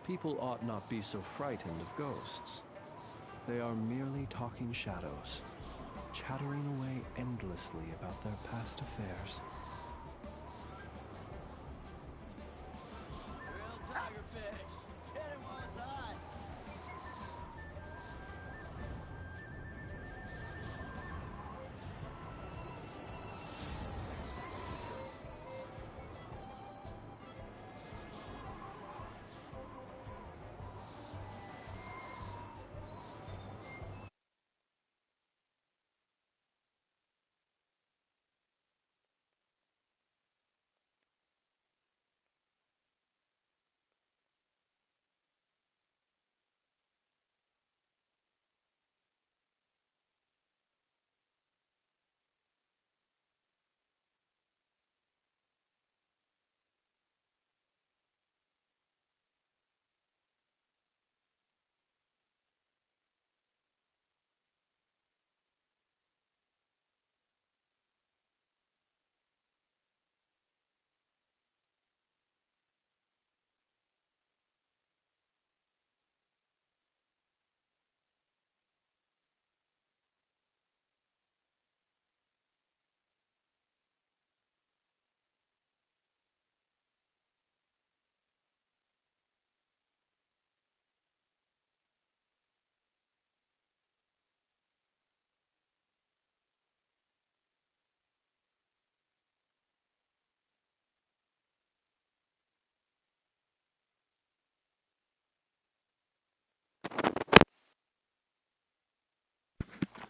People ought not be so frightened of ghosts. They are merely talking shadows, chattering away endlessly about their past affairs. Real tigerfish. Get him while it's hot.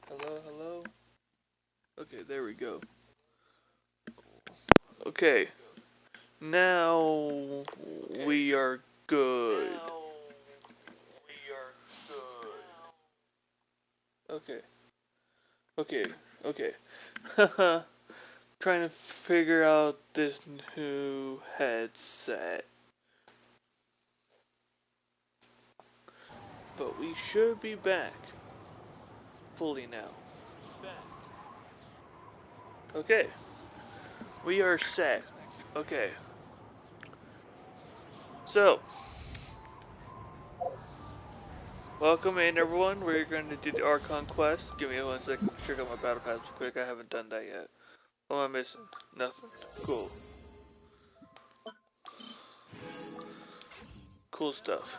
Hello, hello? Okay, there we go. Okay. Now we are good. Okay. Okay. Okay. Haha. Trying to figure out this new headset. But we should be back. Fully now. Okay. We are set. Okay. So. Welcome in everyone. We're going to do the Archon quest. Give me 1 second to check out my battle pass real quick. I haven't done that yet. What am I missing? Nothing. Cool. Cool stuff.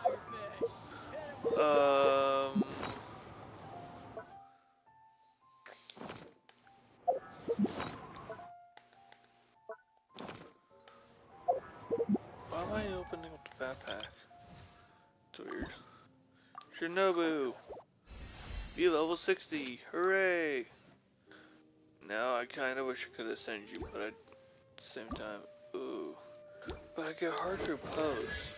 Why am I opening up the backpack? It's weird. Shinobu! Be level 60! Hooray! Now I kinda wish I could ascend you, but at the same time, ooh. But I get hard to pose.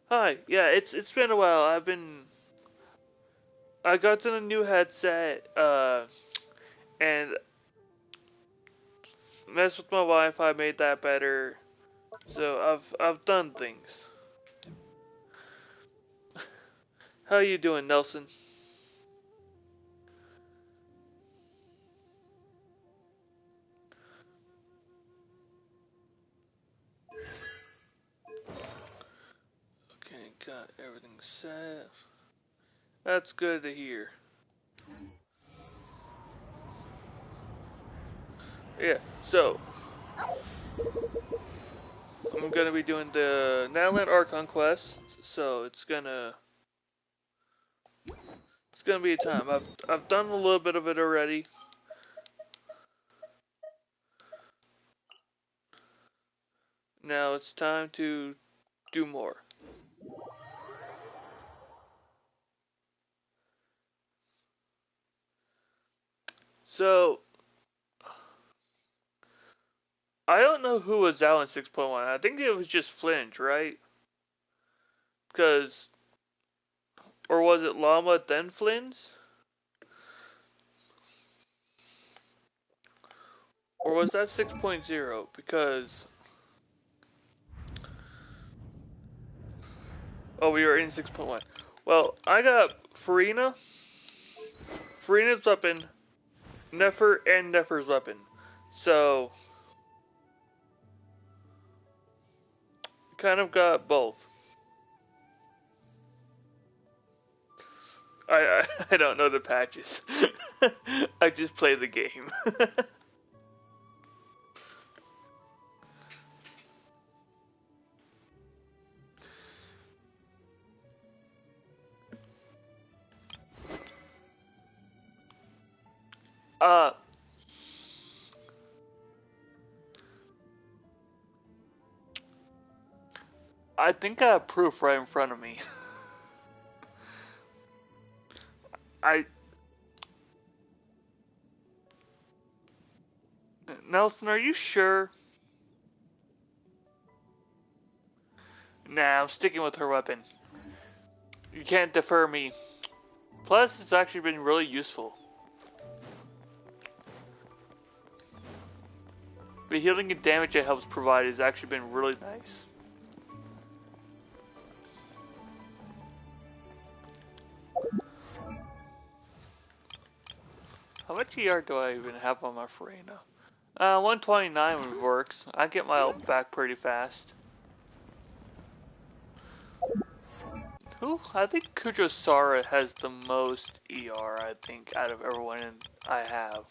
Hi, yeah, it's been a while. I got to the new headset, and messed with my Wi-Fi, made that better. So I've done things. How you doing, Nelson? Okay, got everything set. That's good to hear. Yeah, so I'm gonna be doing the Natlan Archon quest, so it's gonna be a time. I've done a little bit of it already. Now it's time to do more. So I don't know who was out in 6.1. I think it was just Flinch, right? Because, or was it Llama then Flins? Or was that 6.0? Because, oh, we were in 6.1. Well, I got Farina's weapon, Nefer, and Nefer's weapon. So, kind of got both. I don't know the patches. I just play the game. I think I have proof right in front of me. Nelson, are you sure? Nah, I'm sticking with her weapon. You can't defer me. Plus, it's actually been really useful. The healing and damage it helps provide has actually been really nice. How much ER do I even have on my Farina? 129 works. I get my ult back pretty fast. Who? I think Kujosara has the most ER, I think, out of everyone I have.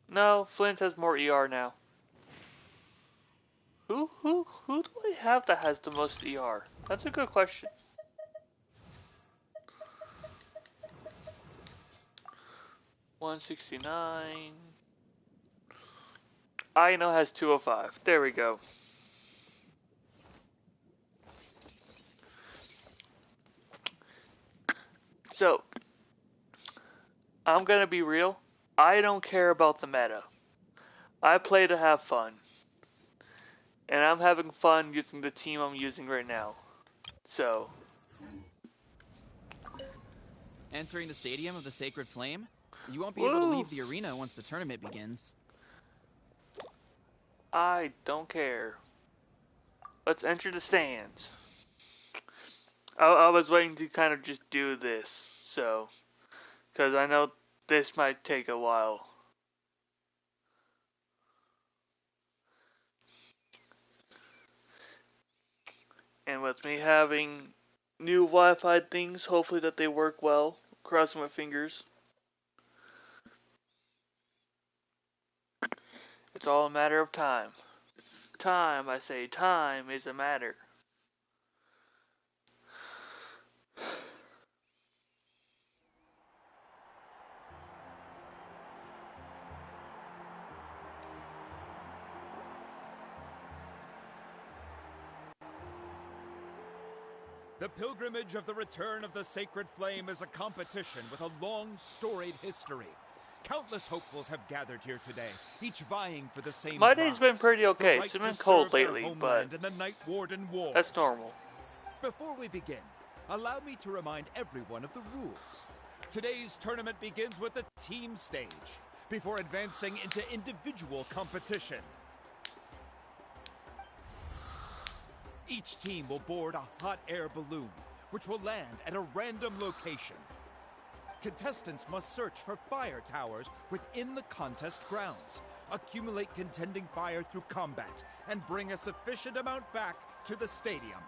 No, Flint has more ER now. Who do I have that has the most ER? That's a good question. $169. I know has 205. There we go. So, I'm gonna be real. I don't care about the meta. I play to have fun. And I'm having fun using the team I'm using right now. So. Entering the stadium of the Sacred Flame? You won't be able to leave the arena once the tournament begins. I don't care. Let's enter the stands. I was waiting to kind of just do this, so. Because I know this might take a while. And with me having new Wi-Fi things, hopefully that they work well. Crossing my fingers. It's all a matter of time. Time, I say, time is a matter. The pilgrimage of the return of the Sacred Flame is a competition with a long, storied history. Countless hopefuls have gathered here today, each vying for the same My prize, day's been pretty okay. the It's right been to cold serve their lately, but homeland in the Night Warden Wars. that's normal. Before we begin, allow me to remind everyone of the rules. Today's tournament begins with a team stage, before advancing into individual competition. Each team will board a hot air balloon, which will land at a random location. Contestants must search for fire towers within the contest grounds, accumulate contending fire through combat, and bring a sufficient amount back to the stadium.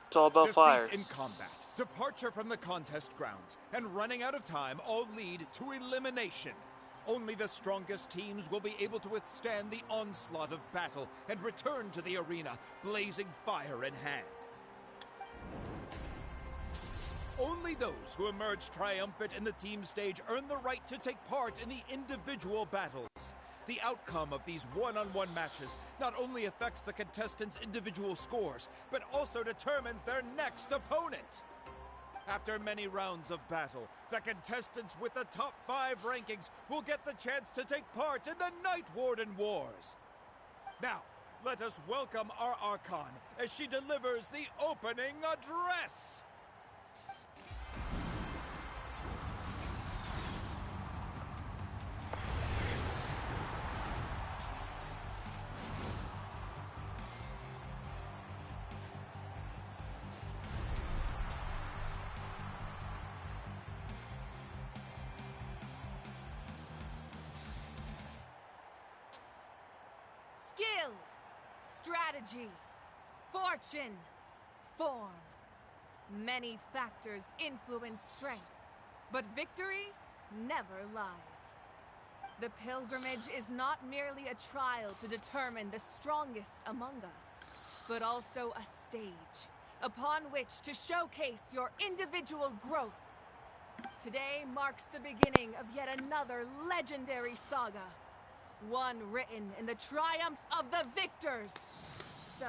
It's all about Defeat fire. in combat, departure from the contest grounds, and running out of time all lead to elimination. Only the strongest teams will be able to withstand the onslaught of battle and return to the arena, blazing fire in hand. Only those who emerge triumphant in the team stage earn the right to take part in the individual battles. The outcome of these one-on-one matches not only affects the contestants' individual scores, but also determines their next opponent. After many rounds of battle, the contestants with the top 5 rankings will get the chance to take part in the Night Warden Wars. Now, let us welcome our Archon as she delivers the opening address. Skill, strategy, fortune, form. Many factors influence strength, but victory never lies. The pilgrimage is not merely a trial to determine the strongest among us, but also a stage upon which to showcase your individual growth. Today marks the beginning of yet another legendary saga, one written in the triumphs of the victors. So,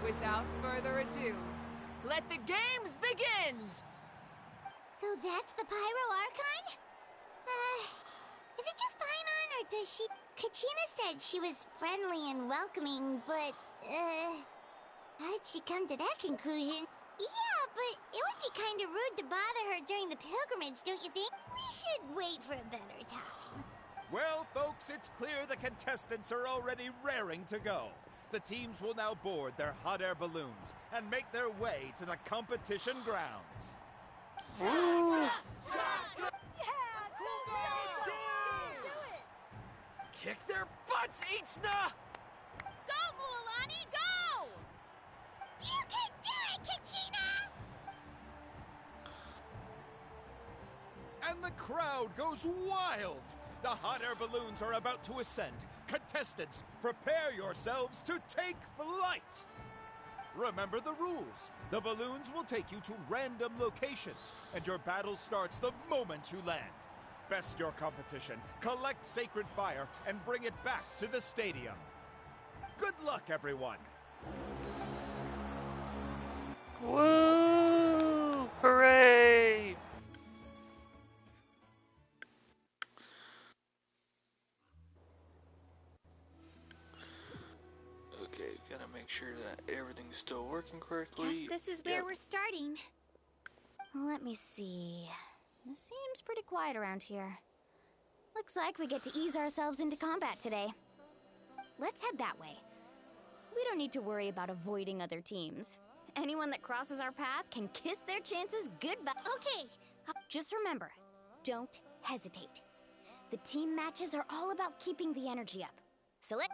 without further ado, let the games begin! So that's the Pyro Archon? Is it just Paimon, or does she... Kachina said she was friendly and welcoming, but, how did she come to that conclusion? Yeah, but it would be kinda rude to bother her during the pilgrimage, don't you think? We should wait for a better time. Well, folks, it's clear the contestants are already raring to go. The teams will now board their hot air balloons and make their way to the competition grounds. Kick their butts, Itzna! Go, Mualani, go! You can do it, Kachina! And the crowd goes wild! The hot air balloons are about to ascend. Contestants, prepare yourselves to take flight! Remember the rules. The balloons will take you to random locations, and your battle starts the moment you land. Best your competition, collect sacred fire, and bring it back to the stadium. Good luck, everyone! Woo! Hooray! Okay, gotta make sure that everything's still working correctly. Guess this is where we're starting. Let me see. It seems pretty quiet around here. Looks like we get to ease ourselves into combat today. Let's head that way. We don't need to worry about avoiding other teams. Anyone that crosses our path can kiss their chances goodbye. Okay. Just remember, don't hesitate. The team matches are all about keeping the energy up. So let...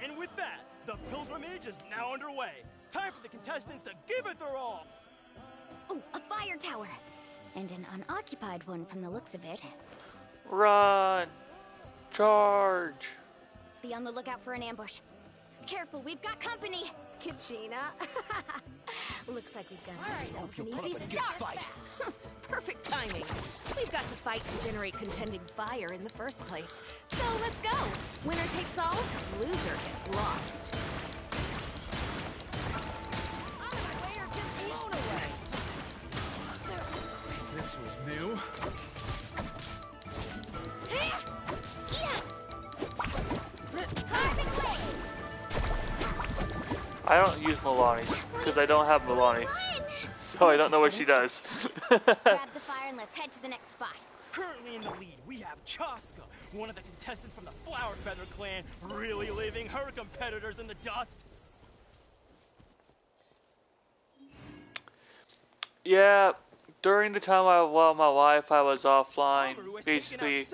And with that, the pilgrimage is now underway. Time for the contestants to give it their all. Ooh, a fire tower. And an unoccupied one from the looks of it. Run! Charge! Be on the lookout for an ambush. Careful, we've got company. Kachina. Looks like we've got ourselves an easy start. Perfect timing. We've got to fight to generate contending fire in the first place. So let's go. Winner takes all, loser gets lost. This was new. I don't use Milani because I don't have Milani, so I don't know what she does. Grab the fire and let's head to the next spot. Currently in the lead, we have Chaska, one of the contestants from the Flower Feather clan, really leaving her competitors in the dust. Yeah, during the time while my Wi-Fi was offline, basically,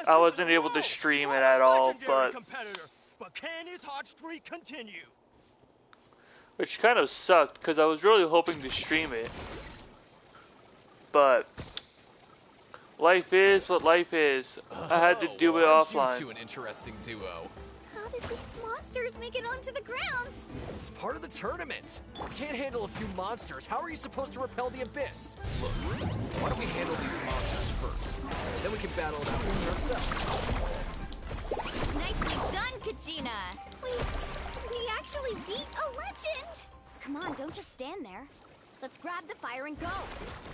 I wasn't able to stream it at all, but can his hot streak continue? Which kind of sucked because I was really hoping to stream it, but life is what life is. I had to do it offline. You two an interesting duo. How did these monsters make it onto the grounds? It's part of the tournament. You can't handle a few monsters. How are you supposed to repel the abyss? Look, why don't we handle these monsters first? Then we can battle it out with ourselves. Nicely done, Kachina. We actually beat a legend. Come on, don't just stand there. Let's grab the fire and go.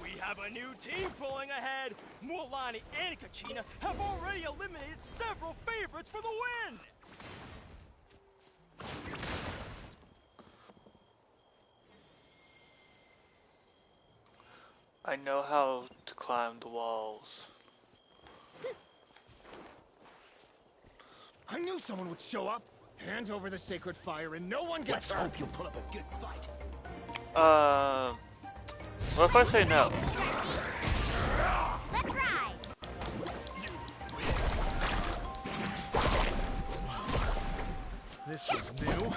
We have a new team pulling ahead. Mualani and Kachina have already eliminated several favorites for the win. I know how to climb the walls. I knew someone would show up. Hand over the sacred fire and no one gets hurt. Let's hope you'll put up a good fight. What if I say no? Let's ride. This was new.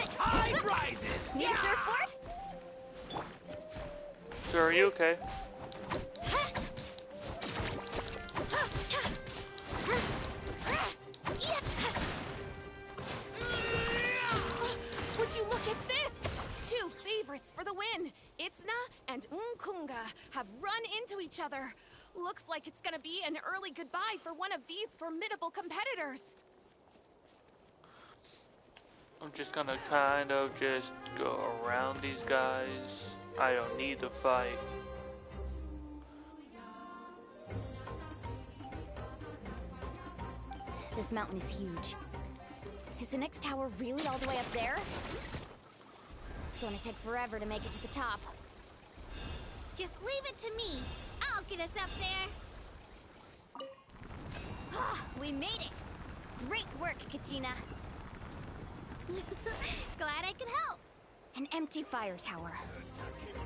Tide rises! Need a surfboard? Sir, are you okay? Would you look at this? Two favorites for the win. Itzna and Nkunga have run into each other. Looks like it's gonna be an early goodbye for one of these formidable competitors. I'm just gonna kind of just go around these guys. I don't need to fight. This mountain is huge. Is the next tower really all the way up there? It's going to take forever to make it to the top. Just leave it to me. I'll get us up there. Ah, we made it! Great work, Kachina. Glad I could help. An empty fire tower.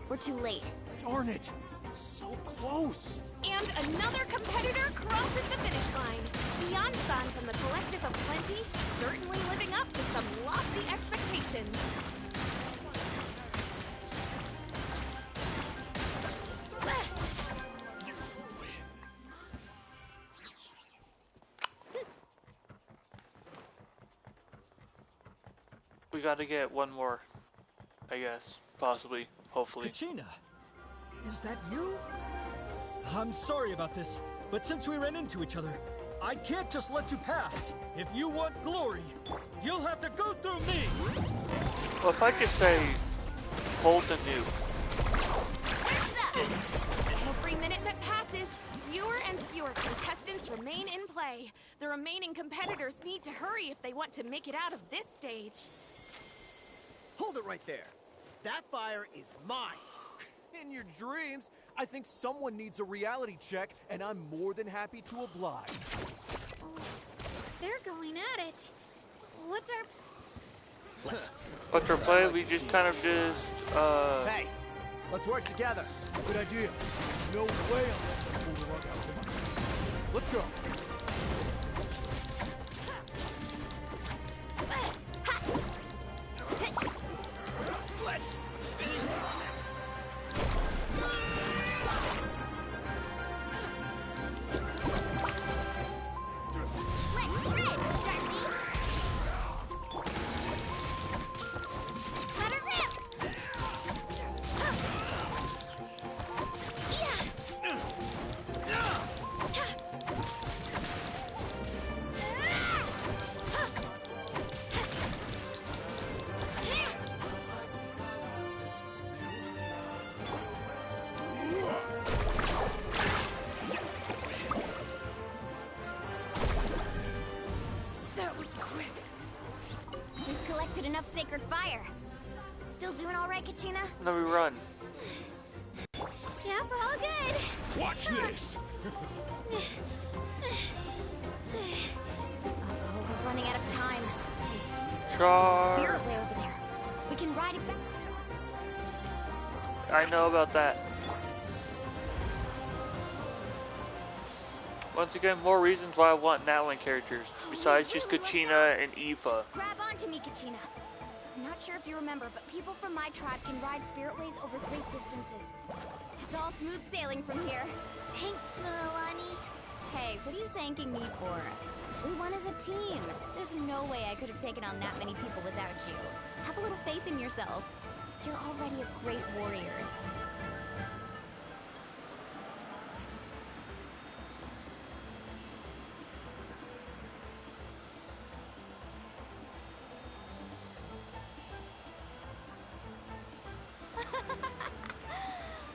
We're too late. Darn it! So close! And another competitor crosses the finish line. Beyond-san from the Collective of Plenty, certainly living up to some lofty expectations. We gotta get one more, I guess. Possibly. Hopefully. Kachina, is that you? I'm sorry about this, but since we ran into each other, I can't just let you pass. If you want glory, you'll have to go through me! Well, if I just say, hold the new. Every minute that passes, fewer and fewer contestants remain in play. The remaining competitors need to hurry if they want to make it out of this stage. Hold it right there. That fire is mine. In your dreams, I think someone needs a reality check, and I'm more than happy to oblige. Oh, they're going at it. What's our... What's our play? We just kind of just, Hey, let's work together. Good idea. No way I'm gonna pull the rug out from under me. Let's go. Let's finish this next. Let's shred, Sharpie. Let her rip. That was quick. We've collected enough sacred fire. Still doing all right, Kachina? then we run. Yep, all good. Watch this! Uh-oh, we're running out of time. Charge. Spirit way over there. We can ride it back. I know about that. Once again, more reasons why I want Natlan characters, besides just Kachina and Eva. Grab onto me, Kachina. I'm not sure if you remember, but people from my tribe can ride spiritways over great distances. It's all smooth sailing from here. Thanks, Milani. Hey, what are you thanking me for? We won as a team. There's no way I could have taken on that many people without you. Have a little faith in yourself. You're already a great warrior.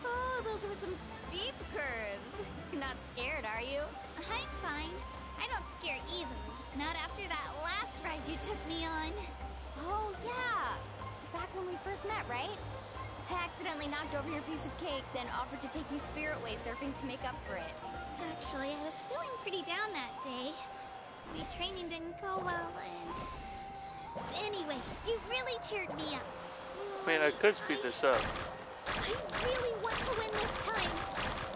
Oh, those were some steep curves. You're not scared, are you? I'm fine. I don't scare easily. Not after that last ride you took me on. Oh, yeah. Back when we first met, right? I accidentally knocked over your piece of cake, then offered to take you spiritway surfing to make up for it. Actually, I was feeling pretty down that day. My training didn't go well, and... Anyway, you really cheered me up. I mean, I could speed this up. I really want to win this time.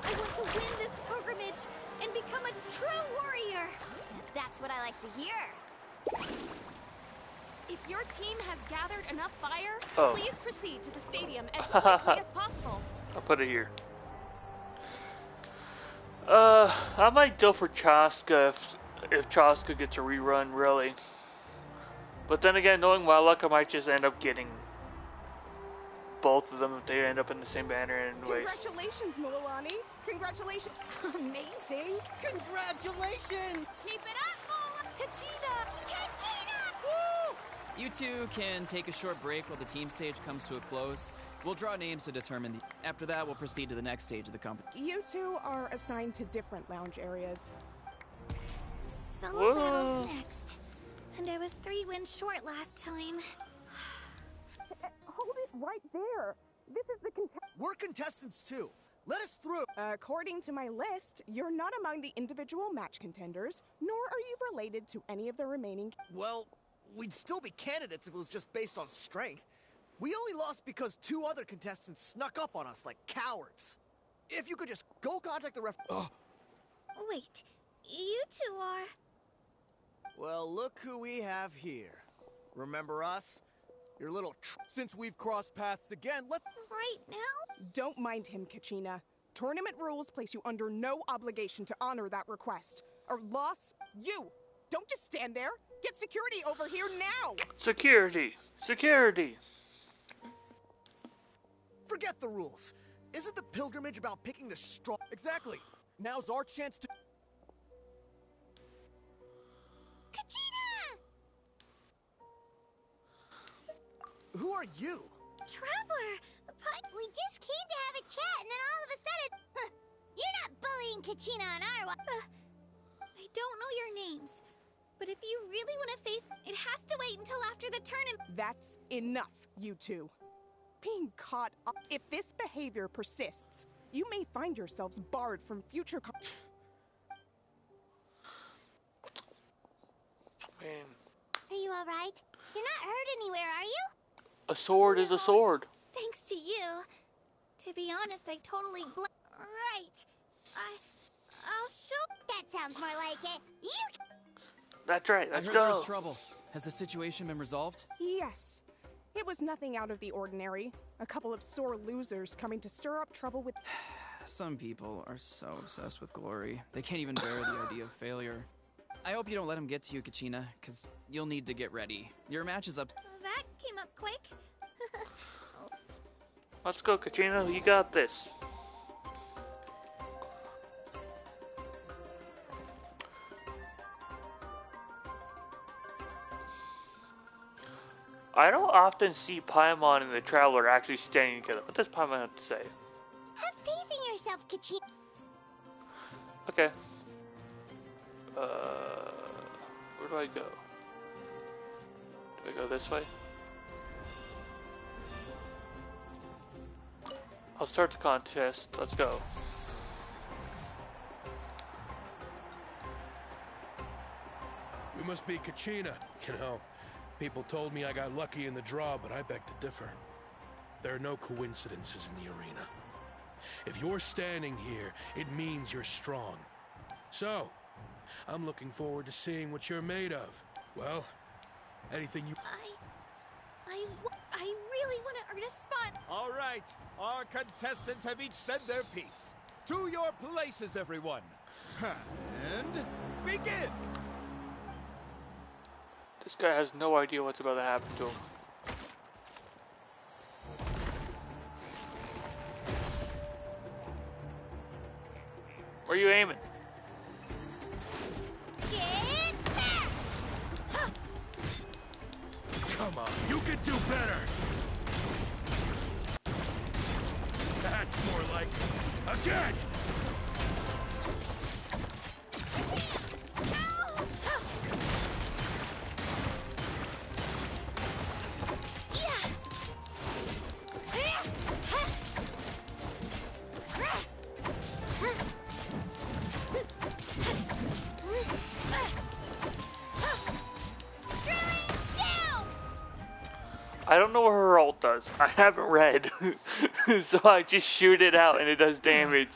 I want to win this pilgrimage and become a true warrior. That's what I like to hear. If your team has gathered enough fire, Oh. please proceed to the stadium as quickly as possible. I'll put it here. I might go for Chaska if Chaska gets a rerun, really. But then again, knowing my luck, I might just end up getting both of them if they end up in the same banner anyways. Congratulations, Mulani. Congratulations. Amazing. Congratulations. Keep it up, Mola! Kachina. Kachina! Woo! You two can take a short break while the team stage comes to a close. We'll draw names to determine the... After that, we'll proceed to the next stage of the competition. You two are assigned to different lounge areas. Solo battles next. And I was 3 wins short last time. Hold it right there. This is the We're contestants too. Let us through. According to my list, you're not among the individual match contenders, nor are you related to any of the remaining... Well, we'd still be candidates if it was just based on strength. We only lost because 2 other contestants snuck up on us like cowards. If you could just go contact the ref... Ugh. Wait, you two are... Well, look who we have here. Remember us? Your little Since we've crossed paths again, let's... right now? Don't mind him, Kachina. Tournament rules place you under no obligation to honor that request. Or loss, you! Don't just stand there! Get security over here now! Security! Security! Forget the rules. Isn't the pilgrimage about picking the strong... Exactly. Now's our chance to... Kachina! Who are you? Traveler! We just came to have a chat and then all of a sudden... You're not bullying Kachina on our I don't know your names. But if you really want to face... It has to wait until after the tournament. That's enough, you two. Being caught up... If this behavior persists, you may find yourselves barred from future... Man, Are you alright? You're not hurt anywhere, are you? a sword is a sword. Thanks to you. To be honest, I totally Right. I'll show... That sounds more like it. You... That's right, I let's heard go. there's trouble. Has the situation been resolved? Yes. It was nothing out of the ordinary. A couple of sore losers coming to stir up trouble with... Some people are so obsessed with glory, they can't even bear the idea of failure. I hope you don't let him get to you, Kachina, because you'll need to get ready. Your match is up... That came up quick. Let's go, Kachina, you got this. I don't often see Paimon and the Traveler actually standing together. What does Paimon have to say? Have faith in yourself, Kachina. Okay. Where do I go? Do I go this way? I'll start the contest. Let's go. We must be Kachina. You know, people told me I got lucky in the draw, but I beg to differ. There are no coincidences in the arena. If you're standing here, it means you're strong. So, I'm looking forward to seeing what you're made of. Well, anything you... I really want to earn a spot. All right. Our contestants have each said their piece. To your places, everyone. And begin. This guy has no idea what's about to happen to him. Where are you aiming? Get back! Come on, you can do better! That's more like it. Again! I don't know what her ult does. I haven't read. So I just shoot it out and it does damage.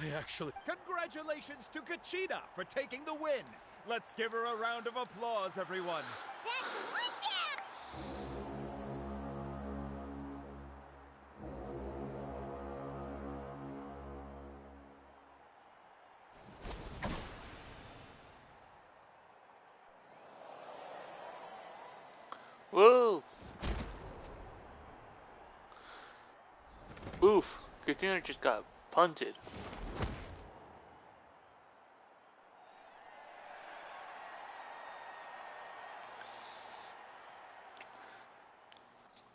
I actually... Congratulations to Kachina for taking the win. Let's give her a round of applause, everyone. That's one down! Whoa! Oof, Katina just got punted.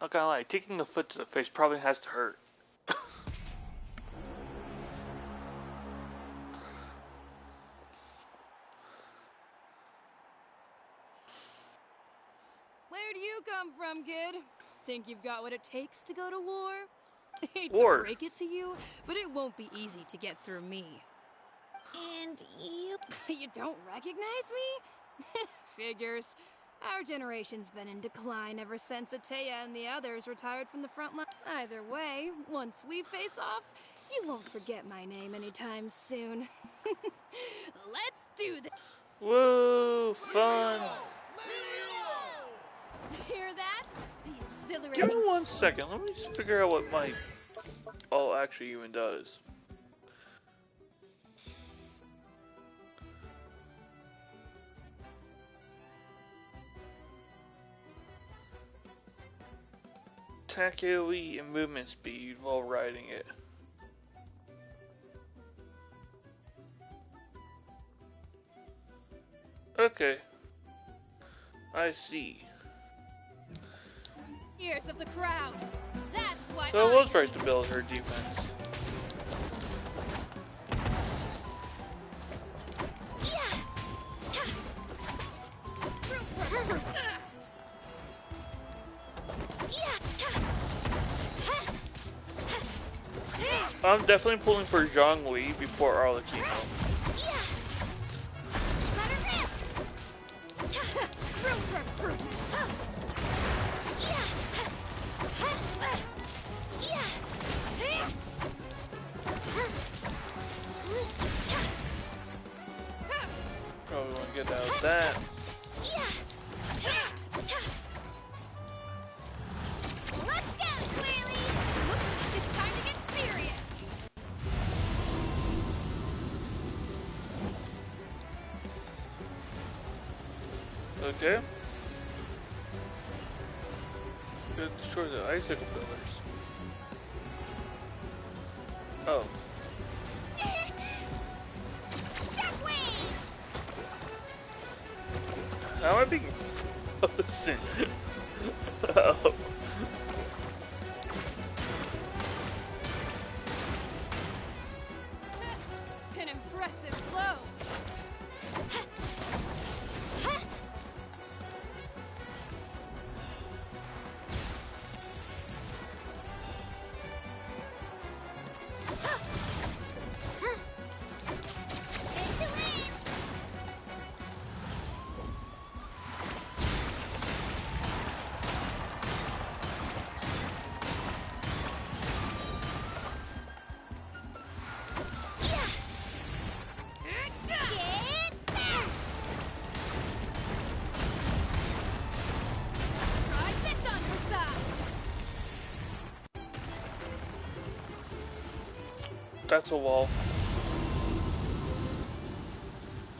Not gonna lie, taking the foot to the face probably has to hurt. Where do you come from, kid? Think you've got what it takes to go to war? Hate War. to break it to you, but it won't be easy to get through me. And you... You don't recognize me? Figures. Our generation's been in decline ever since Ateya and the others retired from the front line. Either way, once we face off, you won't forget my name anytime soon. Let's do this! Whoa, fun! Hear that? The Give exhilarating... me 1 second, let me just figure out what my all actually even does. Attack AoE and movement speed while riding it. Okay. I see. Ears of the crowd. That's what So I was right to build her defense. I'm definitely pulling for Zhongli before Arlecchino. Probably want to get out of that. Let's go, Squirrely! Looks like it's time to get serious. Okay. Gonna destroy the icicle pillars. Oh. How am I being frozen? Oh. An impressive blow. Try this on your side. That's a wall.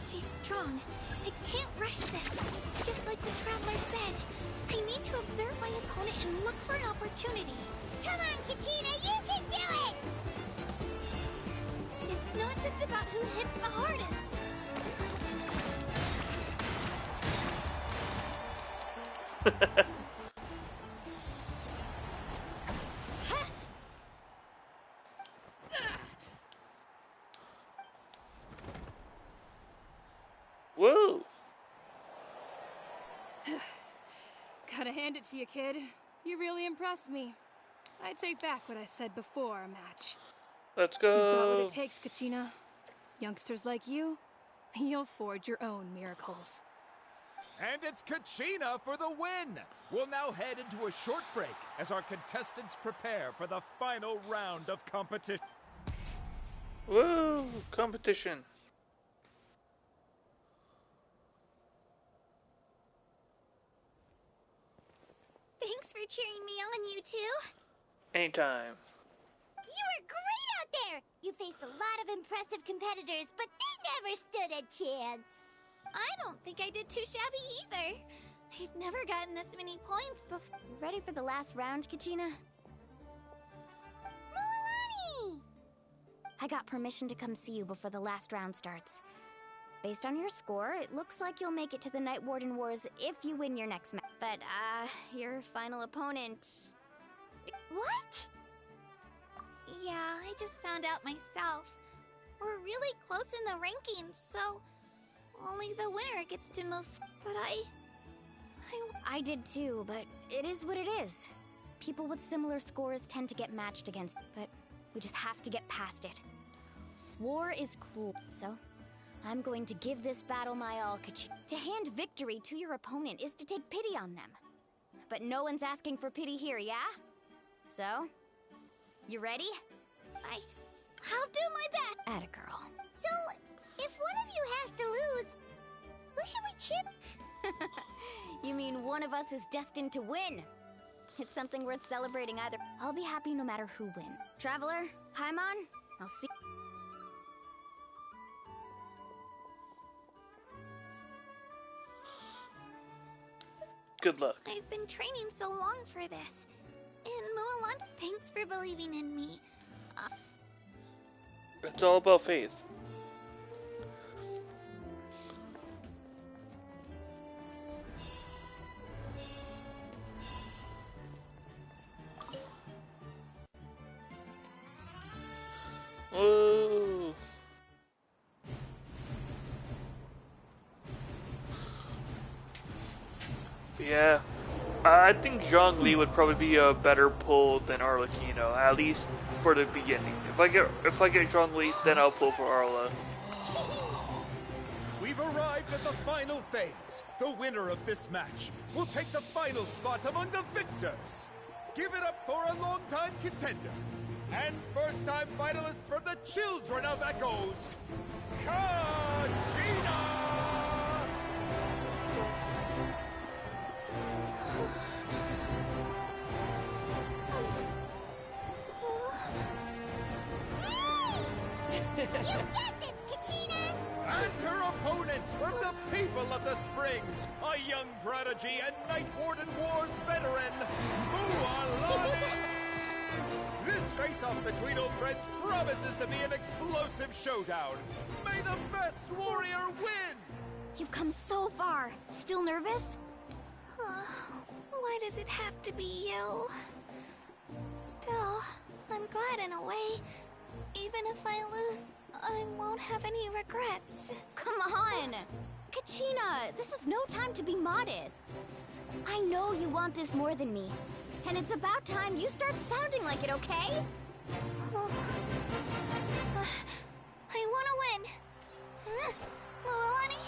She's strong. I can't rush this. Just like the Traveler said. I need to observe my opponent and look for an opportunity. Come on, Kachina, you can do it! It's not just about who hits the hardest. Whoa! Gotta hand it to you, kid. You really impressed me. I take back what I said before our match. Let's You've got what go! it takes, Kachina. Youngsters like you, you'll forge your own miracles. And it's Kachina for the win! We'll now head into a short break as our contestants prepare for the final round of competition. Woo! Competition. Thanks for cheering me on, you two. Anytime. You were great out there! You faced a lot of impressive competitors, but they never stood a chance. I don't think I did too shabby either. I've never gotten this many points before. Ready for the last round, Kachina? Milani! I got permission to come see you before the last round starts. Based on your score, it looks like you'll make it to the Night Warden Wars if you win your next match. But, your final opponent... What? Yeah, I just found out myself. We're really close in the rankings, so only the winner gets to move. But I did too, but it is what it is. People with similar scores tend to get matched against, but we just have to get past it. War is cruel, so I'm going to give this battle my all, Kachi. To hand victory to your opponent is to take pity on them. But no one's asking for pity here, yeah? So, you ready? I'll do my best. Atta girl. So, if one of you has to lose, who should we cheer? You mean one of us is destined to win? It's something worth celebrating either. I'll be happy no matter who wins. Traveler, Paimon, I'll see. Good luck. I've been training so long for this. And Mulan, thanks for believing in me. It's all about faith. Whoa. Yeah, I think Zhongli would probably be a better pull than Arlecchino, at least for the beginning. If I get Zhongli, then I'll pull for Arla. We've arrived at the final phase. The winner of this match will take the final spot among the victors. Give it up for a longtime contender and first-time finalist from the Children of Echoes, Kachina! You get this, Kachina! And her opponent from the people of the Springs, a young prodigy and Night Warden Wars veteran, Mualani! This face-off between old friends promises to be an explosive showdown. May the best warrior win! You've come so far. Still nervous? Why does it have to be you? Still, I'm glad in a way. Even if I lose, I won't have any regrets. Come on! Kachina, this is no time to be modest. I know you want this more than me. And it's about time you start sounding like it, okay? I want to win. Mualani,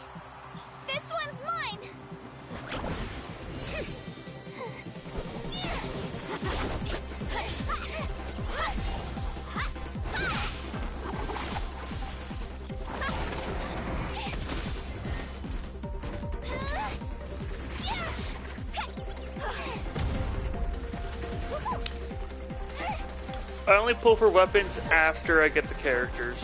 this one's mine! I only pull for weapons after I get the characters.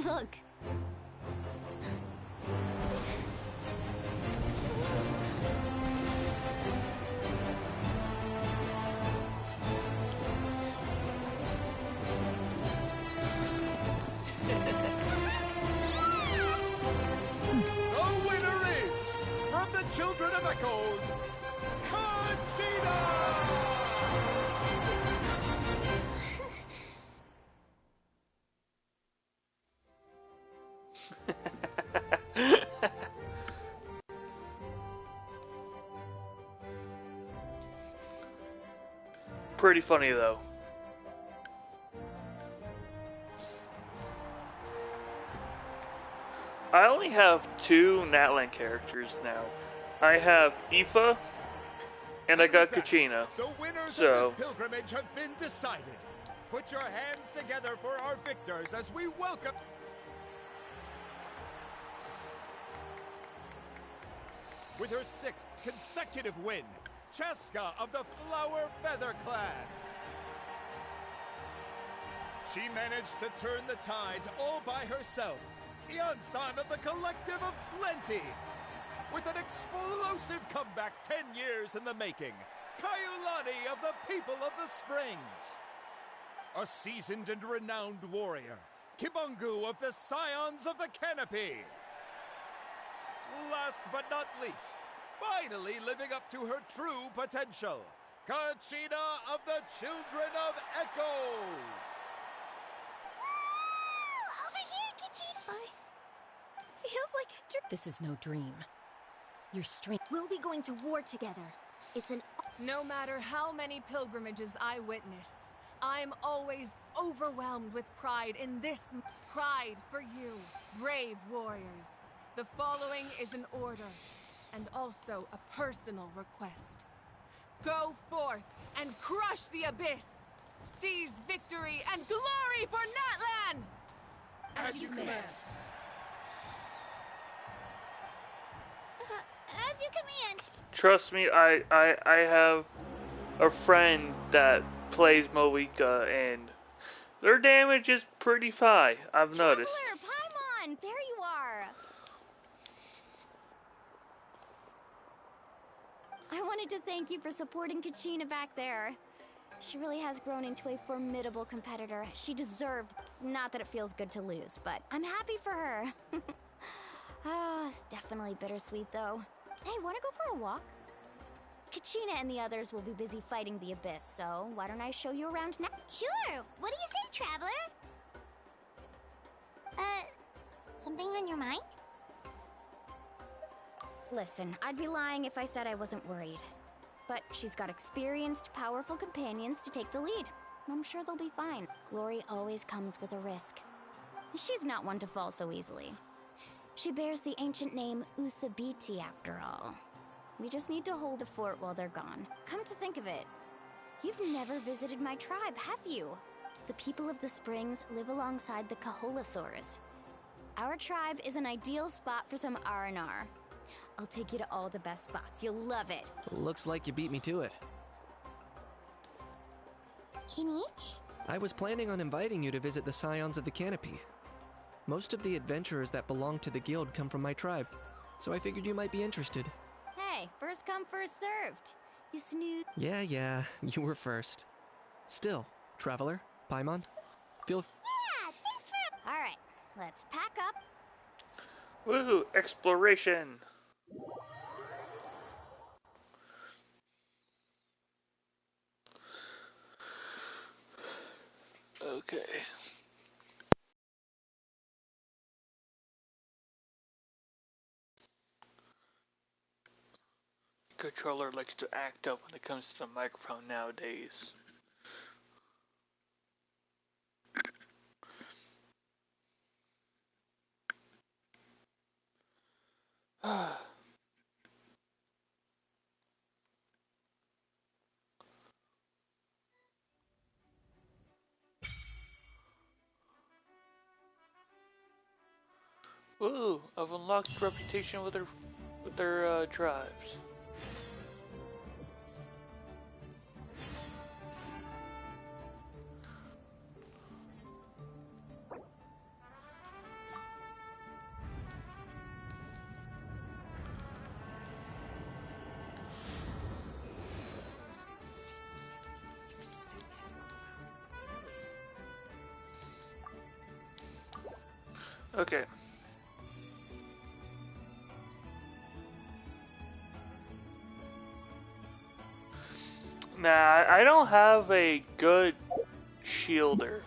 Look. The winner is, from the Children of Echoes, Conchita! Pretty funny though. I only have 2 Natlan characters now. I have Aoife, and I got Kachina. The winners So of this pilgrimage have been decided. Put your hands together for our victors as we welcome... With her 6th consecutive win, Cheska of the Flower Feather Clan. She managed to turn the tides all by herself. Iansan of the Collective of Plenty. With an explosive comeback 10 years in the making, Kaiulani of the People of the Springs. A seasoned and renowned warrior, Kibungu of the Scions of the Canopy. Last but not least, finally living up to her true potential, Kachina of the Children of Echoes. Over here, Kachina! Feels like this is no dream. Your strength. We'll be going to war together. It's an... No matter how many pilgrimages I witness, I'm always overwhelmed with pride in this pride for you, brave warriors. The following is an order, and also a personal request. Go forth and crush the abyss! Seize victory and glory for Natlan! As you command. As you command. trust me, I have a friend that plays Moika, and their damage is pretty high. I've noticed. Traveler, Paimon, there you are. I wanted to thank you for supporting Kachina back there. She really has grown into a formidable competitor. She deserved, not that it feels good to lose, but I'm happy for her. It's definitely bittersweet though. Hey, wanna go for a walk? Kachina and the others will be busy fighting the abyss, so why don't I show you around now? Sure. What do you say, Traveler? Something on your mind? Listen, I'd be lying if I said I wasn't worried. But she's got experienced, powerful companions to take the lead. I'm sure they'll be fine. Glory always comes with a risk. She's not one to fall so easily. She bears the ancient name Uthabiti, after all. We just need to hold the fort while they're gone. Come to think of it, you've never visited my tribe, have you? The people of the Springs live alongside the Kaholasaurus. Our tribe is an ideal spot for some R&R. I'll take you to all the best spots. You'll love it. Looks like you beat me to it. Kinich? I was planning on inviting you to visit the Scions of the Canopy. Most of the adventurers that belong to the guild come from my tribe, so I figured you might be interested. Hey, first come, first served. You snooze. Yeah, you were first. Still, Traveler, Paimon, feel... Yeah, thanks for... All right, let's pack up. Woohoo! Exploration! Okay. Controller likes to act up when it comes to the microphone nowadays. Woo! I've unlocked reputation with their tribes. Okay. Nah, I don't have a good shielder.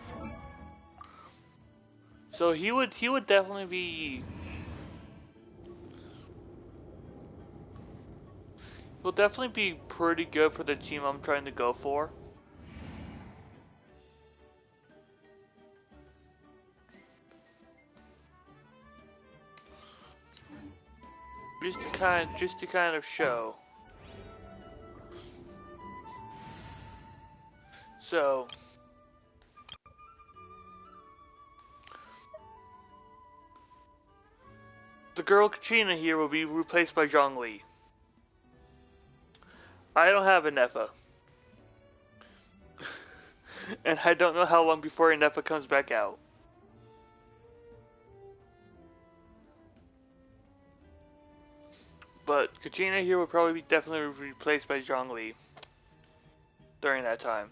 So he would definitely be... He'll definitely be pretty good for the team I'm trying to go for. Just to kind of show. So the girl Kachina here will be replaced by Zhongli. I don't have a Nefa. And I don't know how long before a Nefa comes back out. But Kachina here will probably be definitely replaced by Zhongli during that time.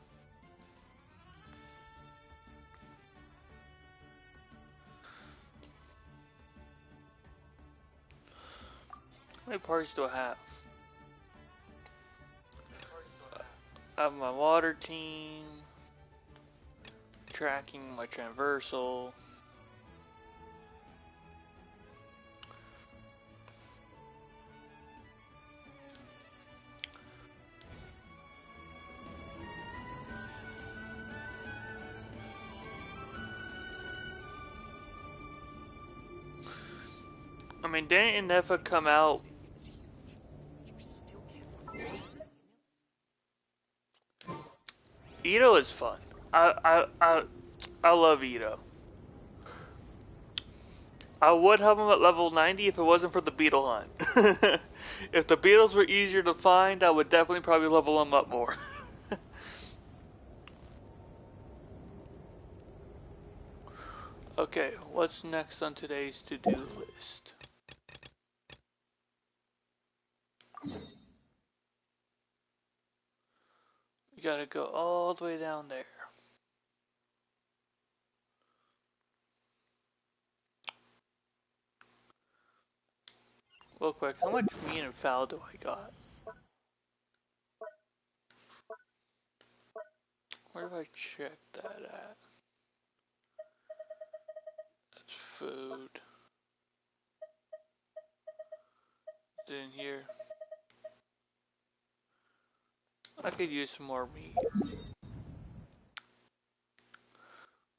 How many parties do I have? I have my water team, tracking my transversal. I mean, didn't Nefa come out? Ito is fun. I love Ito. I would have him at level 90 if it wasn't for the beetle hunt. If the beetles were easier to find, I would definitely probably level him up more. Okay, what's next on today's to-do list? We gotta go all the way down there. Real quick, how much mean and foul do I got? Where do I check that at? That's food. It's in here. I could use some more meat.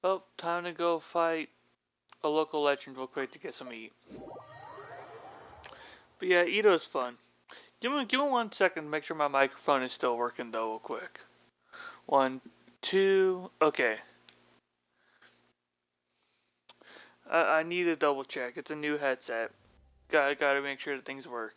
Well, time to go fight a local legend real quick to get some meat. But yeah, Ito's fun. Give me 1 second to make sure my microphone is still working though real quick. 1, 2, okay. I need to double check. It's a new headset. Gotta make sure that things work.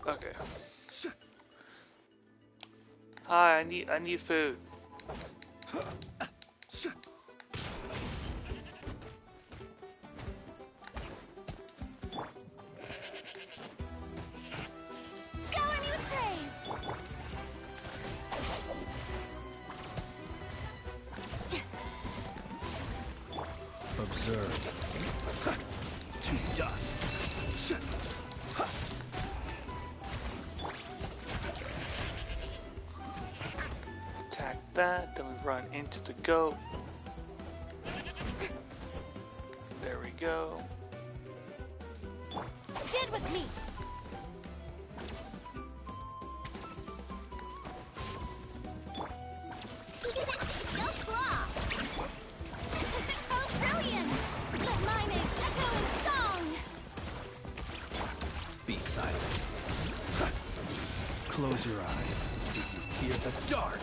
Okay. Hi, I need food. Shower me with praise. Observe. To dust. Attack that, then we run into the goat. There we go. Stand with me. No claw. Oh, brilliant! Let my name echo in song. Be silent. Close your eyes. If you fear the dark.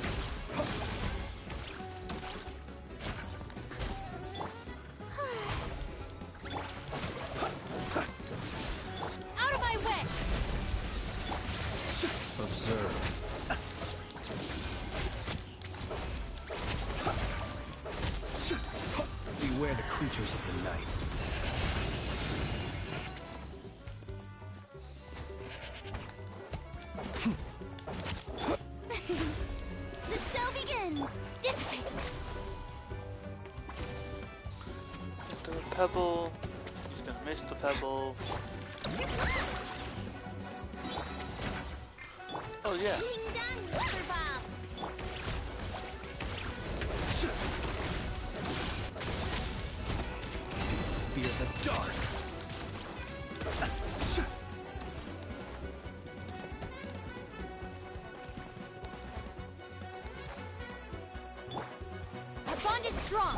Out of my way. Observe. creatures of the night. The show begins! Dissipate! Throw a pebble. He's gonna miss the pebble. Oh yeah. Ding dong, Wither Bomb! Fear the dark. Our bond is strong!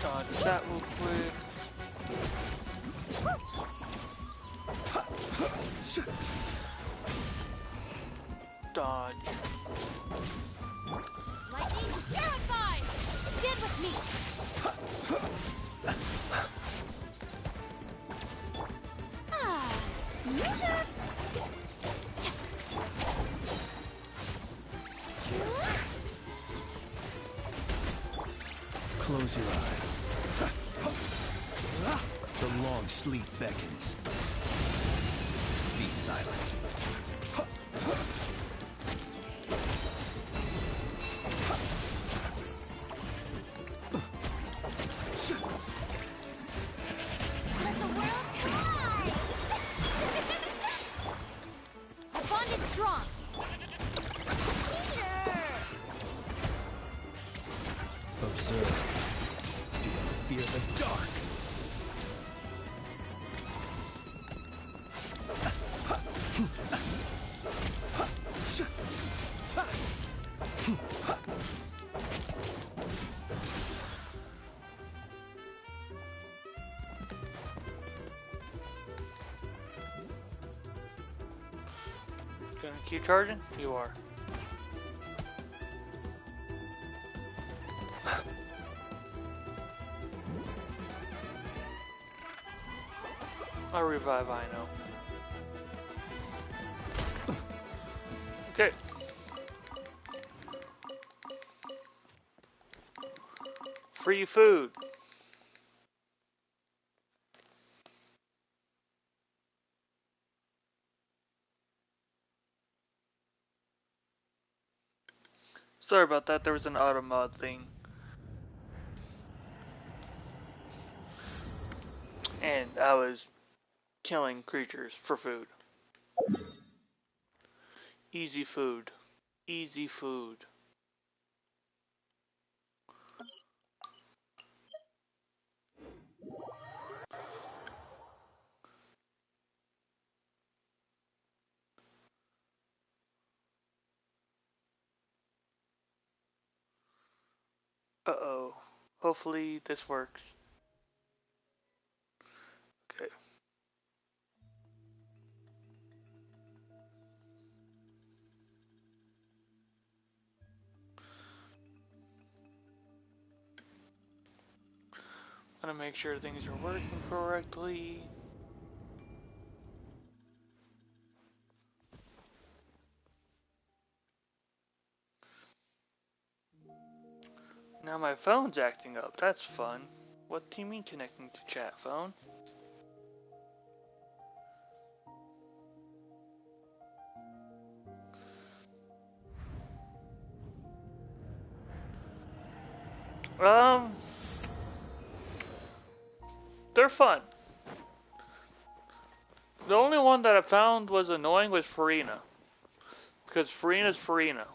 Dodge that real quick. Dodge. Lightning terrified! Stand with me! Ah, measure! Close your eyes. The long sleep beckons. Be silent. Let the world collide! Our bond is strong! Cheater! Observe. Do not fear the dark. Gonna keep charging? You are. I'll revive, I know. Okay. Free food. Sorry about that, there was an auto mod thing. And I was killing creatures for food. Easy food. Easy food. Uh-oh. Hopefully this works. Okay. Want to make sure things are working correctly. Now my phone's acting up. That's fun. What do you mean connecting to chat, phone? They're fun. The only one that I found was annoying was Farina. Because Farina's Farina.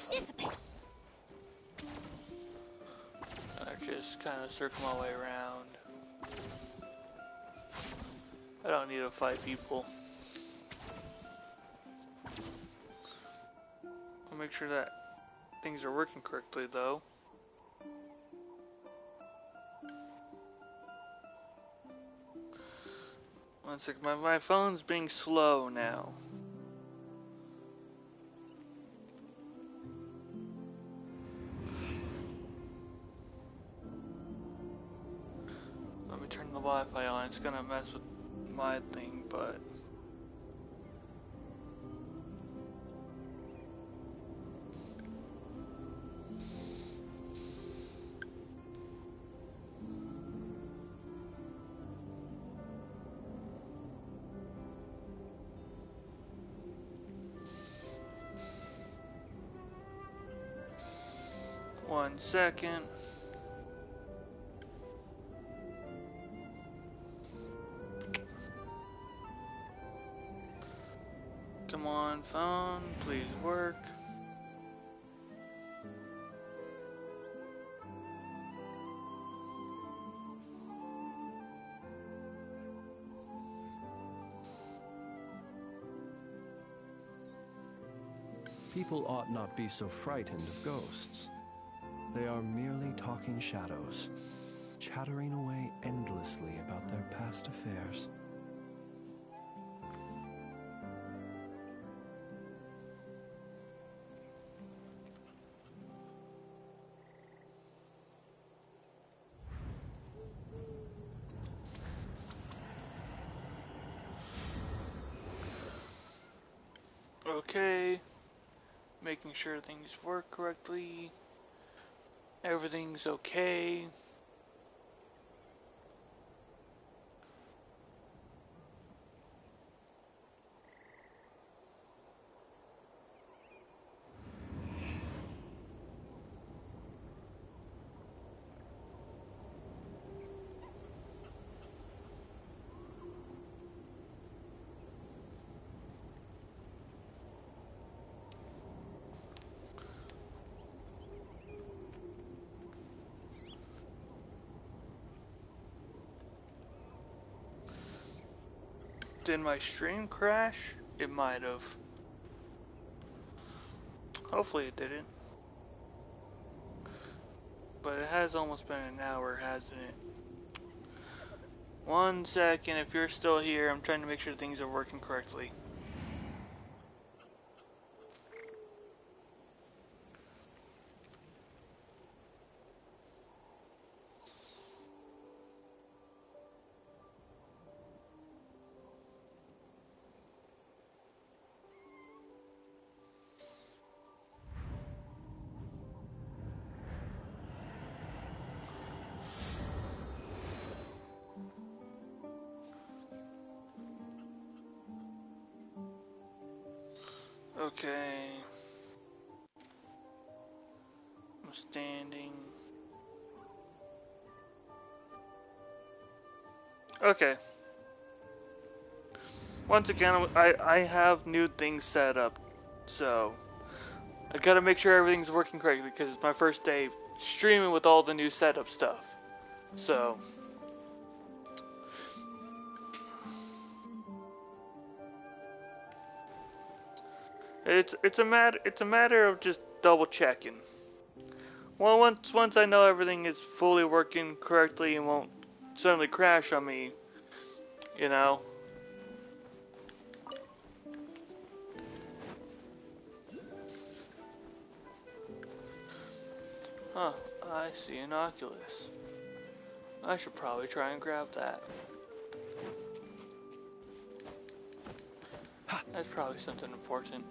Dissipate! I just kind of circle my way around. I don't need to fight people. I'll make sure that things are working correctly though. One second, my phone's being slow now. Wi-Fi on. It's gonna mess with my thing, but... One second. Come on, phone, please work. People ought not be so frightened of ghosts. They are merely talking shadows, chattering away endlessly about their past affairs. Okay, making sure things work correctly. Everything's okay. Did my stream crash? It might have. Hopefully it didn't. But it has almost been an hour, hasn't it? 1 second, if you're still here, I'm trying to make sure things are working correctly. Okay. I'm standing. Okay. Once again, I have new things set up, so I gotta make sure everything's working correctly because it's my first day streaming with all the new setup stuff. So it's a matter of just double checking. Well, once I know everything is fully working correctly and won't suddenly crash on me, you know. Huh, I see an Oculus. I should probably try and grab that. That's probably something important.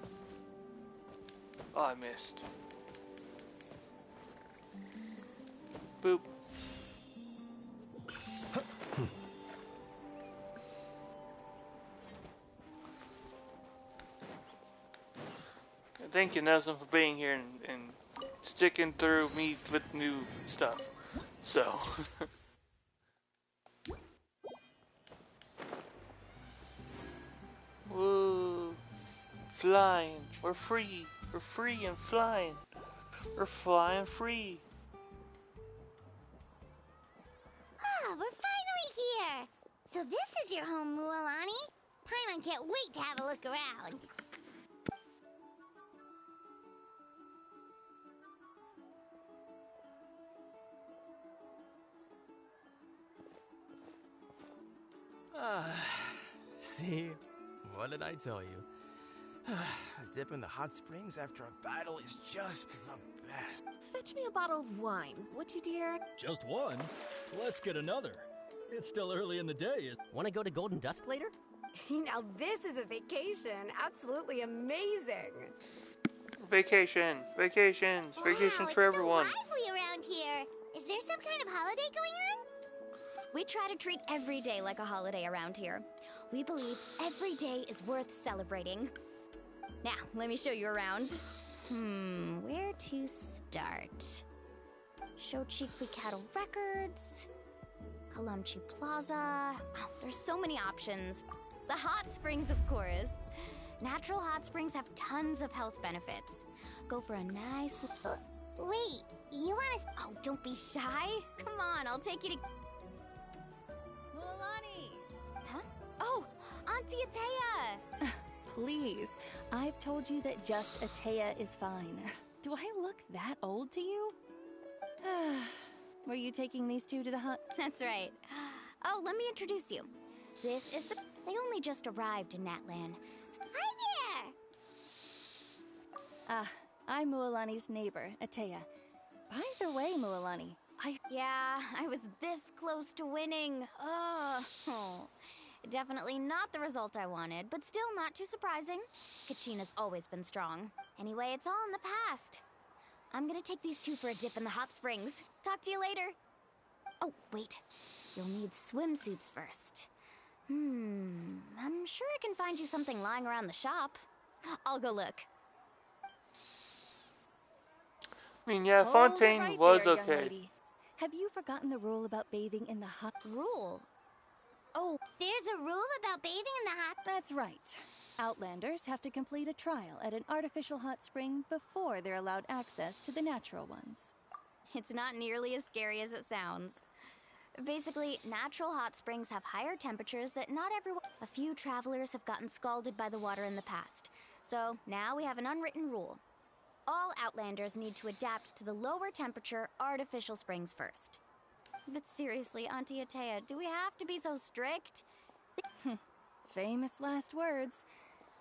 Oh, I missed. Boop. Thank you, Nelson, for being here and sticking through me with new stuff. So. Woo. Flying. We're free. We're free and flying. We're flying free. Ah, we're finally here! So this is your home, Mualani? Paimon can't wait to have a look around. See? What did I tell you? A dip in the hot springs after a battle is just the best. Fetch me a bottle of wine, would you, dear? Just one? Let's get another. It's still early in the day. Want to go to Golden Dusk later? Now this is a vacation. Absolutely amazing. Vacations, vacations for everyone. It's so lively around here. Is there some kind of holiday going on? We try to treat every day like a holiday around here. We believe every day is worth celebrating. Now, let me show you around. Where to start? Shochiqui Cattle Records, Kalamchi Plaza. Oh, there's so many options. The hot springs, of course. Natural hot springs have tons of health benefits. Go for a nice... Wait, you wanna... Oh, don't be shy. Come on, I'll take you to... Mualani! Huh? Oh, Auntie Atea! Please, I've told you that just Atea is fine. Do I look that old to you? Were you taking these two to the hut? That's right. Oh, let me introduce you. This is the... They only just arrived in Natlan. Hi there! I'm Mualani's neighbor, Atea. By the way, Mualani, Yeah, I was this close to winning. Oh. Definitely not the result I wanted, but still not too surprising. Kachina's always been strong. Anyway, it's all in the past. I'm gonna take these two for a dip in the hot springs. Talk to you later. Oh, wait. You'll need swimsuits first. I'm sure I can find you something lying around the shop. I'll go look. I mean, yeah, Hold it Fontaine right was there, young okay. lady. Have you forgotten the rule about bathing in the hot? Rule? Oh, there's a rule about bathing in the hot... That's right. Outlanders have to complete a trial at an artificial hot spring before they're allowed access to the natural ones. It's not nearly as scary as it sounds. Basically, natural hot springs have higher temperatures that not everyone... A few travelers have gotten scalded by the water in the past. So, now we have an unwritten rule. All Outlanders need to adapt to the lower temperature artificial springs first. But seriously, Auntie Atea, do we have to be so strict? Famous last words.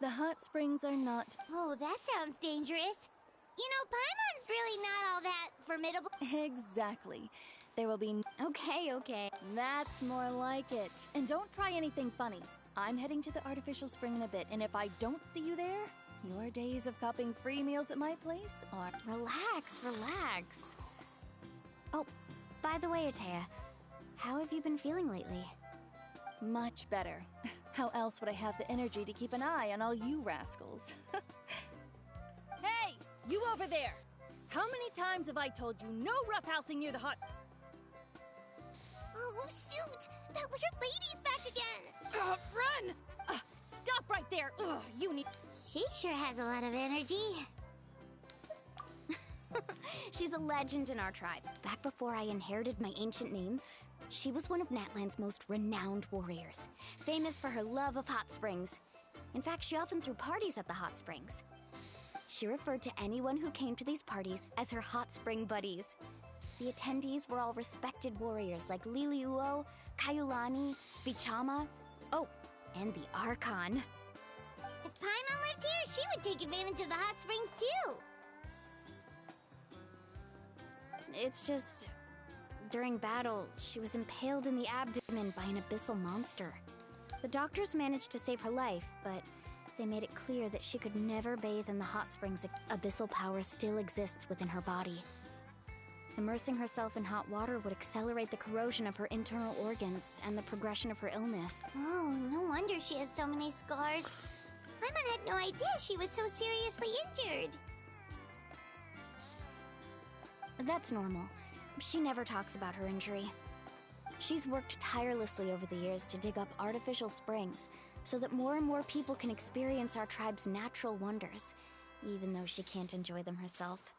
The hot springs are not... Oh, that sounds dangerous. You know, Paimon's really not all that formidable. Exactly. There will be... Okay. That's more like it. And don't try anything funny. I'm heading to the artificial spring in a bit, and if I don't see you there, your days of copping free meals at my place are... Relax. Oh, by the way, Atea, how have you been feeling lately? Much better. How else would I have the energy to keep an eye on all you rascals? Hey, you over there! How many times have I told you no roughhousing near the hot... Oh, shoot! That weird lady's back again! Run! Stop right there! You need... She sure has a lot of energy. She's a legend in our tribe. Back before I inherited my ancient name, she was one of Natlan's most renowned warriors, famous for her love of hot springs. In fact, she often threw parties at the hot springs. She referred to anyone who came to these parties as her hot spring buddies. The attendees were all respected warriors like Liliuo, Kaiulani, Vichama, and the Archon. If Paimon lived here, she would take advantage of the hot springs too. It's just... During battle, she was impaled in the abdomen by an abyssal monster. The doctors managed to save her life, but they made it clear that she could never bathe in the hot springs. Abyssal power still exists within her body. Immersing herself in hot water would accelerate the corrosion of her internal organs and the progression of her illness. Oh, no wonder she has so many scars. Paimon had no idea she was so seriously injured. That's normal. She never talks about her injury. She's worked tirelessly over the years to dig up artificial springs so that more and more people can experience our tribe's natural wonders, even though she can't enjoy them herself.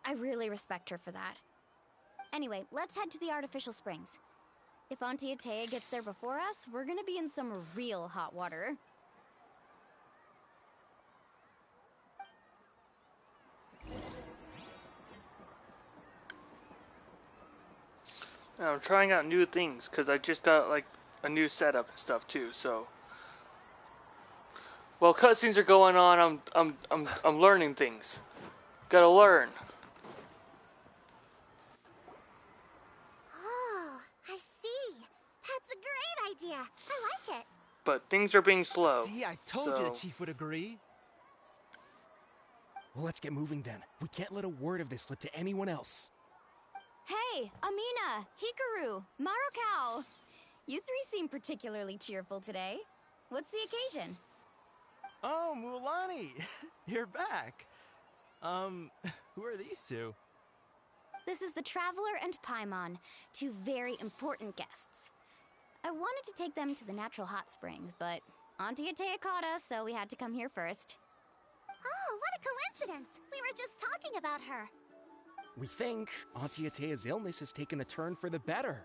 I really respect her for that. Anyway, let's head to the artificial springs. If Auntie Atea gets there before us, we're gonna be in some real hot water. I'm trying out new things because I just got like a new setup and stuff too. So, while cutscenes are going on, I'm learning things. Gotta learn. Oh, I see. idea. I like it. But things are being slow. See, I told you the so- chief would agree. Well, let's get moving then. We can't let a word of this slip to anyone else. Hey, Amina, Hikaru, Marukao. You three seem particularly cheerful today. What's the occasion? Oh, Mualani, you're back. Who are these two? This is the Traveler and Paimon, two very important guests. I wanted to take them to the natural hot springs, but Auntie Atea caught us, so we had to come here first. Oh, what a coincidence! We were just talking about her. We think Auntie Atea's illness has taken a turn for the better.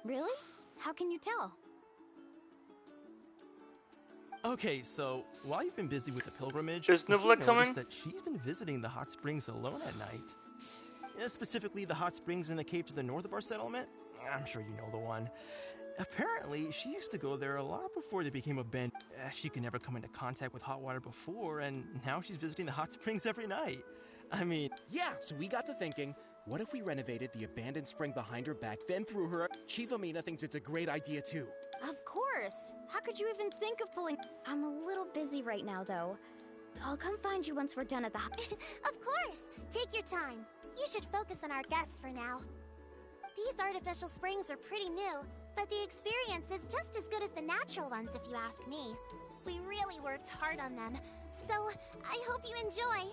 Really? How can you tell? Okay, so while you've been busy with the pilgrimage, Is you Nivla coming? noticed that she's been visiting the hot springs alone at night. Yeah, specifically the hot springs in the cave to the north of our settlement. I'm sure you know the one. Apparently, she used to go there a lot before they became abandoned. She could never come into contact with hot water before, and now she's visiting the hot springs every night. I mean... Yeah, so we got to thinking, what if we renovated the abandoned spring behind her back, then threw her... Chief Amina thinks it's a great idea, too. Of course! How could you even think of pulling... I'm a little busy right now, though. I'll come find you once we're done at the... Of course! Take your time. You should focus on our guests for now. These artificial springs are pretty new, but the experience is just as good as the natural ones, if you ask me. We really worked hard on them, so I hope you enjoy.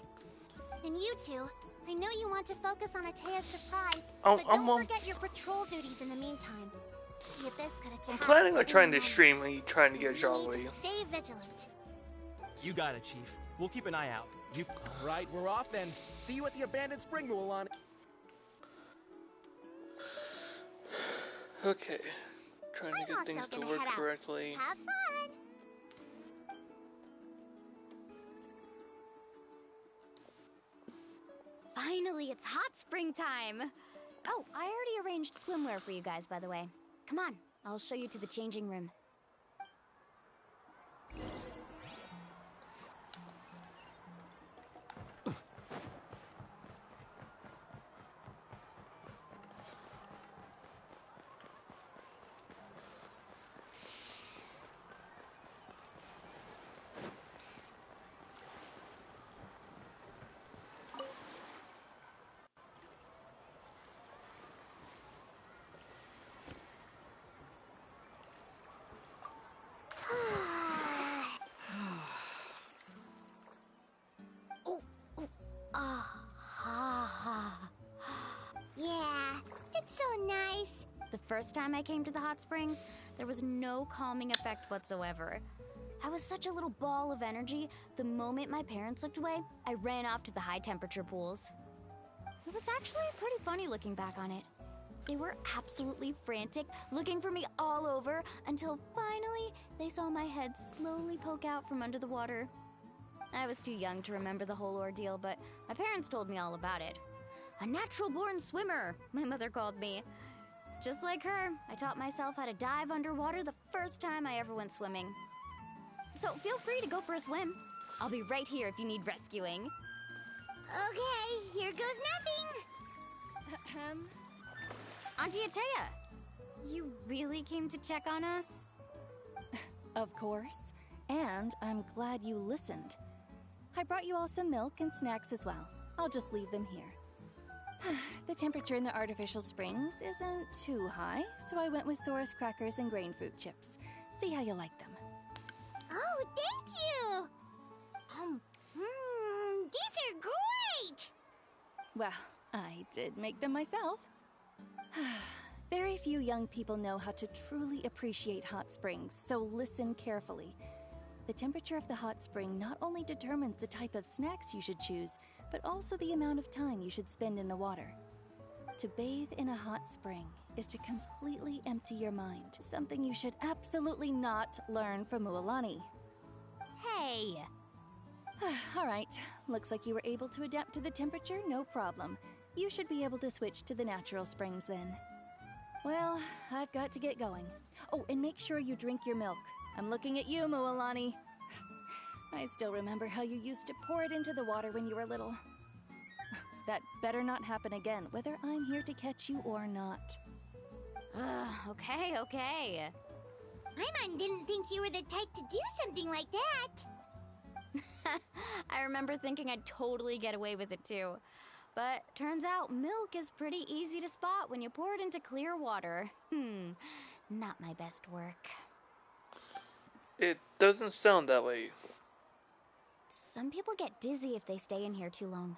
And you two, I know you want to focus on Atea's surprise, but don't forget your patrol duties in the meantime. The Abyss could attack. I'm planning on trying to stream and trying to get John with you. Stay vigilant. You got it, Chief. We'll keep an eye out. All right, we're off then. See you at the abandoned spring, Mualani. Okay. Trying to get things to work correctly. Have fun! Finally, it's hot spring time! Oh, I already arranged swimwear for you guys, by the way. Come on, I'll show you to the changing room. Yeah, it's so nice. The first time I came to the hot springs, there was no calming effect whatsoever. I was such a little ball of energy, the moment my parents looked away, I ran off to the high temperature pools. It was actually pretty funny looking back on it. They were absolutely frantic, looking for me all over, until finally they saw my head slowly poke out from under the water. I was too young to remember the whole ordeal, but my parents told me all about it. A natural-born swimmer, my mother called me. Just like her, I taught myself how to dive underwater the first time I ever went swimming. So feel free to go for a swim. I'll be right here if you need rescuing. Okay, here goes nothing. Auntie Atea, you really came to check on us? Of course. And I'm glad you listened. I brought you all some milk and snacks as well. I'll just leave them here. The temperature in the artificial springs isn't too high, so I went with Saurus crackers and grain fruit chips. See how you like them. Oh, thank you! These are great! Well, I did make them myself. Very few young people know how to truly appreciate hot springs, so listen carefully. The temperature of the hot spring not only determines the type of snacks you should choose, but also the amount of time you should spend in the water. To bathe in a hot spring is to completely empty your mind, something you should absolutely not learn from Mualani. Hey! All right, looks like you were able to adapt to the temperature, no problem. You should be able to switch to the natural springs then. Well, I've got to get going. Oh, and make sure you drink your milk. I'm looking at you, Mualani. I still remember how you used to pour it into the water when you were little. That better not happen again, whether I'm here to catch you or not. Okay. Paimon didn't think you were the type to do something like that. I remember thinking I'd totally get away with it too. But turns out milk is pretty easy to spot when you pour it into clear water. Not my best work. It doesn't sound that way. Some people get dizzy if they stay in here too long.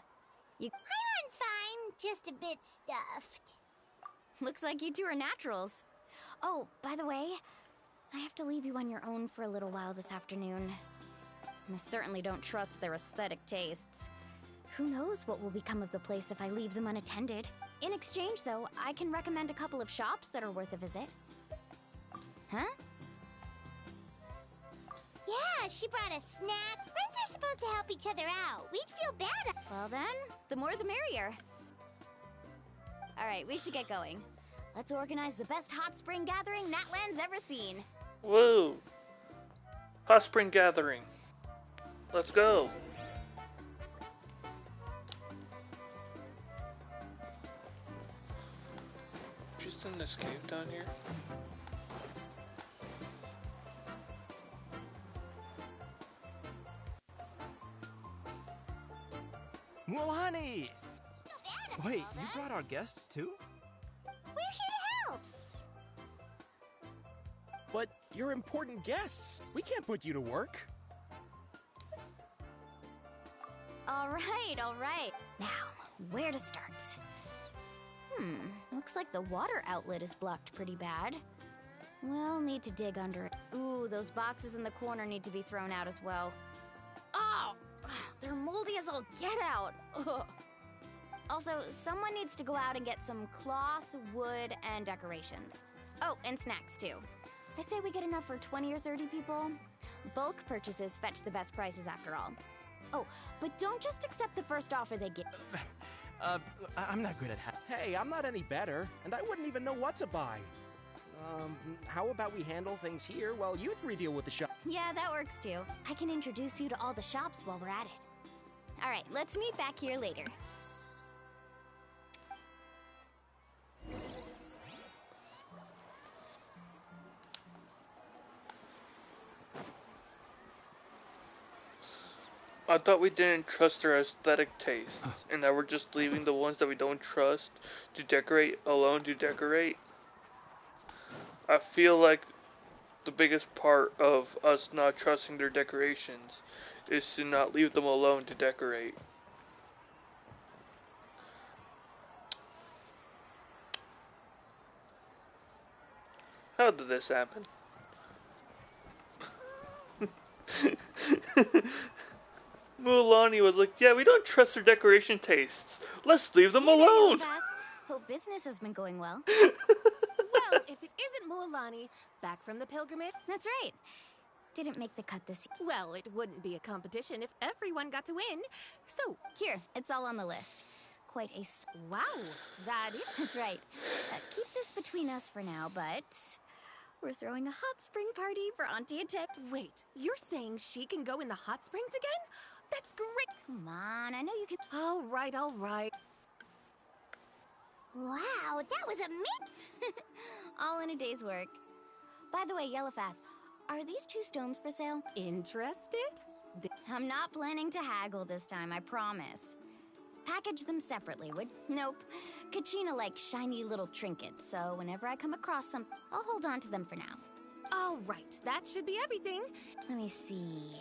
Paimon's fine, just a bit stuffed. Looks like you two are naturals. Oh, by the way, I have to leave you on your own for a little while this afternoon. I certainly don't trust their aesthetic tastes. Who knows what will become of the place if I leave them unattended. In exchange, though, I can recommend a couple of shops that are worth a visit. Huh? Yeah, she brought a snack. Friends are supposed to help each other out. We'd feel bad. Well then, the more the merrier. Alright, we should get going. Let's organize the best hot spring gathering Natlan's ever seen. Whoa! Hot spring gathering. Let's go. Just in this cave down here. Mulani! Wait, you brought our guests too? We're here to help. But you're important guests. We can't put you to work. All right. Now, where to start? Looks like the water outlet is blocked pretty bad. We'll need to dig under it. Ooh, those boxes in the corner need to be thrown out as well. Oh! They're moldy as all get out! Ugh. Also, someone needs to go out and get some cloth, wood, and decorations. Oh, and snacks too. I say we get enough for 20 or 30 people. Bulk purchases fetch the best prices after all. Oh, but don't just accept the first offer they give. I'm not good at Hey, I'm not any better, and I wouldn't even know what to buy. How about we handle things here while you three deal with the shop? Yeah, that works too. I can introduce you to all the shops while we're at it. Alright, let's meet back here later. I thought we didn't trust their aesthetic tastes, and that we're just leaving the ones that we don't trust to decorate alone to decorate. I feel like the biggest part of us not trusting their decorations is to not leave them alone to decorate. How did this happen? Mulani was like, yeah, we don't trust their decoration tastes. Let's leave them alone. Hope business has been going well. Well, if it isn't Mulani, back from the pilgrimage. That's right. Didn't make the cut this year. Well, it wouldn't be a competition if everyone got to win. So, here, it's all on the list. Quite a... Wow, that is... That's right. Keep this between us for now, but... We're throwing a hot spring party for Auntie Ate. Wait, you're saying she can go in the hot springs again? That's great! Come on, I know you can... All right. Wow, that was amazing! All in a day's work. By the way, Yellowfath, are these 2 stones for sale? Interested? I'm not planning to haggle this time, I promise. Package them separately, would... Nope. Kachina likes shiny little trinkets, so whenever I come across some, I'll hold on to them for now. All right, that should be everything. Let me see...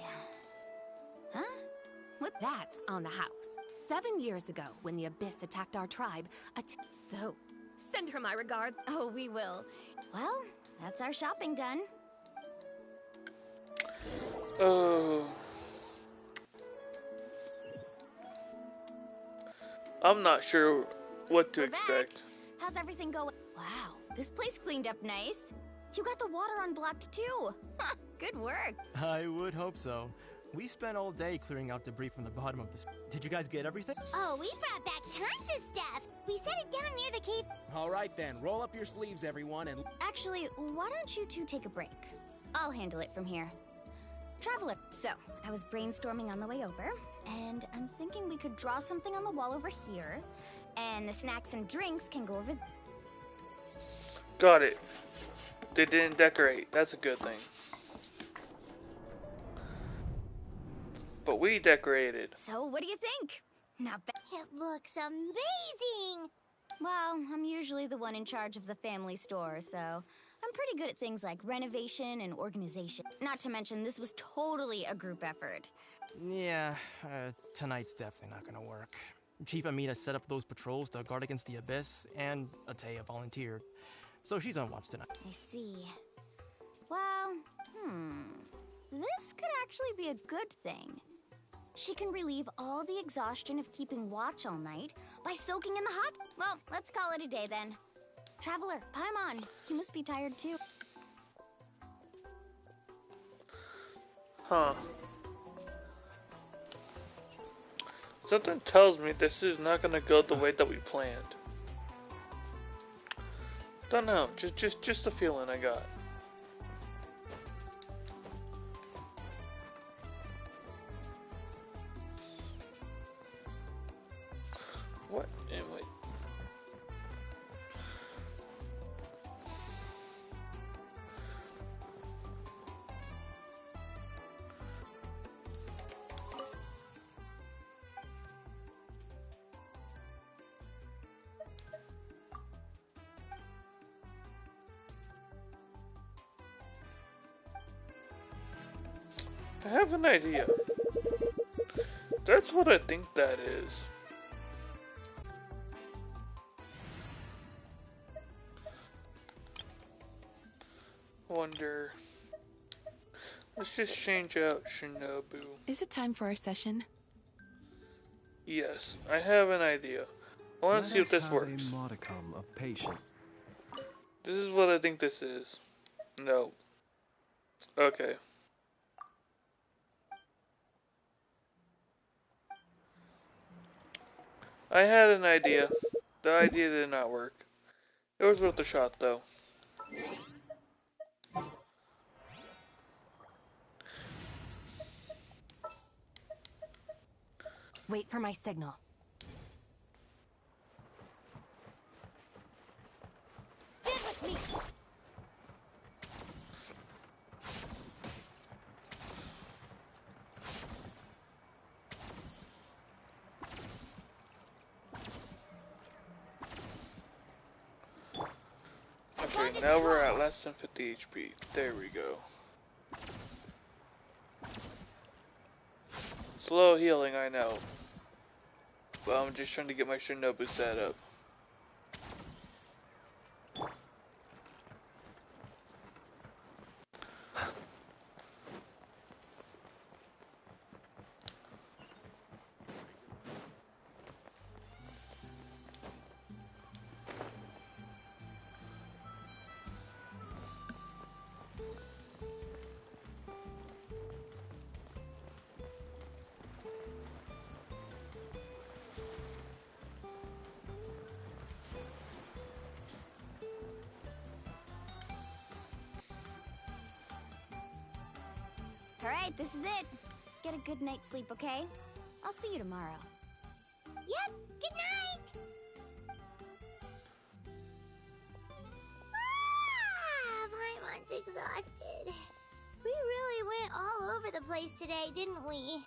Huh? What? That's on the house. 7 years ago, when the Abyss attacked our tribe, so, send her my regards. Oh, we will. Well, that's our shopping done. Oh. I'm not sure what to expect. How's everything going? Wow, this place cleaned up nice. You got the water unblocked too. Good work. I would hope so. We spent all day clearing out debris from the bottom of this. Did you guys get everything? Oh, we brought back tons of stuff. We set it down near the cave. All right then, roll up your sleeves, everyone, and... Actually, why don't you two take a break? I'll handle it from here. Traveler. So, I was brainstorming on the way over, and I'm thinking we could draw something on the wall over here, and the snacks and drinks can go over... Got it. They didn't decorate. That's a good thing. But we decorated. So, what do you think? Not bad. It looks amazing! Well, I'm usually the one in charge of the family store, so I'm pretty good at things like renovation and organization. Not to mention, this was totally a group effort. Yeah, tonight's definitely not gonna work. Chief Amina set up those patrols to guard against the Abyss, and Ataya volunteered. So she's on watch tonight. I see. Well, this could actually be a good thing. She can relieve all the exhaustion of keeping watch all night by soaking in the hot... Well, let's call it a day then. Traveler, Paimon, you must be tired too. Huh. Something tells me this is not gonna go the way that we planned. Don't know, just a feeling I got. What am I? I have an idea. That's what I think that is. Wonder. Let's just change out Shinobu. Is it time for our session? Yes, I have an idea. I want to see if this Let us works. have a modicum of patience. This is what I think this is. No. Okay. I had an idea. The idea did not work. It was worth a shot, though. Wait for my signal. Stand with me! Okay, now we're at less than 50 HP. There we go. Slow healing, I know. But I'm just trying to get my Shinobu set up. Alright, this is it. Get a good night's sleep, okay? I'll see you tomorrow. Yep, good night! Paimon's exhausted. We really went all over the place today, didn't we?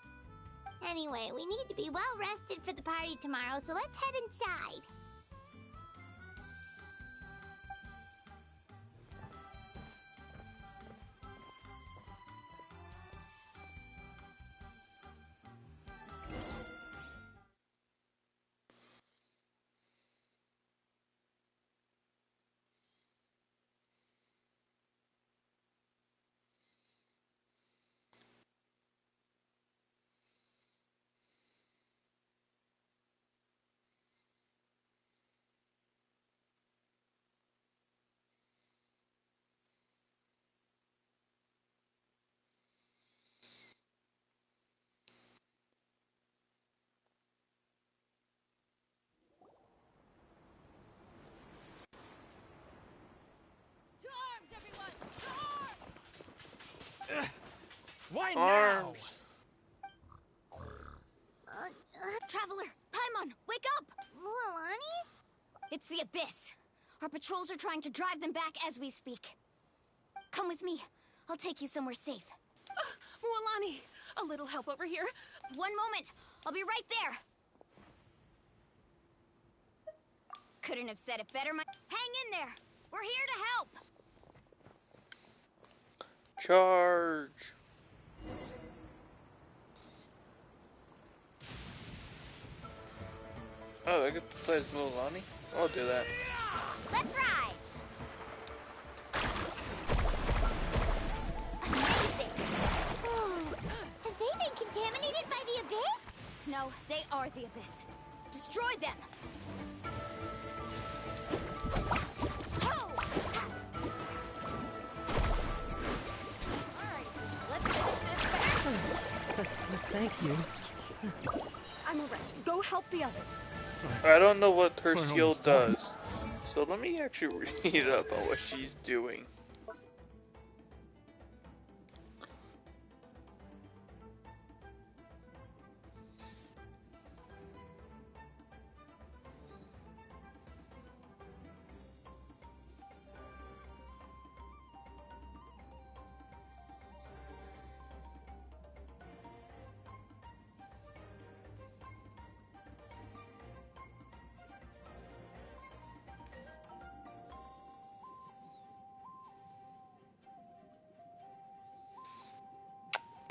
Anyway, we need to be well rested for the party tomorrow, so let's head inside. Why Arms. Traveler, Paimon, wake up! Mualani? It's the Abyss. Our patrols are trying to drive them back as we speak. Come with me. I'll take you somewhere safe. Mualani, a little help over here. One moment. I'll be right there. Couldn't have said it better. Hang in there. We're here to help. Charge. Oh, I get to play as Mualani? I'll do that. Let's ride! Oh, have they been contaminated by the Abyss? No, they are the Abyss. Destroy them! Alright, let's finish this. Thank you. I'm alright. Go help the others. I don't know what her We're skill almost done. does. So let me actually read up on what she's doing.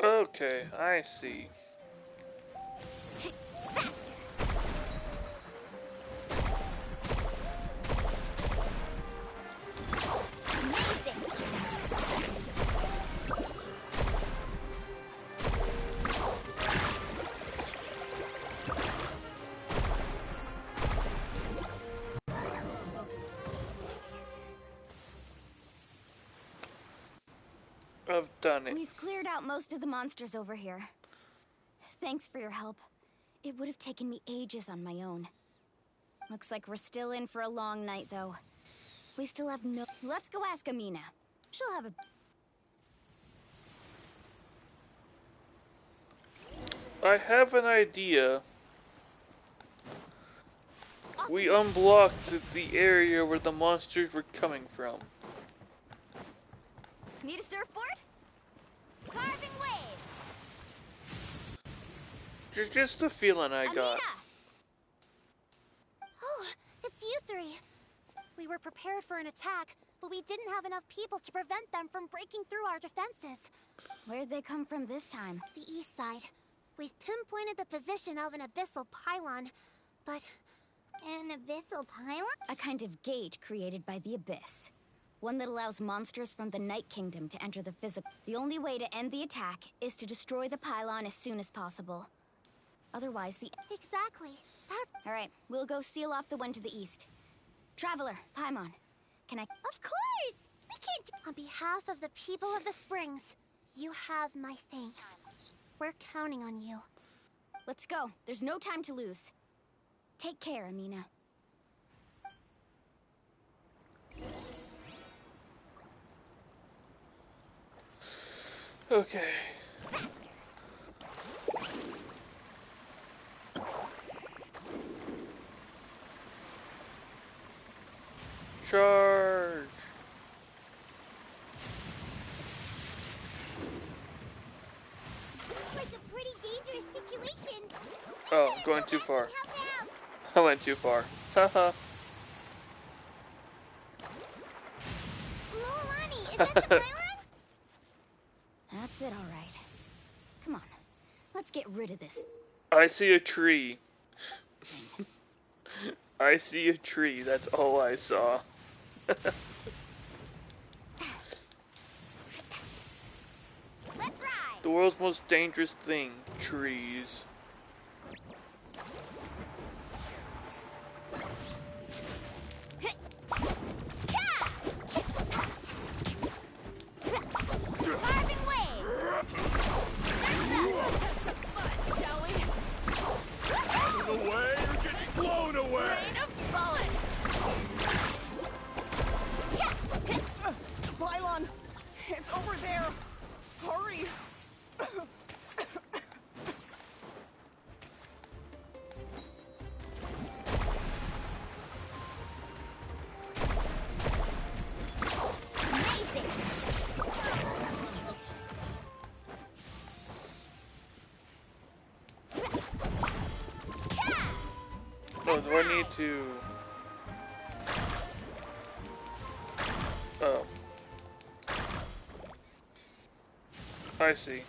Okay, I see. I've done it. We've cleared out most of the monsters over here. Thanks for your help. It would have taken me ages on my own. Looks like we're still in for a long night, though. We still have no... Let's go ask Amina. She'll have a... I have an idea. We unblocked the area where the monsters were coming from. Need a surfboard? Carving waves! Just a feeling I got. Oh, it's you three. We were prepared for an attack, but we didn't have enough people to prevent them from breaking through our defenses. Where'd they come from this time? The east side. We've pinpointed the position of an abyssal pylon, but... An abyssal pylon? A kind of gate created by the Abyss. One that allows monsters from the Night Kingdom to enter the physical. The only way to end the attack is to destroy the pylon as soon as possible. Otherwise, the... Exactly. That's... Alright, we'll go seal off the one to the east. Traveler, Paimon, can I... Of course! We can't... On behalf of the people of the Springs, you have my thanks. We're counting on you. Let's go. There's no time to lose. Take care, Amina. Okay. Charge. It's like a pretty dangerous situation. Oh, I'm going too far. I went too far. Haha. Mualani, is that the pylon? That's it, all right. Come on, let's get rid of this. I see a tree. I see a tree, that's all I saw. Let's ride. The world's most dangerous thing, trees. Carving waves. Shall we? Away, you're getting blown away! Rain of bullets! Pylon! It's over there! Hurry! Oh, do I need to... Oh. I see.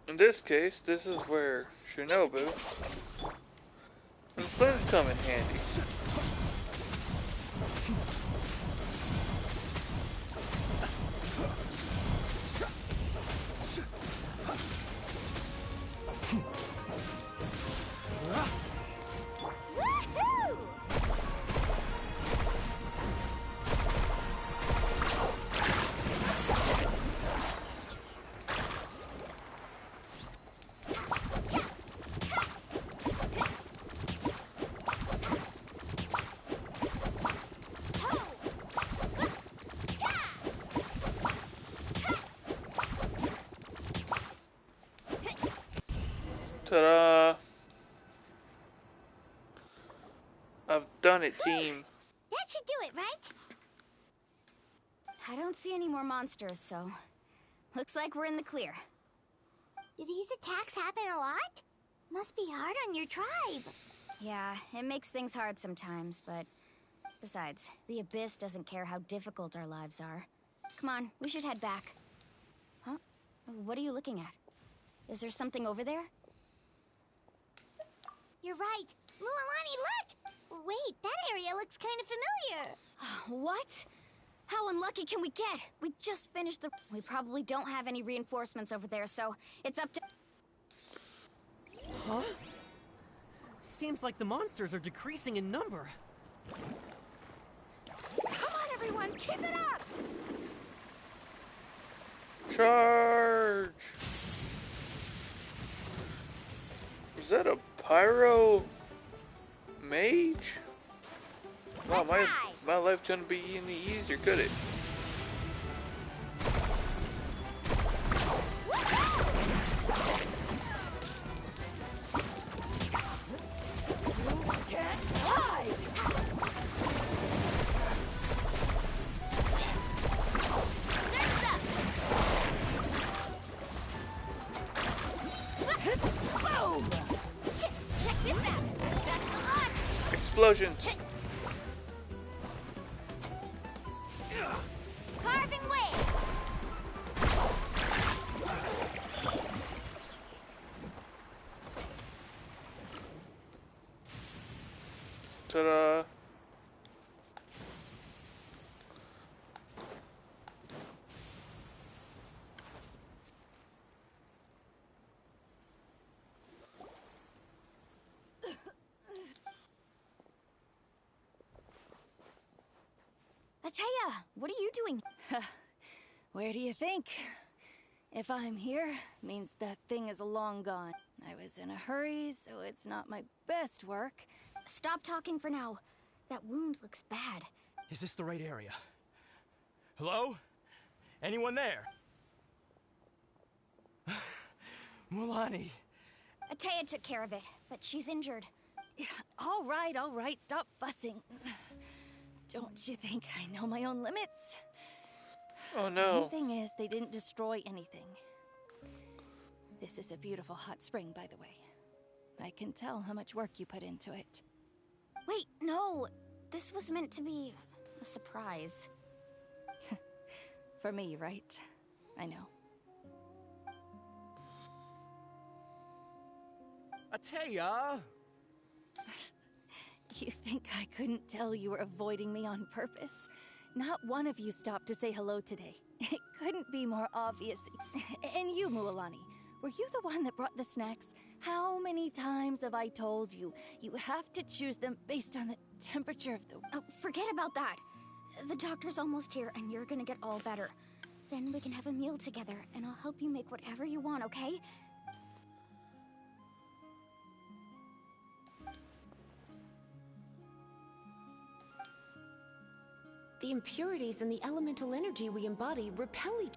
In this case, this is where Shinobu and Flynn's come in handy. Ta-da! I've done it, team. That should do it, right? I don't see any more monsters, so looks like we're in the clear. Do these attacks happen a lot? Must be hard on your tribe. Yeah, it makes things hard sometimes, but besides, the Abyss doesn't care how difficult our lives are. Come on, we should head back. Huh? What are you looking at? Is there something over there? You're right. Mualani, look! Wait, that area looks kind of familiar. What? How unlucky can we get? We just finished the... We probably don't have any reinforcements over there, so it's up to... Huh? Seems like the monsters are decreasing in number. Come on, everyone! Keep it up! Charge! Is that a pyro mage? Wow, my life couldn't be any easier, could it? Explosions! Carving way! Ta-da! Ataya, what are you doing? Where do you think? If I'm here, means that thing is long gone. I was in a hurry, so it's not my best work. Stop talking for now. That wound looks bad. Is this the right area? Hello? Anyone there? Mualani. Ataya took care of it, but she's injured. All right, stop fussing. Don't you think I know my own limits? Oh The no. main thing is they didn't destroy anything. This is a beautiful hot spring, by the way. I can tell how much work you put into it. Wait, no. This was meant to be a surprise. For me, right? I know. Ataya! You think I couldn't tell you were avoiding me on purpose? Not one of you stopped to say hello today. It couldn't be more obvious. And you, Mualani, were you the one that brought the snacks? How many times have I told you? You have to choose them based on the temperature of the... Oh, forget about that. The doctor's almost here, and you're gonna get all better. Then we can have a meal together, and I'll help you make whatever you want, okay? The impurities and the elemental energy we embody repel each...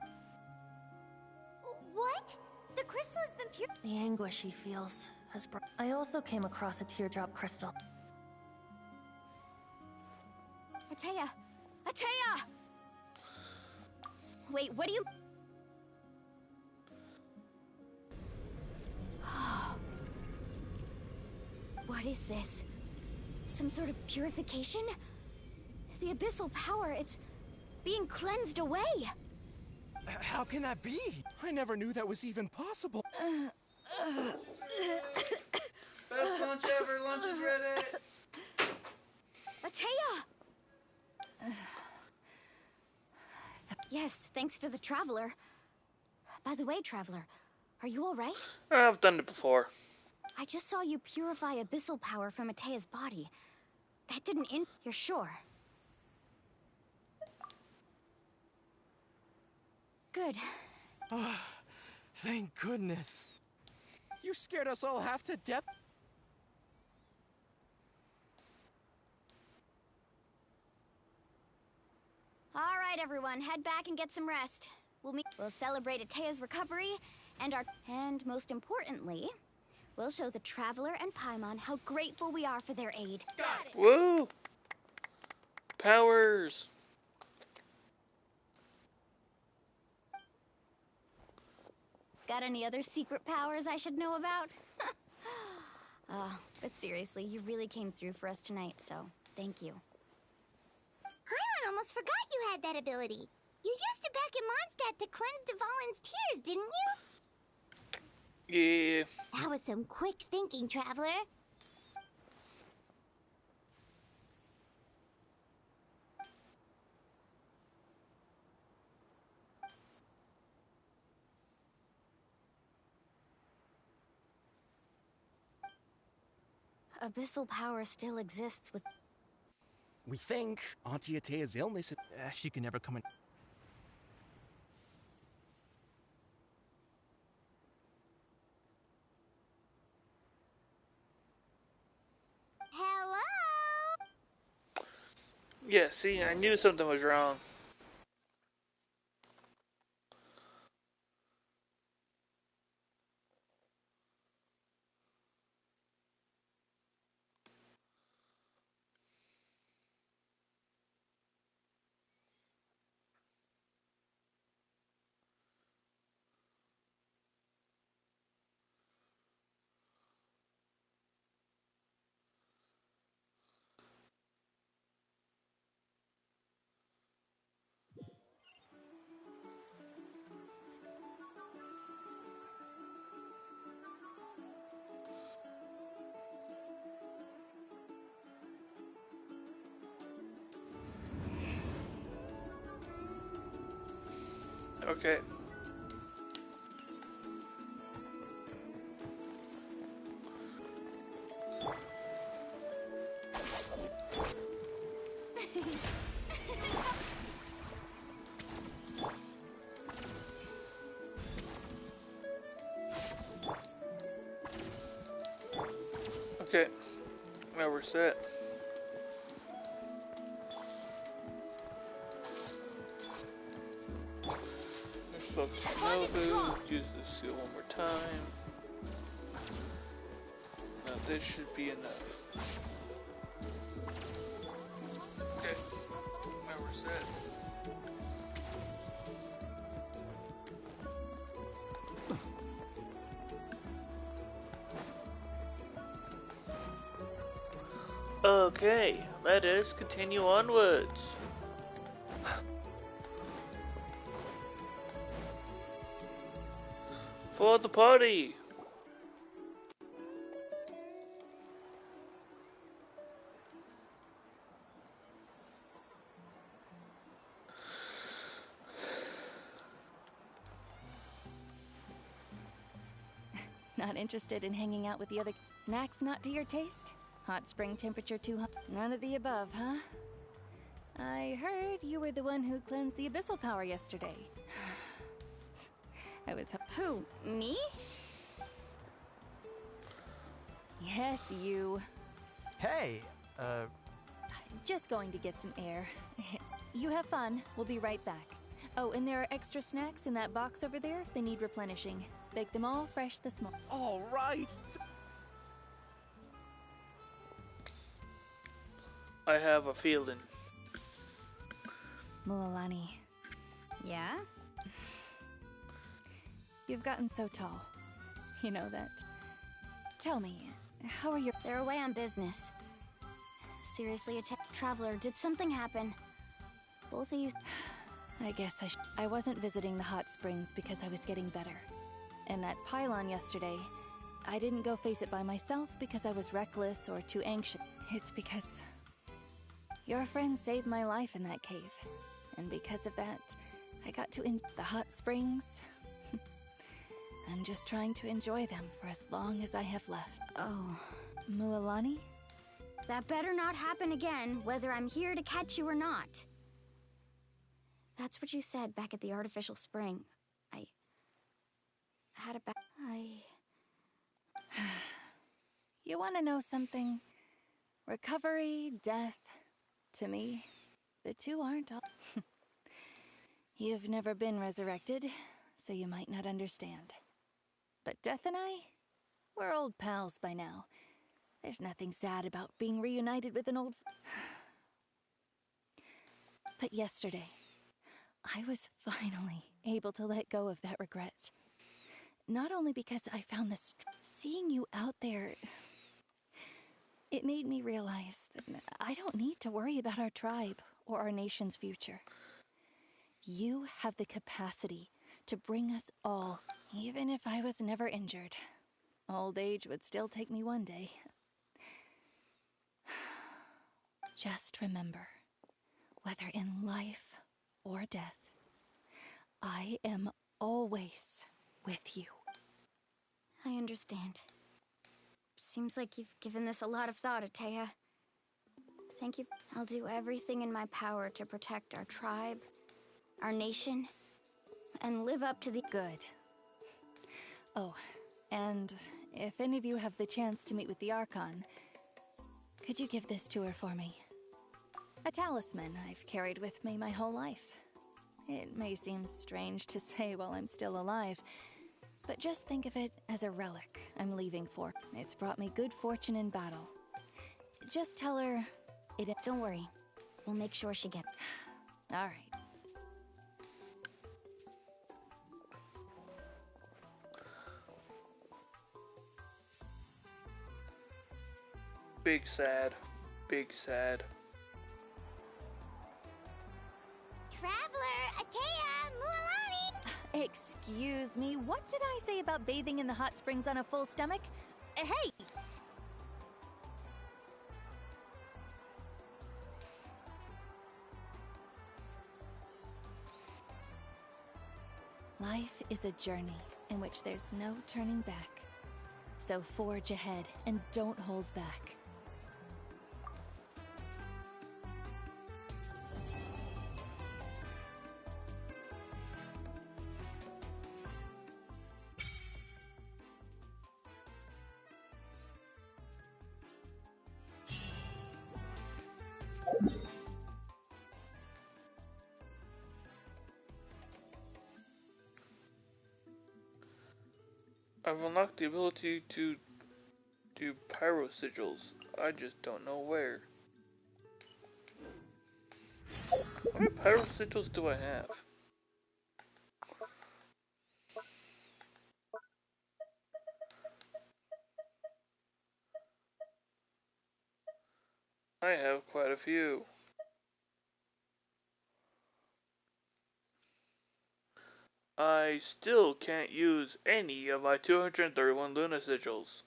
What? The crystal has been pure... The anguish he feels has brought... I also came across a teardrop crystal. Ataya! Ataya! Wait, what do you... What is this? Some sort of purification? The abyssal power, it's being cleansed away. How can that be? I never knew that was even possible. Best lunch ever. Lunch is ready. Atea! Yes, thanks to the Traveler. By the way, Traveler, are you alright? I've done it before. I just saw you purify abyssal power from Atea's body. That didn't You're sure? Good. Oh, thank goodness. You scared us all half to death. Alright, everyone, head back and get some rest. We'll celebrate Atea's recovery, and most importantly, we'll show the Traveler and Paimon how grateful we are for their aid. Got it! Woo! Powers! Got any other secret powers I should know about? But seriously, you really came through for us tonight, so thank you. Paimon almost forgot you had that ability. You used it back in Mondstadt to cleanse Dvalin's tears, didn't you? Yeah. That was some quick thinking, Traveler. Abyssal power still exists with... We think Auntie Atea's illness... She can never come in... Hello? Yeah, see, I knew something was wrong. Okay. Okay. Now we're set. Focus Shinobu, use this seal one more time. Now this should be enough. Okay, now we're set. Okay, let us continue onwards. For the party! Not interested in hanging out with the other... Snacks not to your taste? Hot spring temperature too hot? None of the above, huh? I heard you were the one who cleansed the abyssal power yesterday. I was... Who? Me? Yes, you. Hey, Just going to get some air. You have fun. We'll be right back. Oh, and there are extra snacks in that box over there if they need replenishing. Bake them all fresh this morning. All right. I have a feeling. Mualani. Yeah? You've gotten so tall. You know that. Tell me, How are you? They're away on business. Seriously, Traveler, did something happen? Both of you... I guess I wasn't visiting the hot springs because I was getting better. And that pylon yesterday, I didn't go face it by myself because I was reckless or too anxious. It's because your friend saved my life in that cave. And because of that, I got to the hot springs. I'm just trying to enjoy them for as long as I have left. Oh. Mualani? That better not happen again, whether I'm here to catch you or not. That's what you said back at the artificial spring. I had a You want to know something? Recovery, death, to me, the two aren't all... You've never been resurrected, so you might not understand. But Death and I, we're old pals by now. There's nothing sad about being reunited with an old... But yesterday, I was finally able to let go of that regret. Not only because I found this... Seeing you out there... It made me realize that I don't need to worry about our tribe or our nation's future. You have the capacity to bring us all, even if I was never injured. Old age would still take me one day. Just remember, whether in life or death, I am always with you. I understand. Seems like you've given this a lot of thought, Atea. Thank you. I'll do everything in my power to protect our tribe, our nation, and live up to the... Good. Oh, and if any of you have the chance to meet with the Archon, could you give this to her for me? A talisman I've carried with me my whole life. It may seem strange to say while I'm still alive, but just think of it as a relic I'm leaving for. It's brought me good fortune in battle. Just tell her it... Don't worry. We'll make sure she gets... All right. Big sad. Big sad. Traveler, Atea, Mualani! Excuse me, what did I say about bathing in the hot springs on a full stomach? Hey! Life is a journey in which there's no turning back. So forge ahead and don't hold back. I've unlocked the ability to do pyro sigils. I just don't know where. How many pyro sigils do I have? I have quite a few. I still can't use any of my 231 Luna sigils.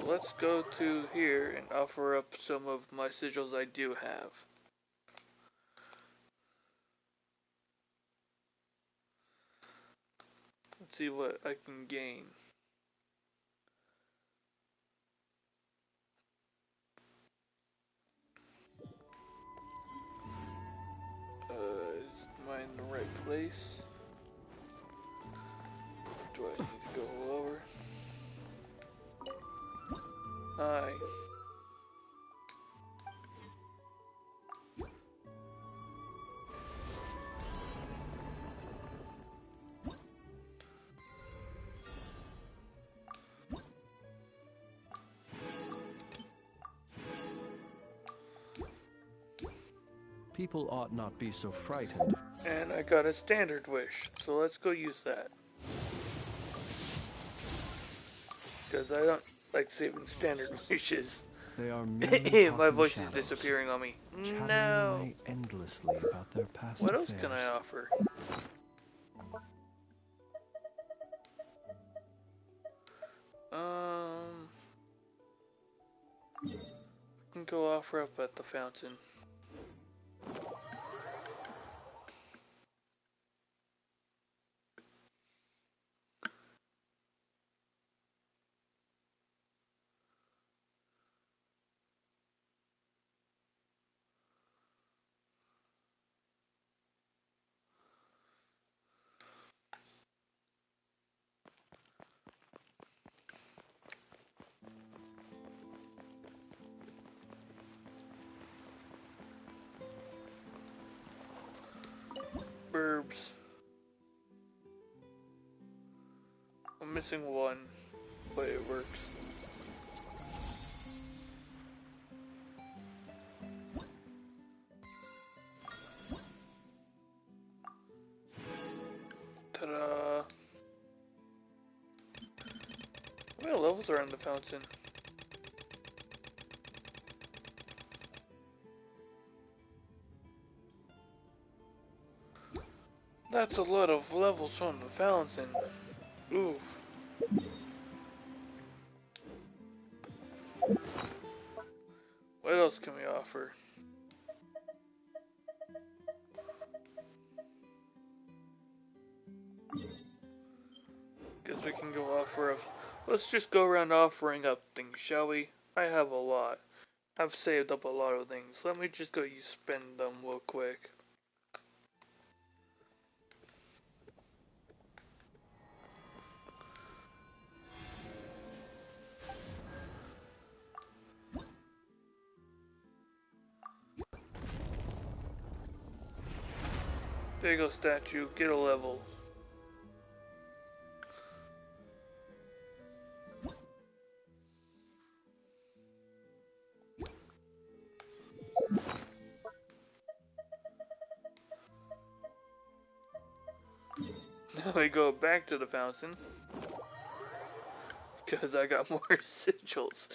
Let's go to here and offer up some of my sigils I do have. Let's see what I can gain. Is mine in the right place? Do I need to go lower? Hi. People ought not be so frightened. And I got a standard wish, so let's go use that. Because I don't like saving standard wishes. They are merely My voice shadows, is disappearing on me. chattering No. away endlessly about their past What affairs. else can I offer? I can go offer up at the fountain. Burbs. I'm missing one, but it works. Ta-da! How many levels are in the fountain? That's a lot of levels from the fountain. Oof. What else can we offer? Guess we can go offer a... Let's just go around offering up things, shall we? I have a lot. I've saved up a lot of things. Let me just go spend them real quick. There you go, statue. Get a level. Now we go back to the fountain. Because I got more sigils.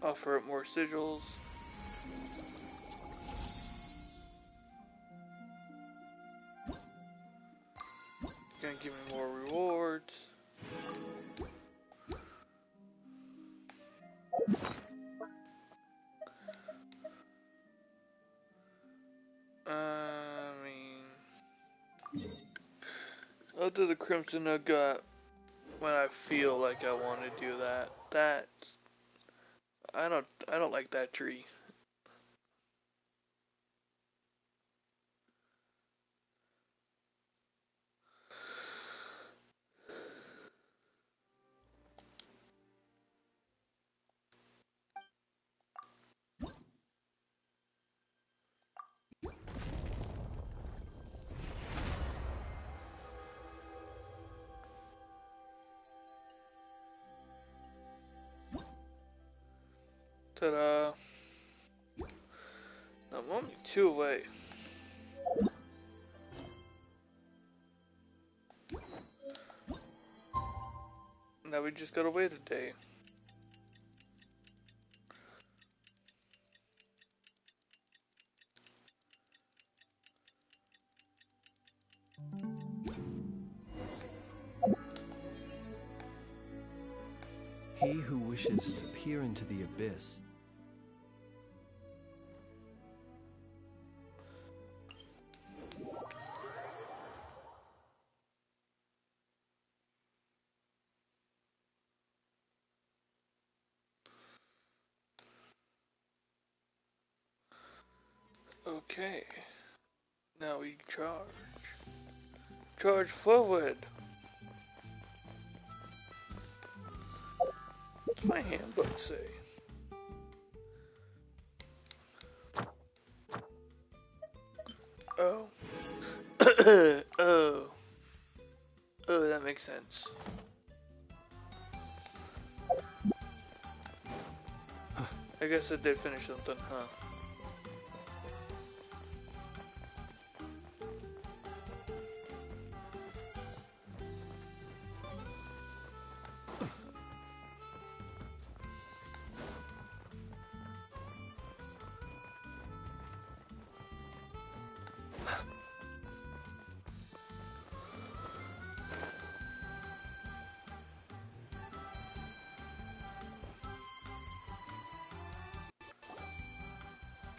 Offer up more sigils. Gonna give me more rewards. I'll do the Crimson Nugget when I feel like I want to do that. I don't like that tree. Ta-da. I'm only 2 away. Now we just gotta wait a day. He who wishes to peer into the abyss Okay. Now we charge. Charge forward. What's my handbook say? Oh. Oh. Oh, that makes sense. I guess I did finish something, huh?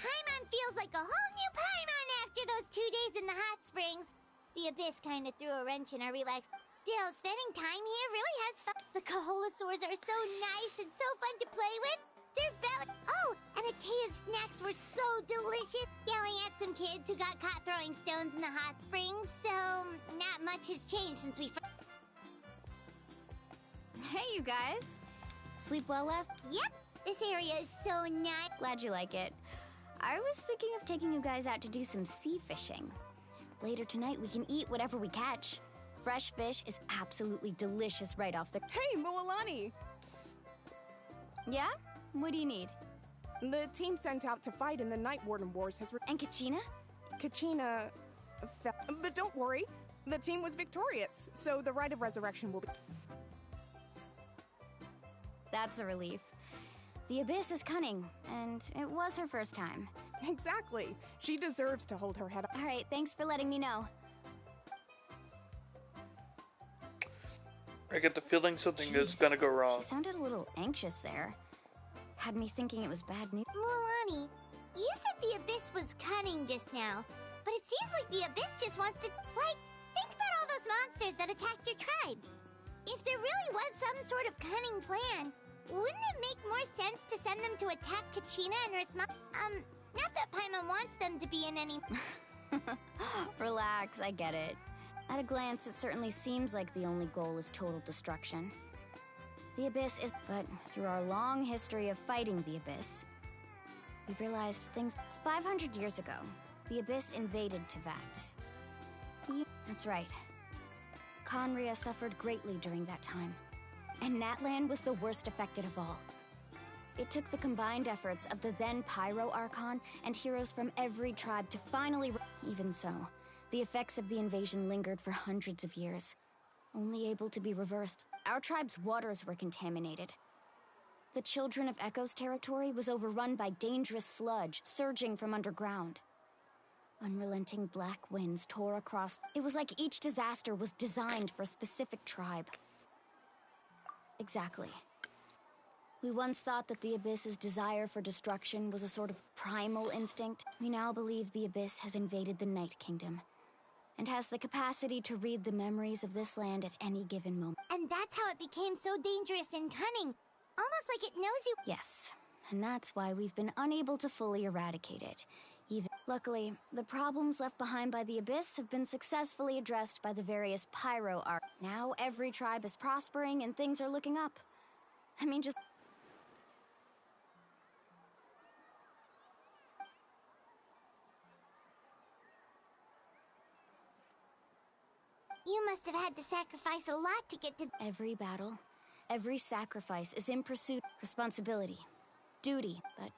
Paimon feels like a whole new Paimon after those 2 days in the hot springs. The Abyss kind of threw a wrench in our relax. Still, spending time here really has fun. The Kaholasaurs are so nice and so fun to play with. Their belly. Oh, and Atea's snacks were so delicious. Yelling at some kids who got caught throwing stones in the hot springs. So, not much has changed since we. Hey, you guys. Sleep well last? Yep, this area is so nice. Glad you like it. I was thinking of taking you guys out to do some sea fishing. Later tonight, we can eat whatever we catch. Fresh fish is absolutely delicious right off the... Hey, Mualani! Yeah? What do you need? The team sent out to fight in the Night Warden Wars has... And Kachina? Kachina... But don't worry. The team was victorious, so the Rite of Resurrection will be... That's a relief. The Abyss is cunning, and it was her first time. Exactly. She deserves to hold her head up. All right, thanks for letting me know. I get the feeling something is gonna go wrong. She sounded a little anxious there. Had me thinking it was bad news. Mualani, you said the Abyss was cunning just now, but it seems like the Abyss just wants to, like, think about all those monsters that attacked your tribe. If there really was some sort of cunning plan, wouldn't it make more sense to send them to attack Kachina and her not that Paimon wants them to be in any... Relax, I get it. At a glance, it certainly seems like the only goal is total destruction. The Abyss is... But through our long history of fighting the Abyss, we've realized things... 500 years ago, the Abyss invaded Teyvat. That's right. Conria suffered greatly during that time, and Natlan was the worst affected of all. It took the combined efforts of the then Pyro Archon and heroes from every tribe to finally... Even so, the effects of the invasion lingered for hundreds of years, only able to be reversed. Our tribe's waters were contaminated. The Children of Echo's territory was overrun by dangerous sludge surging from underground. Unrelenting black winds tore across. It was like each disaster was designed for a specific tribe. Exactly. We once thought that the Abyss's desire for destruction was a sort of primal instinct. We now believe the Abyss has invaded the Night Kingdom and has the capacity to read the memories of this land at any given moment. And that's how it became so dangerous and cunning. Almost like it knows you. Yes, and that's why we've been unable to fully eradicate it. Luckily, the problems left behind by the Abyss have been successfully addressed by the various Pyro Arc. Now every tribe is prospering and things are looking up. I mean, just... You must have had to sacrifice a lot to get to... Every battle, every sacrifice is in pursuit of responsibility, duty, but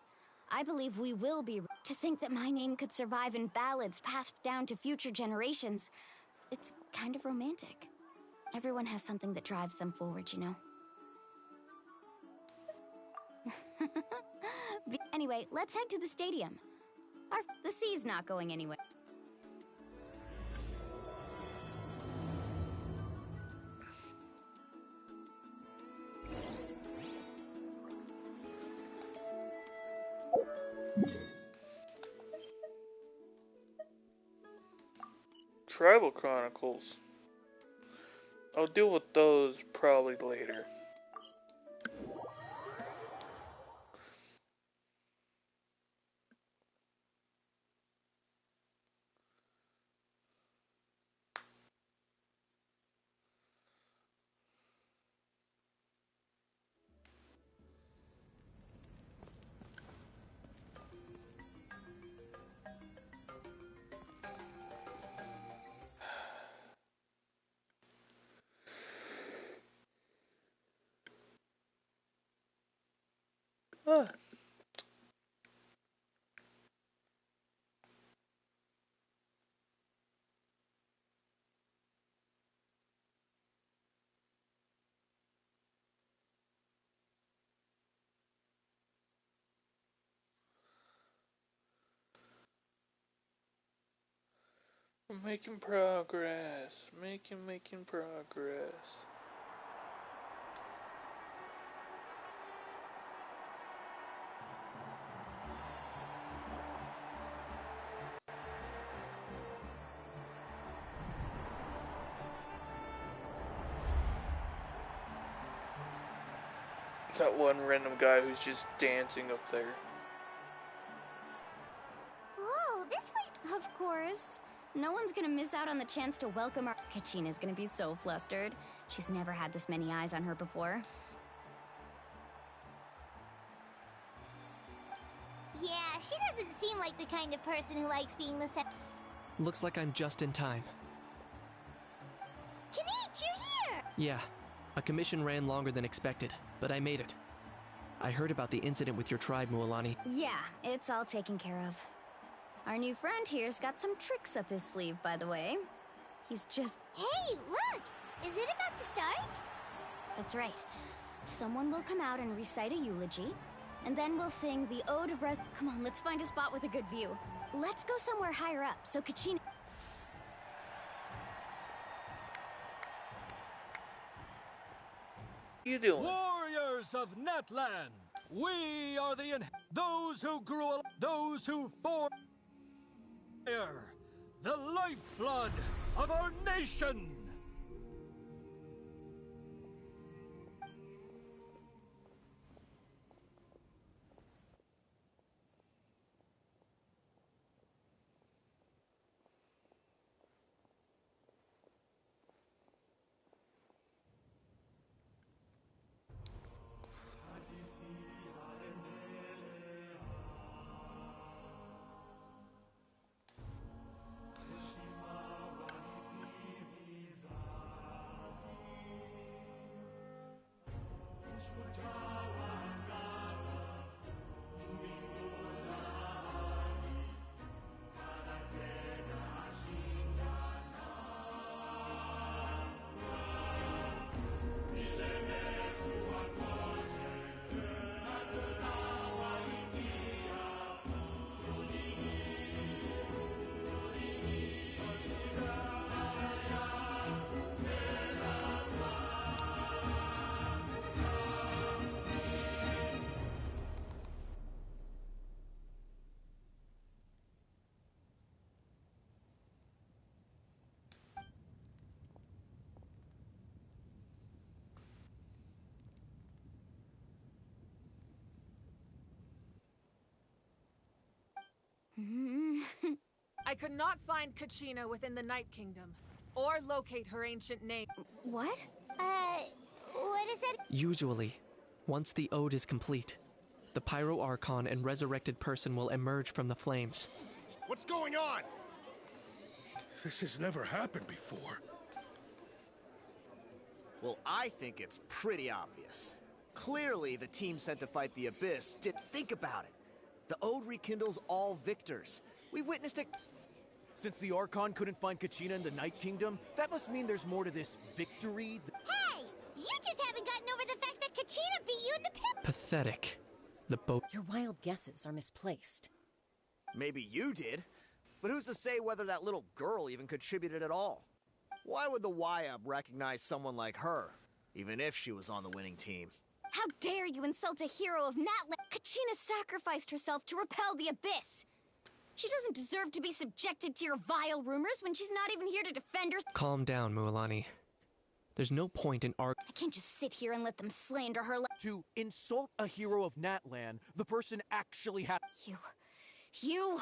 I believe we will be... To think that my name could survive in ballads passed down to future generations, it's kind of romantic. Everyone has something that drives them forward, you know? Anyway, let's head to the stadium. The sea's not going anywhere. Tribal Chronicles. I'll deal with those probably later. Huh. We're making progress. Making progress. It's that one random guy who's just dancing up there. Whoa, this place... Of course. No one's gonna miss out on the chance to welcome our... Kachina's gonna be so flustered. She's never had this many eyes on her before. Yeah, she doesn't seem like the kind of person who likes being the center. Looks like I'm just in time. Kanich, you're here! Yeah, a commission ran longer than expected, but I made it. I heard about the incident with your tribe, Mualani. Yeah, it's all taken care of. Our new friend here's got some tricks up his sleeve, by the way. He's just... Hey, look! Is it about to start? That's right. Someone will come out and recite a eulogy, and then we'll sing the Ode of Res... Come on, let's find a spot with a good view. Let's go somewhere higher up, so Kachina... You doing? Warriors of Natlan, we are those who grew, those who bore the lifeblood of our nation. I could not find Kachina within the Night Kingdom, or locate her ancient name. What? What is it? Usually, once the ode is complete, the Pyro Archon and resurrected person will emerge from the flames. What's going on? This has never happened before. Well, I think it's pretty obvious. Clearly, the team sent to fight the Abyss didn't think about it. The Ode rekindles all victors. We witnessed it. Since the Archon couldn't find Kachina in the Night Kingdom, that must mean there's more to this victory. Hey! You just haven't gotten over the fact that Kachina beat you in the pit. Pathetic. The boat. Your wild guesses are misplaced. Maybe you did, but who's to say whether that little girl even contributed at all? Why would the YUB recognize someone like her, even if she was on the winning team? How dare you insult a hero of Natlan? Kachina sacrificed herself to repel the Abyss. She doesn't deserve to be subjected to your vile rumors when she's not even here to defend herself. Calm down, Mualani. There's no point in I can't just sit here and let them slander her To insult a hero of Natlan, the person actually had... You...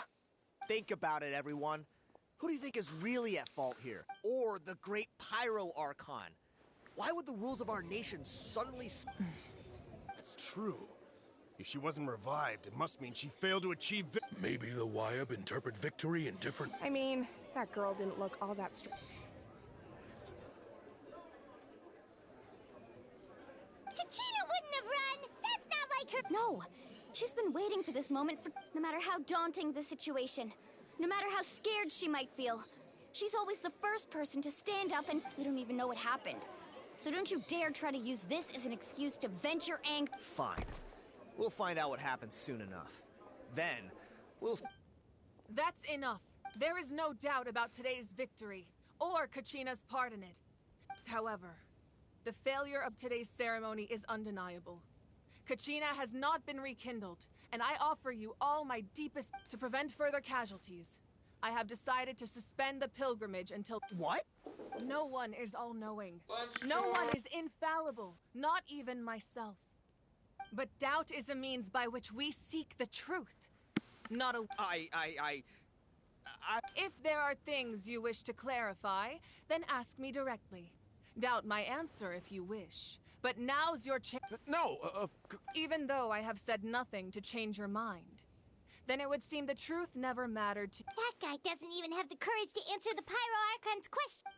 Think about it, everyone. Who do you think is really at fault here? Or the great Pyro Archon? Why would the rules of our nation suddenly... That's true. If she wasn't revived, it must mean she failed to achieve Maybe the YUB interpret victory in different... I mean, that girl didn't look all that strong. Kachina wouldn't have run! That's not like her! No! She's been waiting for this moment for no matter how daunting the situation, no matter how scared she might feel. She's always the first person to stand up and we don't even know what happened. So don't you dare try to use this as an excuse to vent your anger. Fine. We'll find out what happens soon enough. Then, we'll... That's enough. There is no doubt about today's victory, or Kachina's part in it. However, the failure of today's ceremony is undeniable. Kachina has not been rekindled, and I offer you all my deepest to prevent further casualties. I have decided to suspend the pilgrimage until— What? No one is all-knowing. No one is infallible, not even myself. But doubt is a means by which we seek the truth, not a— If there are things you wish to clarify, then ask me directly. Doubt my answer if you wish. But now's your chance. No! Even though I have said nothing to change your mind, then it would seem the truth never mattered to— That guy doesn't even have the courage to answer the Pyro Archon's question.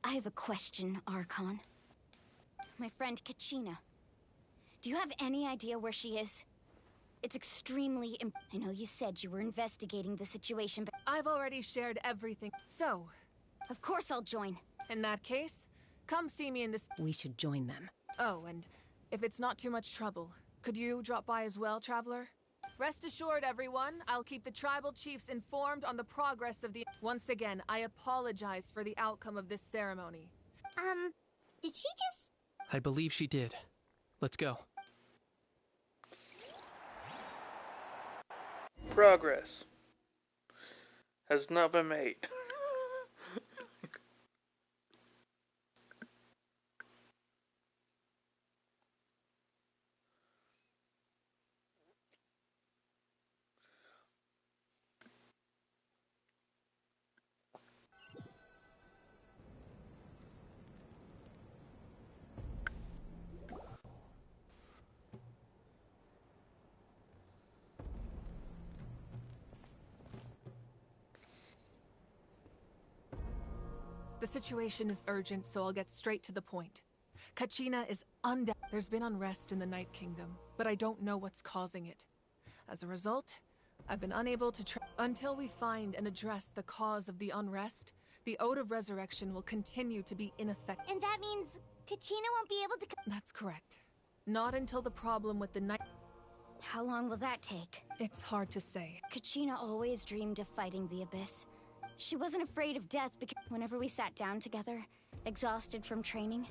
I have a question, Archon. My friend Kachina. Do you have any idea where she is? It's extremely I know you said you were investigating the situation, but— I've already shared everything, so— Of course I'll join. In that case, come see me in this— We should join them. Oh, and if it's not too much trouble, could you drop by as well, Traveler? Rest assured, everyone, I'll keep the tribal chiefs informed on the progress of the— Once again, I apologize for the outcome of this ceremony. Did she just— I believe she did. Let's go. Progress has not been made. The situation is urgent, so I'll get straight to the point. Kachina is There's been unrest in the Night Kingdom, but I don't know what's causing it. As a result, I've been unable to until we find and address the cause of the unrest, the Ode of Resurrection will continue to be ineffective. And that means Kachina won't be able to— That's correct. Not until the problem with the night— How long will that take? It's hard to say. Kachina always dreamed of fighting the Abyss. She wasn't afraid of death because whenever we sat down together, exhausted from training,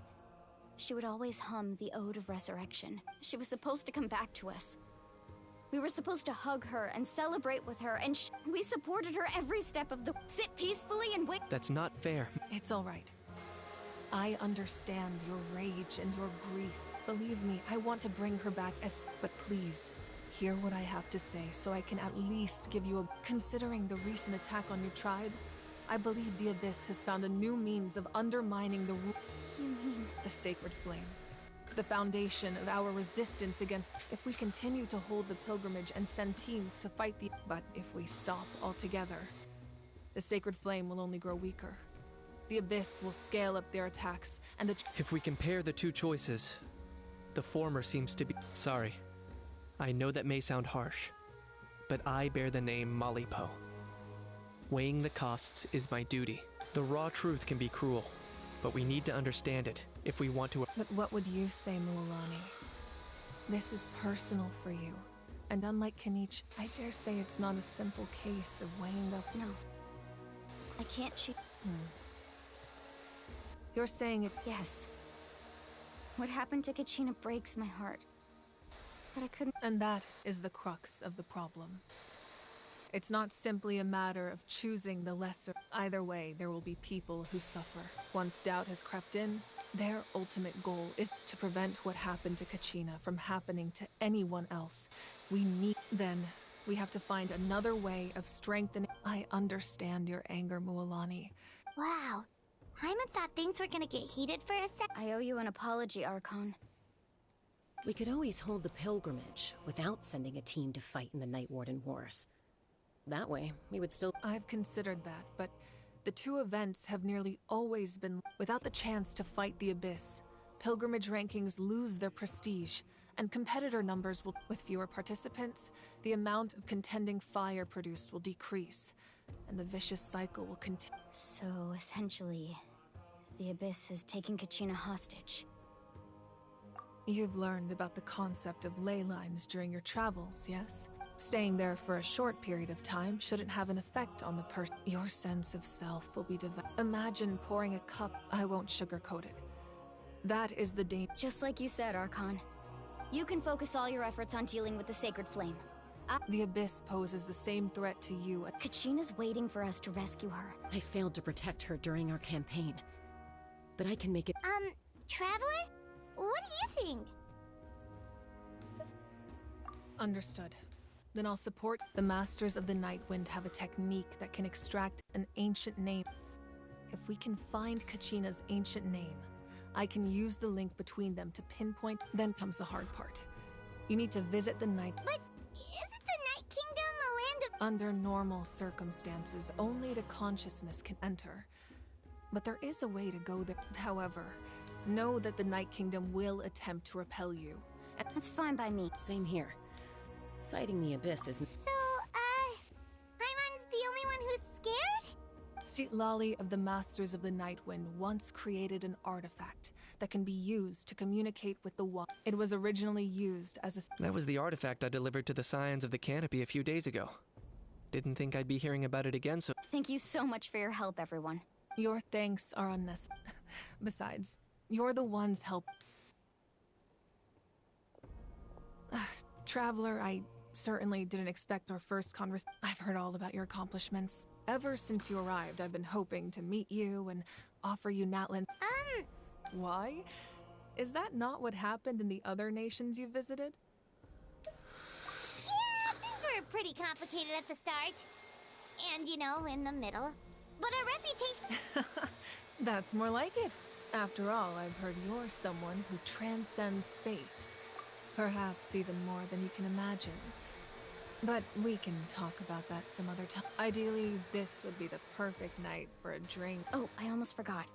she would always hum the Ode of Resurrection. She was supposed to come back to us. We were supposed to hug her and celebrate with her, and we supported her every step of the— Sit peacefully and wait— That's not fair. It's all right. I understand your rage and your grief. Believe me, I want to bring her back But please, hear what I have to say so I can at least give you a— Considering the recent attack on your tribe, I believe the Abyss has found a new means of undermining the— You mean— The Sacred Flame. The foundation of our resistance against— If we continue to hold the pilgrimage and send teams to fight the— But if we stop altogether, the Sacred Flame will only grow weaker. The Abyss will scale up their attacks, and the— If we compare the two choices, the former seems to be— Sorry. I know that may sound harsh, but I bear the name Malipo. Weighing the costs is my duty. The raw truth can be cruel, but we need to understand it if we want to— But what would you say, Mualani? This is personal for you, and unlike Kenichi, I dare say it's not a simple case of weighing the— No. I can't choose. You're saying it— Yes. What happened to Kachina breaks my heart. But I couldn't— And that is the crux of the problem. It's not simply a matter of choosing the lesser. Either way, there will be people who suffer. Once doubt has crept in, their ultimate goal is to prevent what happened to Kachina from happening to anyone else. Then, we have to find another way of strengthening— I understand your anger, Mualani. Wow. Hyman thought things were gonna get heated for a sec— I owe you an apology, Archon. We could always hold the pilgrimage without sending a team to fight in the Night Warden Wars. That way, we would still— I've considered that, but the two events have nearly always been— Without the chance to fight the Abyss, pilgrimage rankings lose their prestige, and competitor numbers will. With fewer participants, the amount of contending fire produced will decrease, and the vicious cycle will continue. So, essentially, the Abyss has taken Kachina hostage. You've learned about the concept of ley lines during your travels, yes? Staying there for a short period of time shouldn't have an effect on the person. Your sense of self will be developed. Imagine pouring a cup. I won't sugarcoat it. That is the danger. Just like you said, Archon. You can focus all your efforts on dealing with the Sacred Flame. The Abyss poses the same threat to you. Kachina's waiting for us to rescue her. I failed to protect her during our campaign. But I can make it— Traveler? What do you think? Understood. Then I'll support. The Masters of the Nightwind have a technique that can extract an ancient name. If we can find Kachina's ancient name, I can use the link between them to pinpoint. Then comes the hard part. You need to visit the Night. But isn't the Night Kingdom a land of— Under normal circumstances, only the consciousness can enter. But there is a way to go there. However, know that the Night Kingdom will attempt to repel you. That's fine by me. Same here. Fighting the Abyss isn't— So, Paimon's the only one who's scared? Seat Lali of the Masters of the Nightwind once created an artifact that can be used to communicate with the One. It was originally used as a— That was the artifact I delivered to the Scions of the Canopy a few days ago. Didn't think I'd be hearing about it again, so— Thank you so much for your help, everyone. Your thanks are unnecessary. Besides, you're the ones help. Traveler, I certainly didn't expect our first conversation. I've heard all about your accomplishments. Ever since you arrived, I've been hoping to meet you and offer you Natlan. Why? Is that not what happened in the other nations you visited? Yeah, things were pretty complicated at the start. And, in the middle. But our reputation— That's more like it. After all, I've heard you're someone who transcends fate. Perhaps even more than you can imagine. But we can talk about that some other time. Ideally, this would be the perfect night for a drink. Oh, I almost forgot.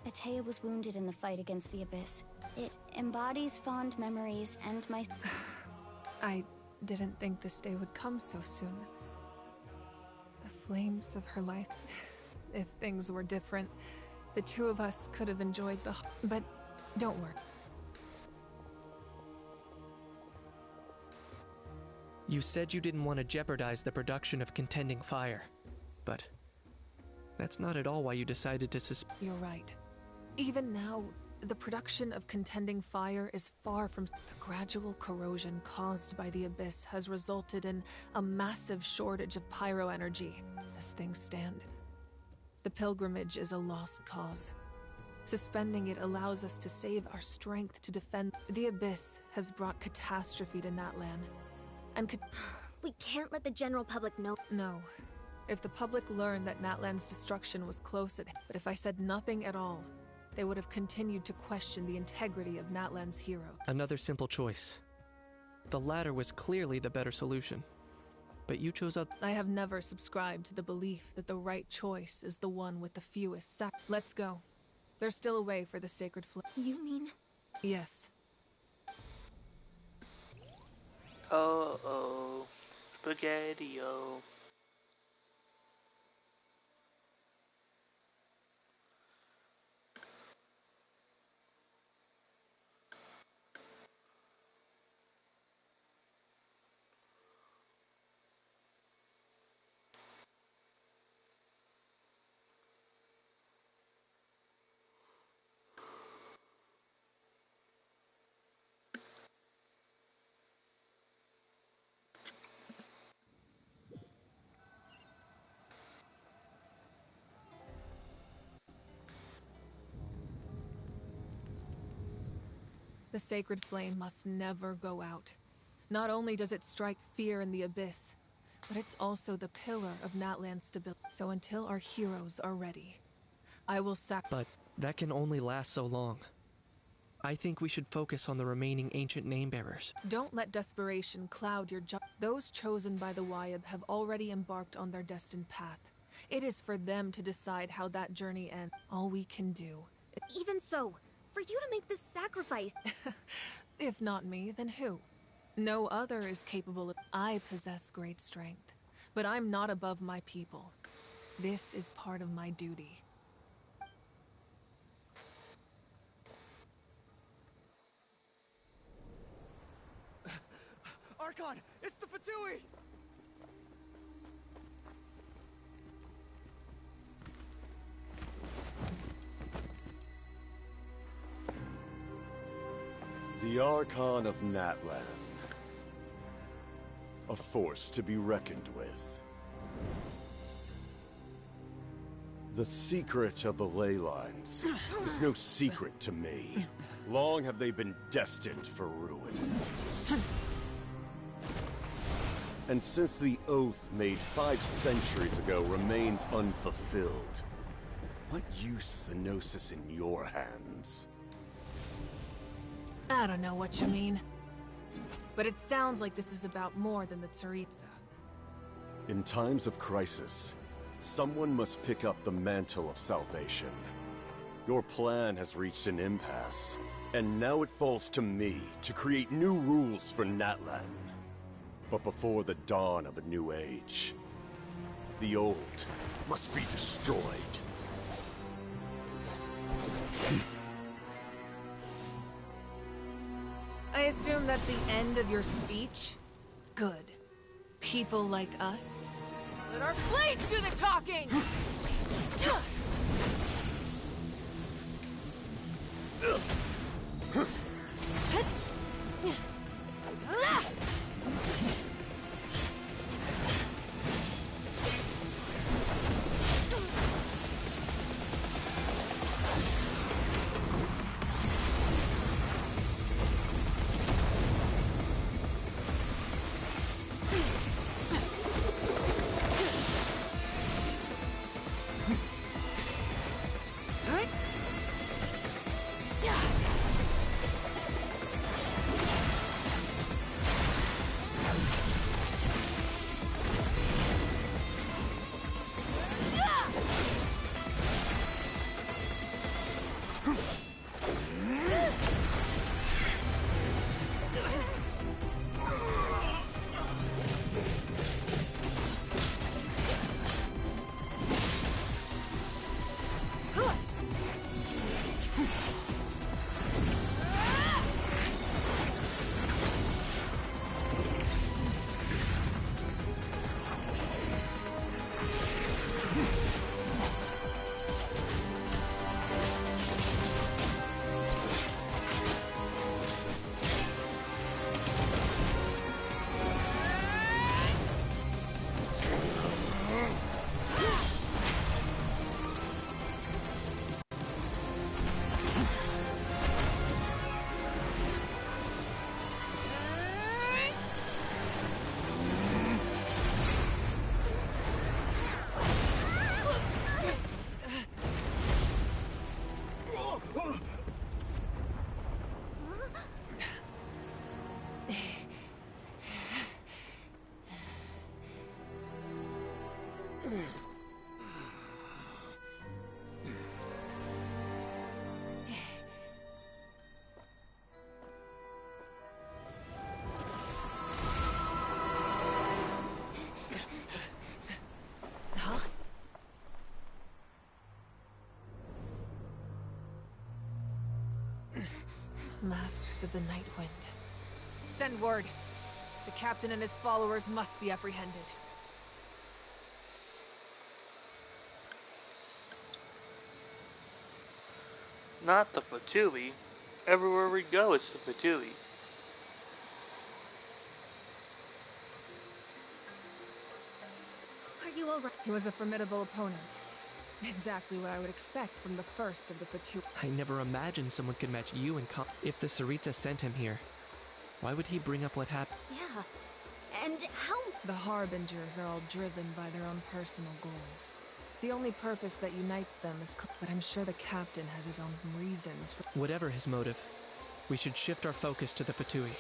Atea was wounded in the fight against the Abyss. It embodies fond memories and my— I didn't think this day would come so soon. The flames of her life. If things were different, the two of us could have enjoyed the— But don't worry. You said you didn't want to jeopardize the production of contending fire. But that's not at all why you decided to You're right. Even now, the production of contending fire is far from— The gradual corrosion caused by the Abyss has resulted in a massive shortage of pyro energy. As things stand, the pilgrimage is a lost cause. Suspending it allows us to save our strength to defend. The Abyss has brought catastrophe to Natlan. And we can't let the general public know. No. If the public learned that Natlan's destruction was close at hand, but if I said nothing at all, they would have continued to question the integrity of Natlan's hero. Another simple choice. The latter was clearly the better solution. But you chose I have never subscribed to the belief that the right choice is the one with the fewest Let's go. There's still a way for the Sacred Flame. You mean? Yes. Uh-oh. Spaghetti-o. The Sacred Flame must never go out. Not only does it strike fear in the Abyss, but it's also the pillar of Natlan's stability. So until our heroes are ready, I will But that can only last so long. I think we should focus on the remaining ancient name-bearers. Don't let desperation cloud your judgment. Those chosen by the Wyab have already embarked on their destined path. It is for them to decide how that journey ends. All we can do— Even so, for you to make this sacrifice— If not me, then who? No other is capable of... I possess great strength, but I'm not above my people. This is part of my duty. Archon, it's the Fatui! The Archon of Natlan. A force to be reckoned with. The secret of the ley lines is no secret to me. Long have they been destined for ruin. And since the oath made 5 centuries ago remains unfulfilled, what use is the Gnosis in your hands? I don't know what you mean. But it sounds like this is about more than the Tsaritsa. In times of crisis, someone must pick up the mantle of salvation. Your plan has reached an impasse, and now it falls to me to create new rules for Natlan. But before the dawn of a new age, the old must be destroyed. I assume that's the end of your speech? Good. People like us? Let our blades do the talking! Masters of the Night Wind. Send word. The captain and his followers must be apprehended. Not the Fatui. Everywhere we go, it's the Fatui. Are you alright? He was a formidable opponent. Exactly what I would expect from the first of the Fatui. I never imagined someone could match you in If the Tsaritsa sent him here, why would he bring up what happened? Yeah. And how... The Harbingers are all driven by their own personal goals. The only purpose that unites them is... But I'm sure the captain has his own reasons for... Whatever his motive, we should shift our focus to the Fatui.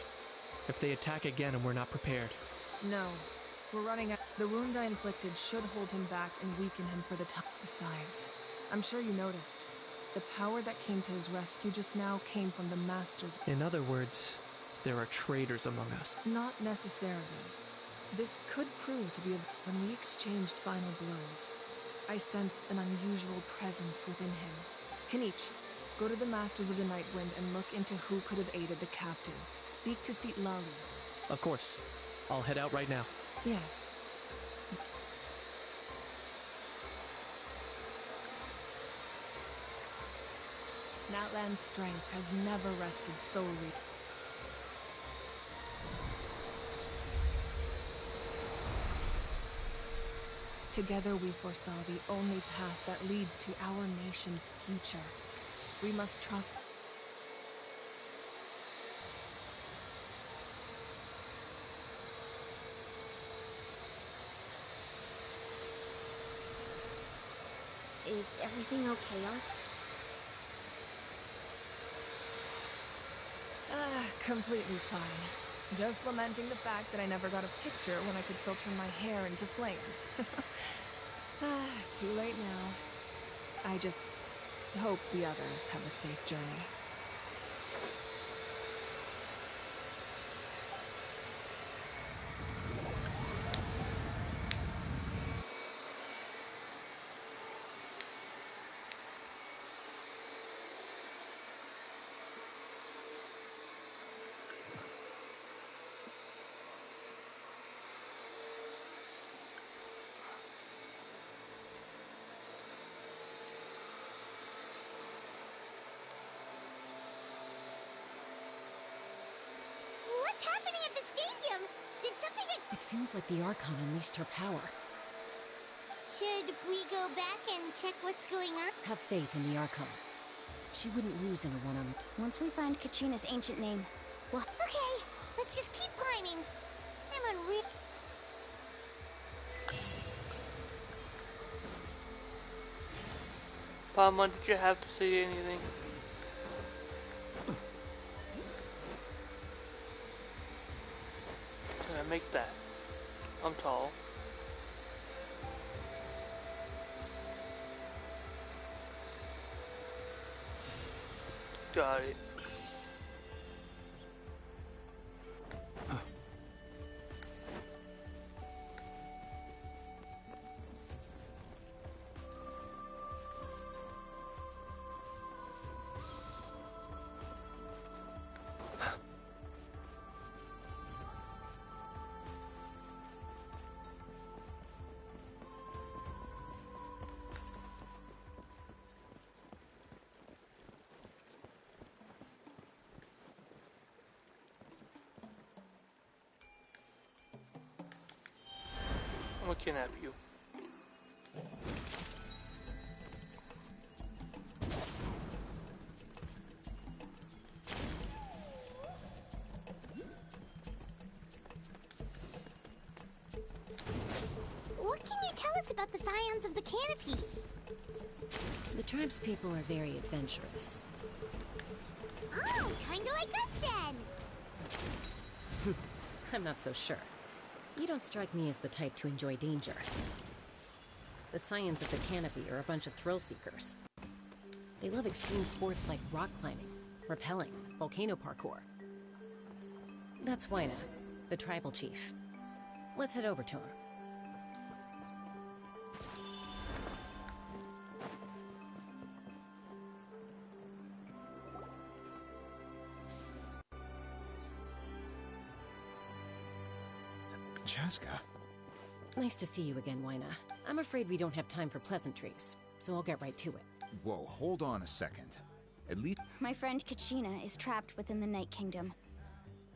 If they attack again and we're not prepared. No. We're running out. The wound I inflicted should hold him back and weaken him for the time. Besides, I'm sure you noticed. The power that came to his rescue just now came from the Masters. In other words, there are traitors among us. Not necessarily. This could prove to be when we exchanged final blows, I sensed an unusual presence within him. Kinich, go to the Masters of the Nightwind and look into who could have aided the captain. Speak to Lali. Of course. I'll head out right now. Yes. Natlan's strength has never rested solely. Together we foresaw the only path that leads to our nation's future. We must trust. Is everything okay, Ark? Completely fine. Just lamenting the fact that I never got a picture when I could still turn my hair into flames. Too late now. I just hope the others have a safe journey. What's happening at the stadium? Did something... It feels like the Archon unleashed her power. Should we go back and check what's going on? Have faith in the Archon. She wouldn't lose in a one-on... Once we find Kachina's ancient name, we'll... Okay, let's just keep climbing. I'm unreal. Palma, did you have to say anything? Can I make that? I'm tall. Got it. I'm gonna kidnap you. What can you tell us about the scions of the canopy? The tribe's people are very adventurous. Oh, kinda like us then. I'm not so sure. You don't strike me as the type to enjoy danger. The scions of the canopy are a bunch of thrill seekers. They love extreme sports like rock climbing, rappelling, volcano parkour. That's Wyna, the tribal chief. Let's head over to him. Chaska. Nice to see you again, Wyna. I'm afraid we don't have time for pleasantries, so I'll get right to it. Whoa, hold on a second. At least... My friend Kachina is trapped within the Night Kingdom.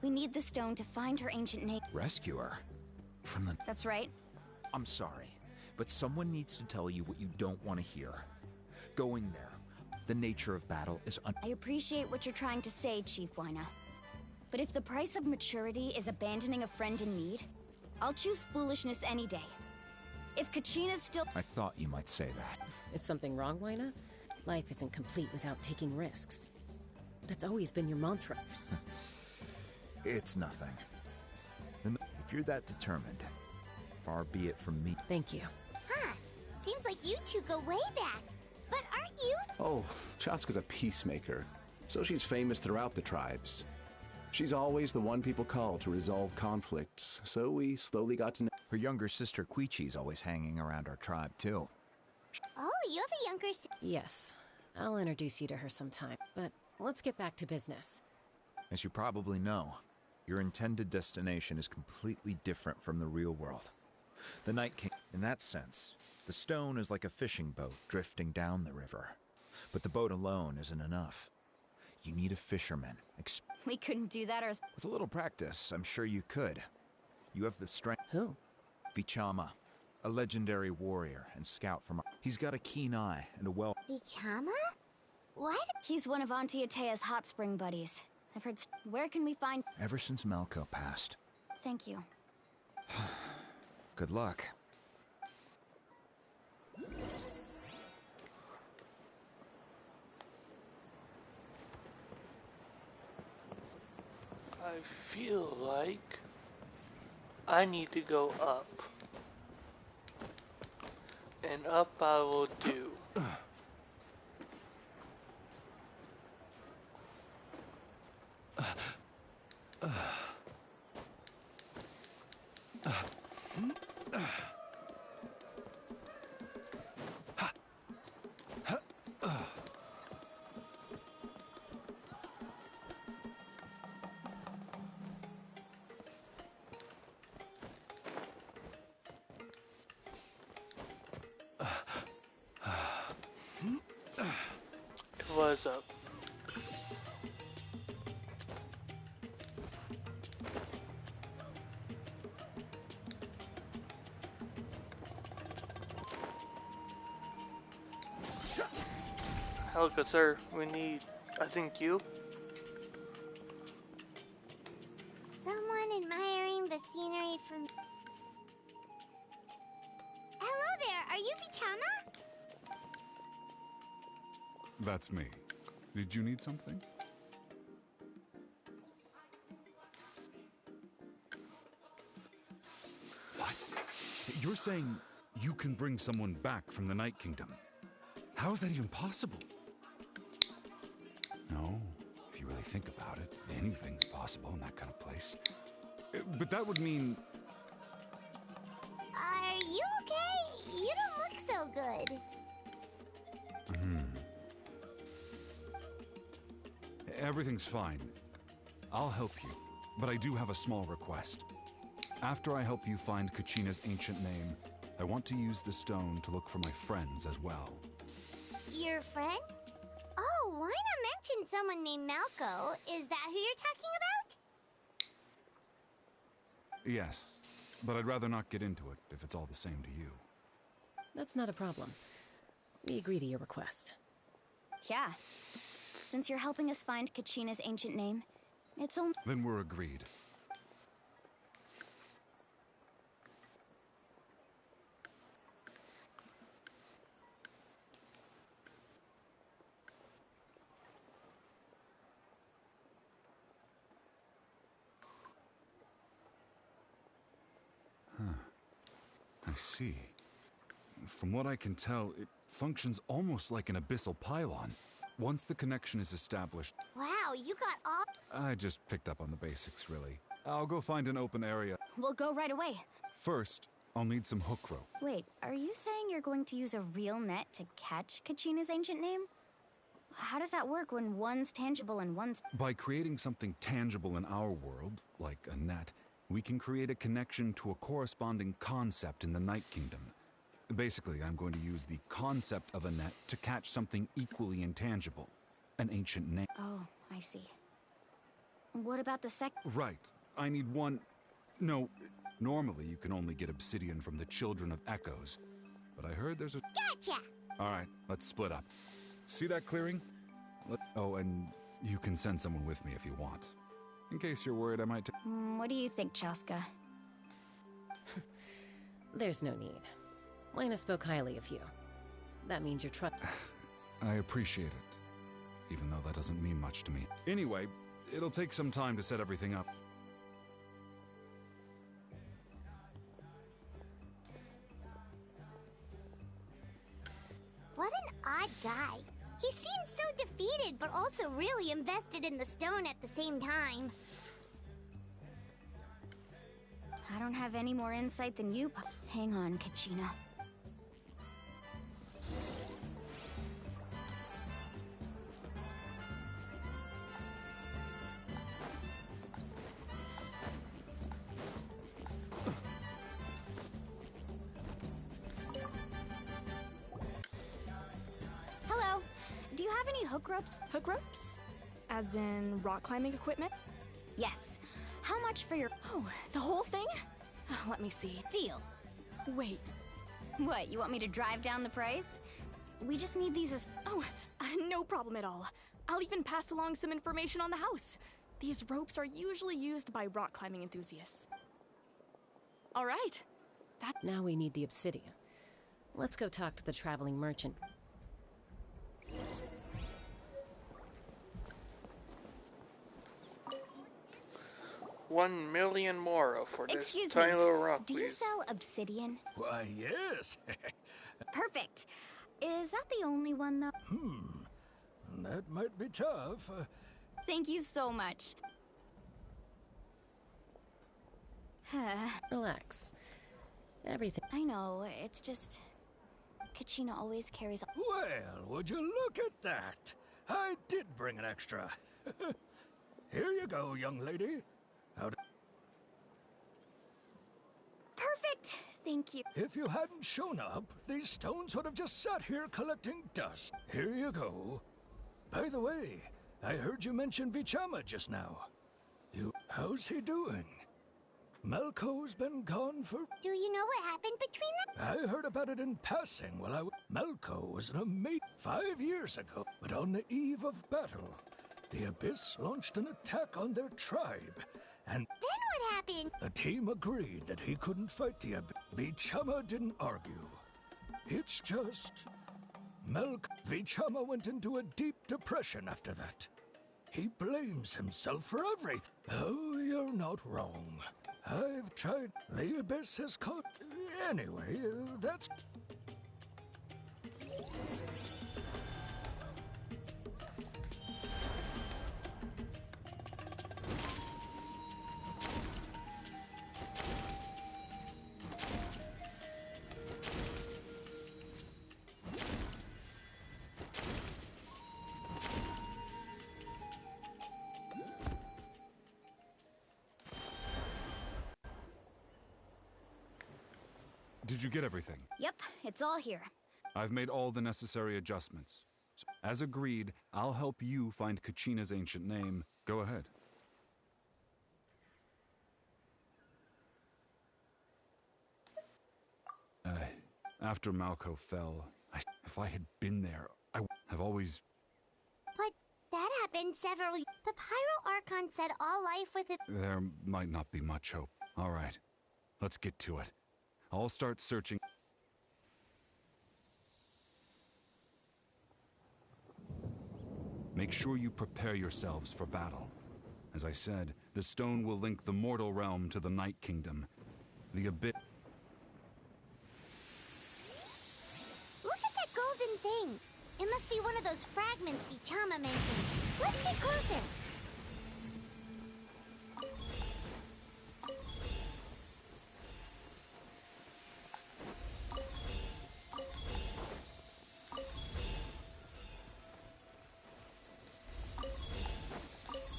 We need the stone to find her ancient name. Rescue her? From the... That's right. I'm sorry, but someone needs to tell you what you don't want to hear. Going there, the nature of battle is I appreciate what you're trying to say, Chief Wyna. But if the price of maturity is abandoning a friend in need, I'll choose foolishness any day. If Kachina's still... I thought you might say that. Is something wrong, Wyna? Life isn't complete without taking risks. That's always been your mantra. It's nothing. If you're that determined, far be it from me. Thank you. Huh. Seems like you two go way back. But aren't you... Oh, Chaska's a peacemaker, so she's famous throughout the tribes. She's always the one people call to resolve conflicts, so we slowly got to know. Her younger sister Quichi's always hanging around our tribe, too. Oh, you have a younger sister? Yes. I'll introduce you to her sometime, but let's get back to business. As you probably know, your intended destination is completely different from the real world. The Night King, in that sense, the stone is like a fishing boat drifting down the river. But the boat alone isn't enough. You need a fisherman. We couldn't do that or... With a little practice, I'm sure you could. You have the strength. Who? Vichama, a legendary warrior and scout from... He's got a keen eye and a well... Vichama? What? He's one of Auntie Atea's hot spring buddies. I've heard... Where can we find... Ever since Melko passed. Thank you. Good luck. I feel like I need to go up. And up I will do. It was up. Helga, sir, we need, I think you? Someone admiring the scenery from... Hello there, are you Vichama? That's me. Did you need something? What? You're saying you can bring someone back from the Night Kingdom? How is that even possible? No, if you really think about it, anything's possible in that kind of place. But that would mean... Are you okay? You don't look so good. Everything's fine. I'll help you, but I do have a small request. After I help you find Kachina's ancient name, I want to use the stone to look for my friends as well. Your friend? Oh, why not mention someone named Malco? Is that who you're talking about? Yes, but I'd rather not get into it if it's all the same to you. That's not a problem. We agree to your request. Yeah. Since you're helping us find Kachina's ancient name, it's only... Then we're agreed. I see. From what I can tell, it functions almost like an abyssal pylon. Once the connection is established... Wow, you got all... I just picked up on the basics, really. I'll go find an open area. We'll go right away. First, I'll need some hook rope. Wait, are you saying you're going to use a real net to catch Kachina's ancient name? How does that work when one's tangible and one's... By creating something tangible in our world, like a net, we can create a connection to a corresponding concept in the Night Kingdom. Basically, I'm going to use the concept of a net to catch something equally intangible. An ancient name. Oh, I see. What about the Right. I need one... No, normally you can only get obsidian from the Children of Echoes. But I heard there's a... Gotcha! Alright, let's split up. See that clearing? Oh, and you can send someone with me if you want. In case you're worried I might... What do you think, Chaska? There's no need. Lena spoke highly of you. That means you're I appreciate it, even though that doesn't mean much to me. Anyway, it'll take some time to set everything up. What an odd guy. He seems so defeated, but also really invested in the stone at the same time. don't have any more insight than you. Hang on, Kachina. Hello. Do you have any hook ropes? Hook ropes? As in rock climbing equipment? Yes. How much for your... Oh, the whole thing? Let me see. Deal. Wait. What, you want me to drive down the price? We just need these as... Oh, no problem at all. I'll even pass along some information on the house. These ropes are usually used by rock climbing enthusiasts. All right. Now we need the obsidian. Let's go talk to the traveling merchant. $1 million more for this Excuse tiny me. little rock, Do you please. sell obsidian? Why, yes. Perfect. Is that the only one, though? That might be tough. Thank you so much. Relax. Everything. I know, it's just... Kachina always carries... Well, would you look at that? I did bring an extra. Here you go, young lady. Perfect! Thank you. If you hadn't shown up, these stones would have just sat here collecting dust. Here you go. By the way, I heard you mention Vichama just now. How's he doing? Melko's been gone for... Do you know what happened between them? I heard about it in passing while Melko was an amazing 5 years ago, but on the eve of battle, the Abyss launched an attack on their tribe, and... Then what happened? The team agreed that he couldn't fight the Abyss. Vichama didn't argue. It's just... Vichama went into a deep depression after that. He blames himself for everything. Oh, you're not wrong. I've tried. The Abyss has caught... Anyway, that's... Did you get everything? Yep, it's all here. I've made all the necessary adjustments. So, as agreed, I'll help you find Kachina's ancient name. Go ahead. After Malco fell, if I had been there, I have always... But that happened several... The Pyro Archon said all life with it... There might not be much hope. All right, let's get to it. I'll start searching. Make sure you prepare yourselves for battle. As I said, the stone will link the mortal realm to the Night Kingdom. The Abyss... Look at that golden thing! It must be one of those fragments Vichama mentioned. Let's get closer!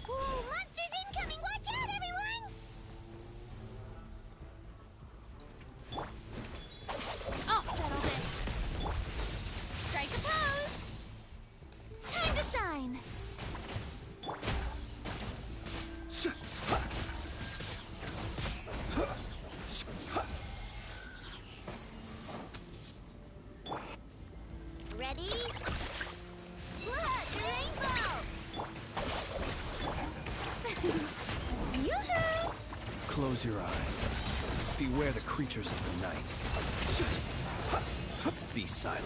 Whoa, monsters incoming! Watch out, everyone! I'll settle this. Strike a pose! Time to shine! Ready? Look, rainbow! Yoo-hoo! Close your eyes. Beware the creatures of the night. Be silent.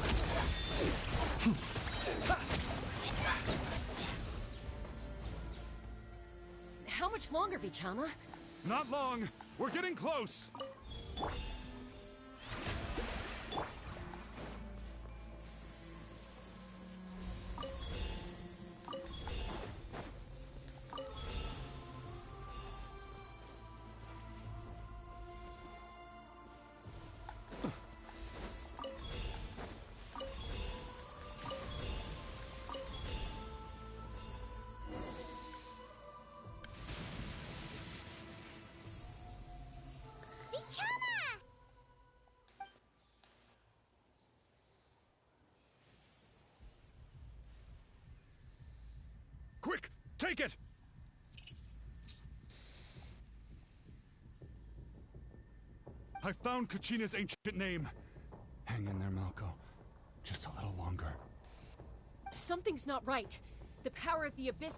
How much longer, Vichama? Not long. We're getting close. Take it! I found Kachina's ancient name. Hang in there, Malco. Just a little longer. Something's not right. The power of the Abyss...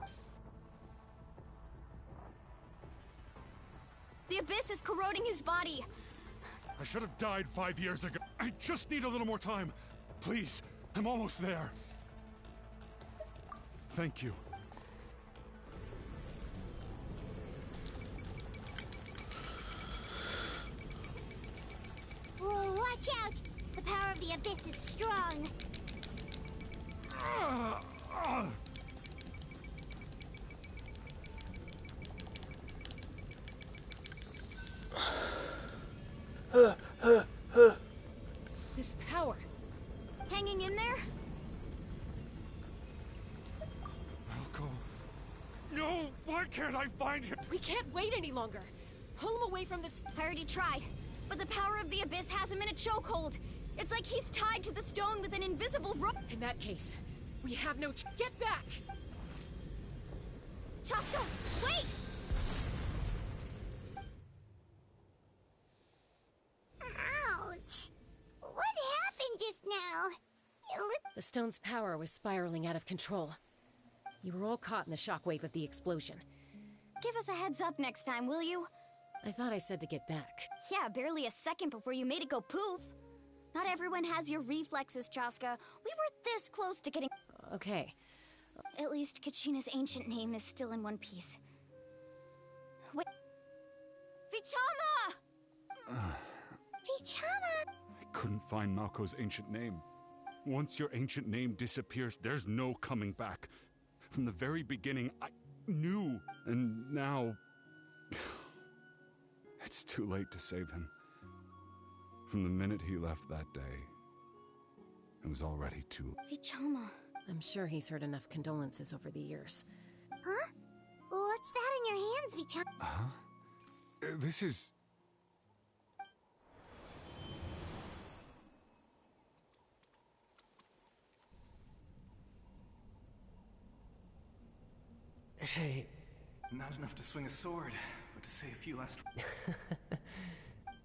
The Abyss is corroding his body. I should have died 5 years ago. I just need a little more time. Please, I'm almost there. Thank you. Whoa, watch out! The power of the Abyss is strong. This power... Hanging in there? Malco. No! Why can't I find him? We can't wait any longer. Pull him away from this... I already tried, but the power of the Abyss has him in a chokehold. It's like he's tied to the stone with an invisible rope. In that case, we have no... Get back! Chaska, wait! Ouch! What happened just now? The stone's power was spiraling out of control. You were all caught in the shockwave of the explosion. Give us a heads up next time, will you? I thought I said to get back. Yeah, barely a second before you made it go poof. Not everyone has your reflexes, Chaska. We were this close to getting... Okay. At least Kachina's ancient name is still in one piece. Wait... Vichama! Vichama! I couldn't find Malco's ancient name. Once your ancient name disappears, there's no coming back. From the very beginning, I knew, and now... It's too late to save him. From the minute he left that day, it was already too late. Vichama. I'm sure he's heard enough condolences over the years. Huh? What's that in your hands, Vichama? Huh? This is... Hey, not enough to swing a sword, but to say a few last...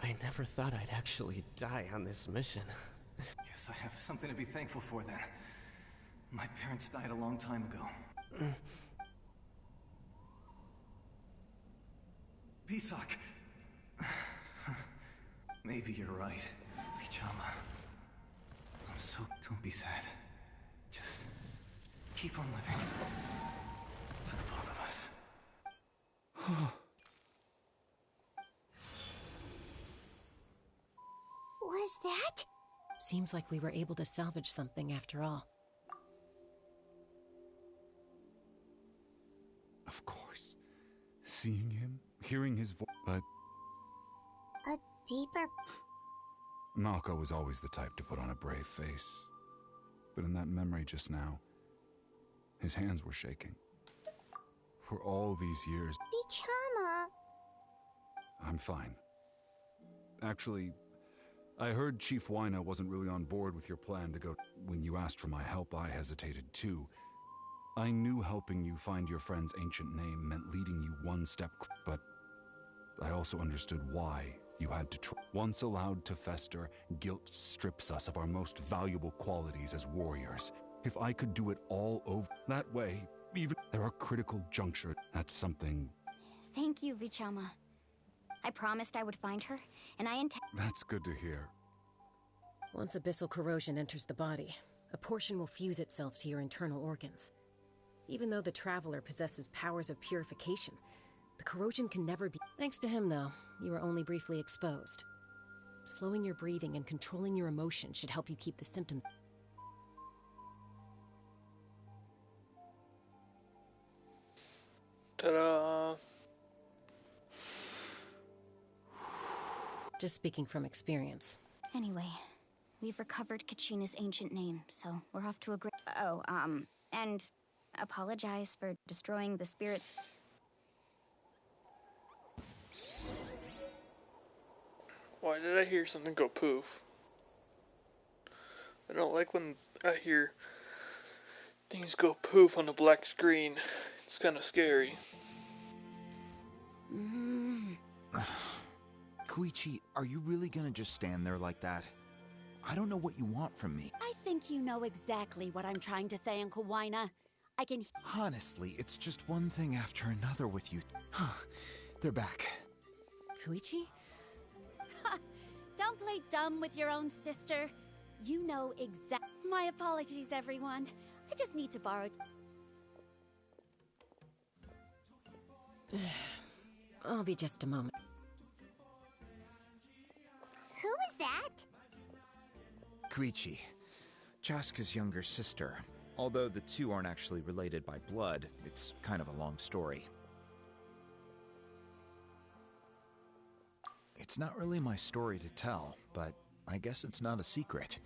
I never thought I'd actually die on this mission. Guess I have something to be thankful for then. My parents died a long time ago. Pisak. Maybe you're right, Vichama. I'm so... Don't be sad. Just keep on living. For the both of us. Was that? Seems like we were able to salvage something after all. Of course. Seeing him, hearing his voice, but... A deeper... Malco was always the type to put on a brave face. But in that memory just now, his hands were shaking. For all these years... Vichama! I'm fine. Actually, I heard Chief Wyna wasn't really on board with your plan to go... When you asked for my help, I hesitated too. I knew helping you find your friend's ancient name meant leading you one step but I also understood why you had to try. Once allowed to fester, guilt strips us of our most valuable qualities as warriors. If I could do it all over that way, even there are critical junctures. That's something... Thank you, Vichama. I promised I would find her, and I intend... That's good to hear. Once abyssal corrosion enters the body, a portion will fuse itself to your internal organs. Even though the Traveler possesses powers of purification, the corrosion can never be... Thanks to him, though, you were only briefly exposed. Slowing your breathing and controlling your emotions should help you keep the symptoms... Ta-da! Just speaking from experience. Anyway, we've recovered Kachina's ancient name, so we're off to a great... Oh, and apologize for destroying the spirits... Why did I hear something go poof? I don't like when I hear things go poof on a black screen. It It's kind of scary. Koichi, are you really gonna just stand there like that? I don't know what you want from me. I think you know exactly what I'm trying to say, Uncle Wina. I can... Honestly, it's just one thing after another with you. They're back. Koichi? Don't play dumb with your own sister. You know exact... My apologies, everyone. I just need to borrow... I'll be just a moment. Who is that? Koichi, Chaska's younger sister. Although the two aren't actually related by blood, it's kind of a long story. It's not really my story to tell, but I guess it's not a secret.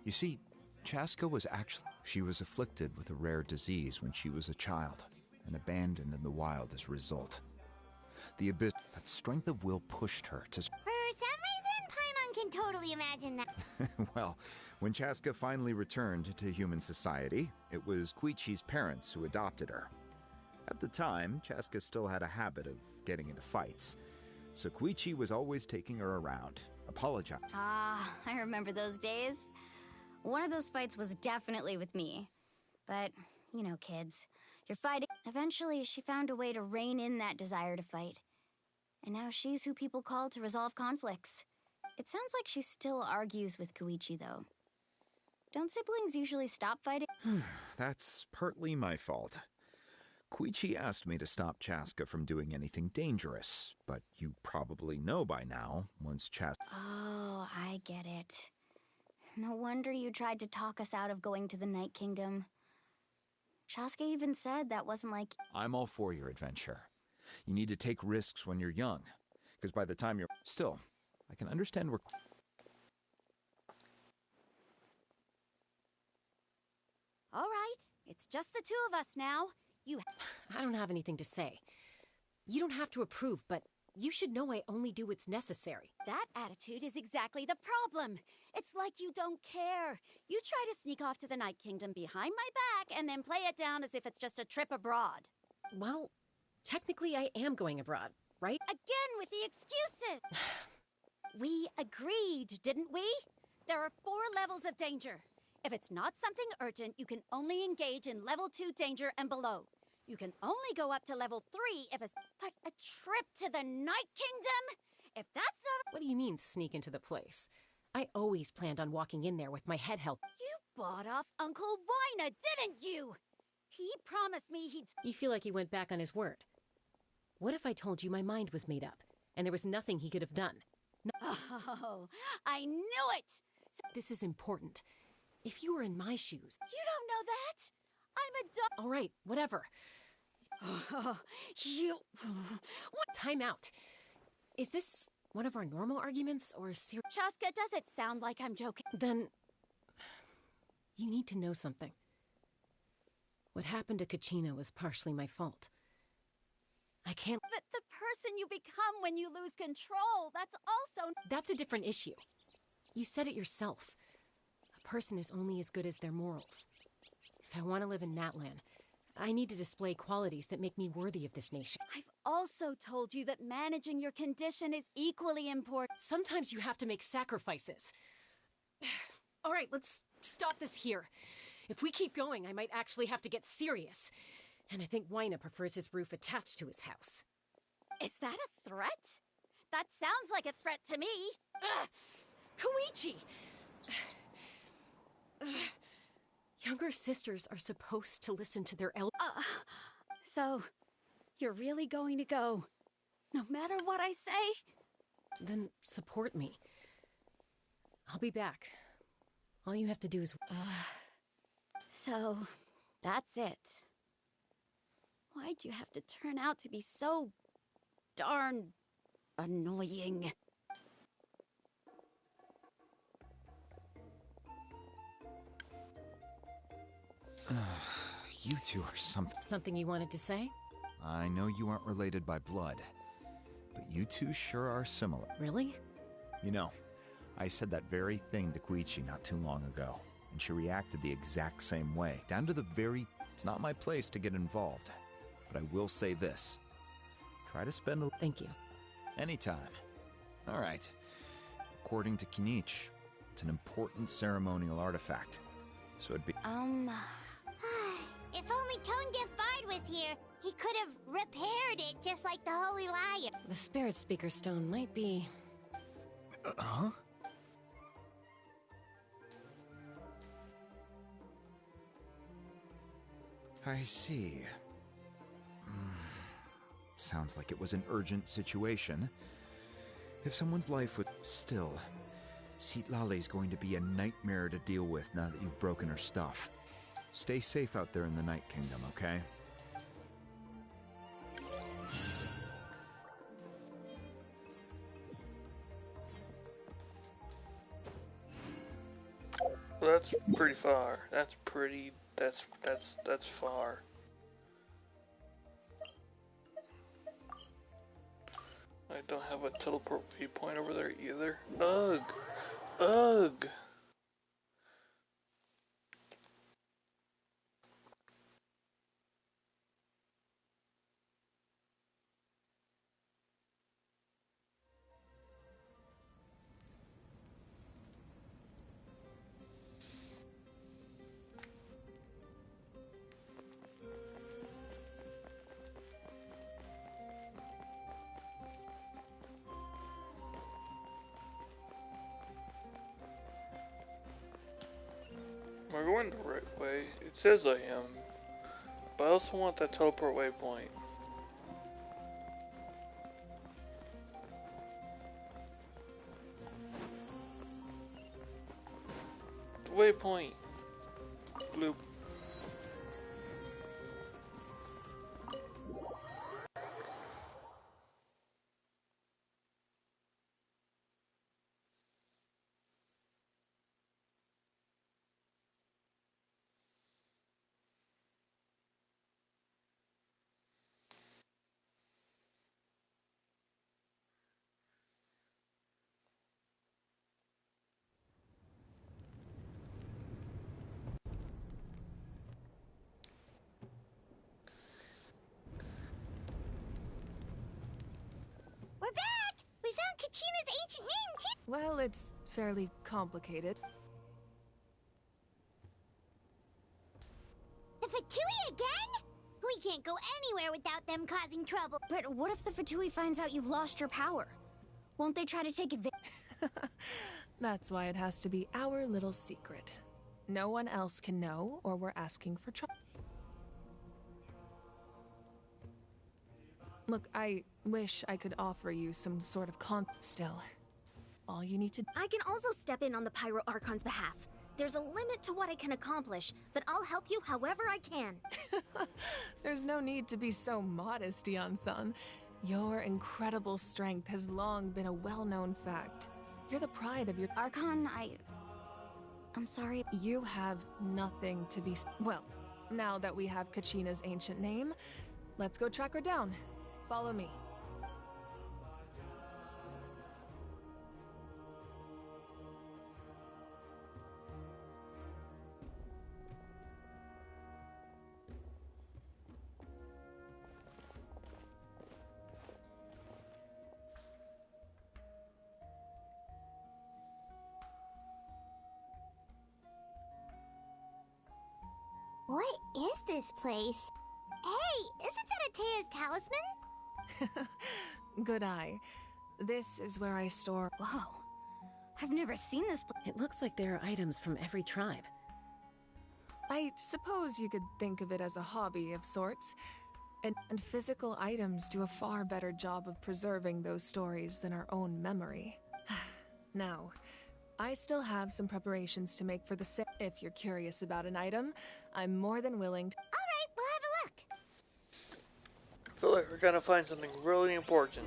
You see, Chaska was actually... She was afflicted with a rare disease when she was a child, and abandoned in the wild as a result. The abyss... But strength of will pushed her to... For some reason, Paimon can totally imagine that. Well, when Chaska finally returned to human society, it was Koichi's parents who adopted her. At the time, Chaska still had a habit of getting into fights, so Koichi was always taking her around, apologizing. Ah, I remember those days. One of those fights was definitely with me. But, you know, kids, you're fighting. Eventually, she found a way to rein in that desire to fight. And now she's who people call to resolve conflicts. It sounds like she still argues with Koichi, though. Don't siblings usually stop fighting? That's partly my fault. Koichi asked me to stop Chaska from doing anything dangerous, but you probably know by now, once Chaska... Oh, I get it. No wonder you tried to talk us out of going to the Night Kingdom. Chaska even said that wasn't like... I'm all for your adventure. You need to take risks when you're young, because by the time you're... Still, I can understand where... All right, it's just the two of us now. You... I don't have anything to say. You don't have to approve, but you should know I only do what's necessary. That attitude is exactly the problem. It's like you don't care. You try to sneak off to the Night Kingdom behind my back and then play it down as if it's just a trip abroad. Well, technically I am going abroad, right? Again with the excuses! We agreed, didn't we? There are 4 levels of danger. If it's not something urgent, you can only engage in level 2 danger and below. You can only go up to level 3 if it's... But a trip to the Night Kingdom? If that's not... What do you mean, sneak into the place? I always planned on walking in there with my head held... You bought off Uncle Wina, didn't you? He promised me he'd... You feel like he went back on his word. What if I told you my mind was made up, and there was nothing he could have done? Oh, I knew it! This is important. If you were in my shoes... You don't know that! I'm a dog... All right, whatever. You... What? Time out. Is this one of our normal arguments, or serious? Chaska, does it sound like I'm joking? Then... You need to know something. What happened to Kachina was partially my fault. I can't... But the person you become when you lose control, that's also... That's a different issue. You said it yourself. A person is only as good as their morals. If I want to live in Natlan, I need to display qualities that make me worthy of this nation. I've also told you that managing your condition is equally important. Sometimes you have to make sacrifices. All right, let's stop this here. If we keep going, I might actually have to get serious. And I think Wina prefers his roof attached to his house. Is that a threat? That sounds like a threat to me. Koichi! Younger sisters are supposed to listen to their elders. So, you're really going to go, no matter what I say? Then support me. I'll be back. All you have to do is... So, that's it. Why'd you have to turn out to be so darn annoying? You two are something. Something you wanted to say? I know you aren't related by blood, but you two sure are similar. Really? You know, I said that very thing to Koichi not too long ago, and she reacted the exact same way, down to the very... It's not my place to get involved. but I will say this. Try to spend a... Thank you. Anytime. All right. According to Kinich, it's an important ceremonial artifact. So it'd be... If only Tone Deaf Bard was here, he could have repaired it just like the Holy Liar. The Spirit Speaker Stone might be... Huh? I see. Sounds like it was an urgent situation. If someone's life would... Still, Citlali's going to be a nightmare to deal with now that you've broken her stuff. Stay safe out there in the Night Kingdom, okay? Well, that's pretty far. That's far. I don't have a teleport viewpoint over there either. Ugh! Ugh! We're going the right way. It says I am. But I also want that teleport waypoint. The waypoint. Bloop. We're back! We found Kachina's ancient name, too! Well, it's fairly complicated. The Fatui again? We can't go anywhere without them causing trouble. But what if the Fatui finds out you've lost your power? Won't they try to take advantage? That's why it has to be our little secret. No one else can know, or we're asking for trouble. Look, I wish I could offer you some sort of still. All you need to... I can also step in on the Pyro Archon's behalf. There's a limit to what I can accomplish, but I'll help you however I can. There's no need to be so modest, Dion-san. Your incredible strength has long been a well-known fact. You're the pride of your... Archon, I'm sorry. You have nothing to be... Well, now that we have Kachina's ancient name, let's go track her down. Follow me. What is this place? Hey, isn't that Atea's talisman? Good eye. This is where I store... Whoa. I've never seen this It looks like there are items from every tribe. I suppose you could think of it as a hobby of sorts. And physical items do a far better job of preserving those stories than our own memory. Now, I still have some preparations to make for the sale. If you're curious about an item, I'm more than willing to... Alright, we'll have a look. I feel like we're gonna find something really important.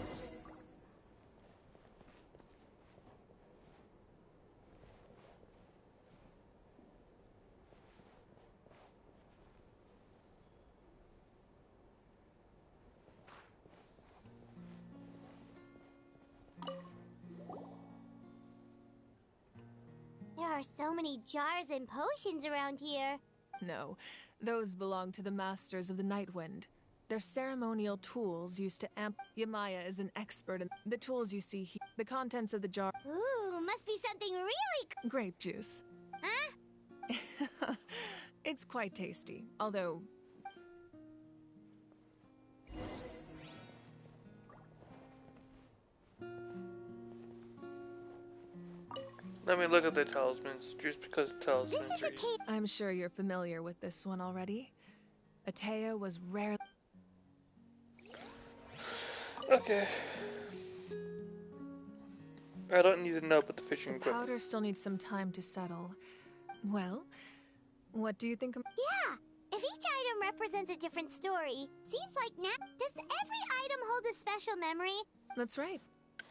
There are so many jars and potions around here. No, those belong to the Masters of the Night Wind. They're ceremonial tools used to amp. Yamaya is an expert in the tools you see here. The contents of the jar. Ooh, must be something really grape juice. Huh? It's quite tasty, although... Let me look at the talismans, just because talismans are... I'm sure you're familiar with this one already. Atea was rarely... Okay. I don't need to know about the fishing The equipment. powder still needs some time to settle. Well, what do you think of... Yeah, if each item represents a different story, seems like does every item hold a special memory? That's right.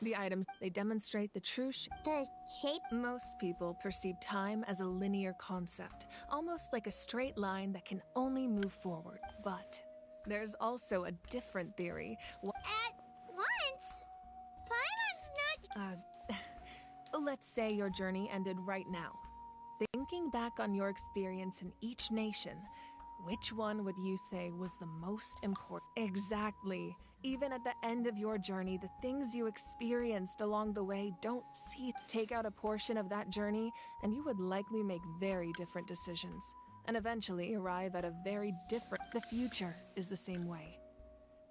The items, they demonstrate the true the shape. Most people perceive time as a linear concept, almost like a straight line that can only move forward. But there's also a different theory. At once? Paimon's not... Let's say your journey ended right now. Thinking back on your experience in each nation, which one would you say was the most important? Exactly. Even at the end of your journey, the things you experienced along the way don't see. Take out a portion of that journey, and you would likely make very different decisions, and eventually arrive at a very different... The future is the same way.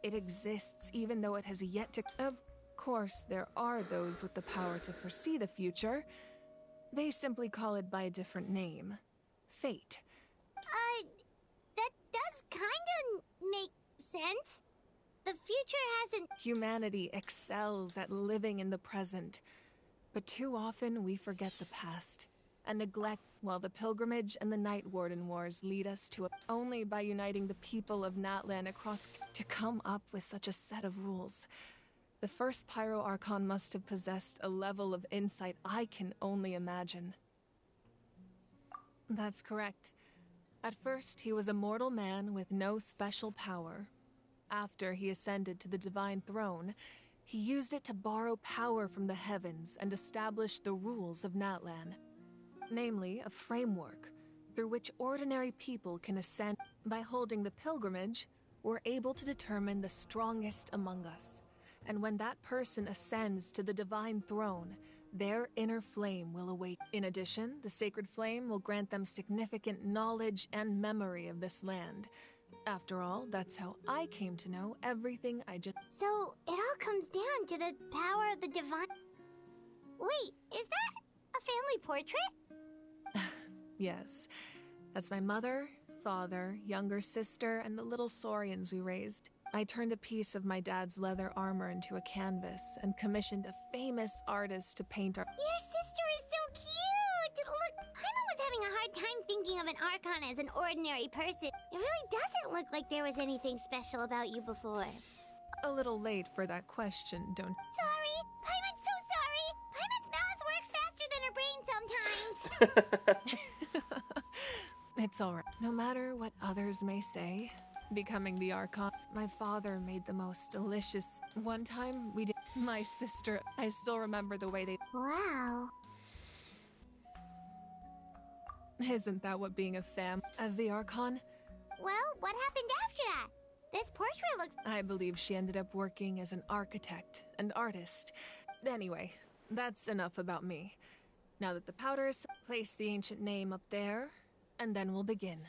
It exists even though it has yet to... Of course, there are those with the power to foresee the future. They simply call it by a different name. Fate. That does kinda make sense. The future hasn't... Humanity excels at living in the present, but too often we forget the past and neglect, while the pilgrimage and the Night Warden Wars lead us to only by uniting the people of Natlan across to come up with such a set of rules. The first Pyro Archon must have possessed a level of insight I can only imagine. That's correct. At first, he was a mortal man with no special power. After he ascended to the divine throne, he used it to borrow power from the heavens and establish the rules of Natlan. Namely, a framework through which ordinary people can ascend. By holding the pilgrimage, we're able to determine the strongest among us. And when that person ascends to the divine throne, their inner flame will awake. In addition, the sacred flame will grant them significant knowledge and memory of this land. After all, that's how I came to know everything I just... So, it all comes down to the power of the divine... Wait, is that a family portrait? Yes. That's my mother, father, younger sister, and the little saurians we raised. I turned a piece of my dad's leather armor into a canvas and commissioned a famous artist to paint our... Your sister is so cute! Look, Paimon was having a hard time thinking of an Archon as an ordinary person. It really doesn't look like there was anything special about you before. A little late for that question, don't... Sorry! Paimon's so sorry! Paimon's mouth works faster than her brain sometimes! It's alright. No matter what others may say, becoming the Archon, my father made the most delicious... One time, we did... My sister, I still remember the way they... Wow. Isn't that what being a fam... As the Archon? Well, what happened after that? This portrait looks... I believe she ended up working as an architect and artist. Anyway, that's enough about me. Now that the powder's... Place the ancient name up there, and then we'll begin.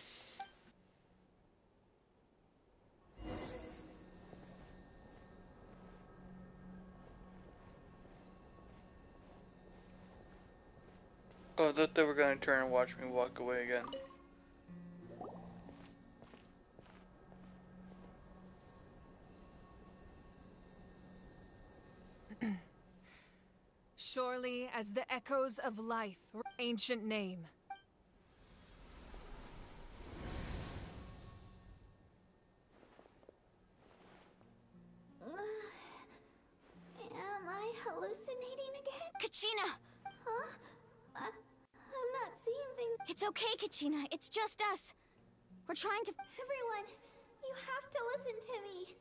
Oh, I thought they were gonna turn and watch me walk away again. Surely as the echoes of life, ancient name. Am I hallucinating again? Kachina! Huh? I'm not seeing things. It's okay, Kachina. It's just us. We're trying to... Everyone, you have to listen to me.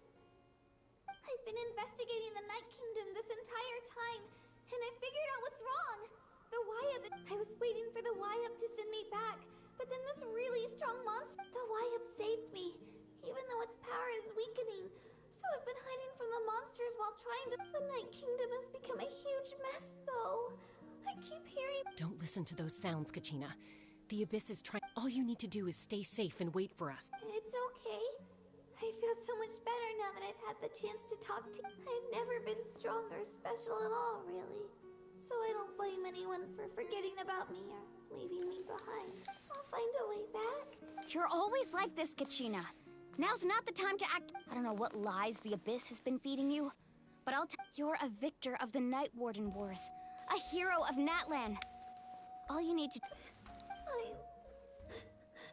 I've been investigating the Night Kingdom this entire time, and I figured out what's wrong. The Wyup... I was waiting for the Wyup to send me back, but then this really strong monster... The Wyup saved me. even though its power is weakening. So I've been hiding from the monsters while trying to. The Night Kingdom has become a huge mess, though. I keep hearing. Don't listen to those sounds, Kachina. The Abyss is trying. All you need to do is stay safe and wait for us. It's okay. I feel so much better now that I've had the chance to talk to you. I've never been strong or special at all, really. So I don't blame anyone for forgetting about me or leaving me behind. I'll find a way back. You're always like this, Kachina. Now's not the time to act. I don't know what lies the Abyss has been feeding you, but you're a victor of the Night Warden Wars, a hero of Natlan. All you need to.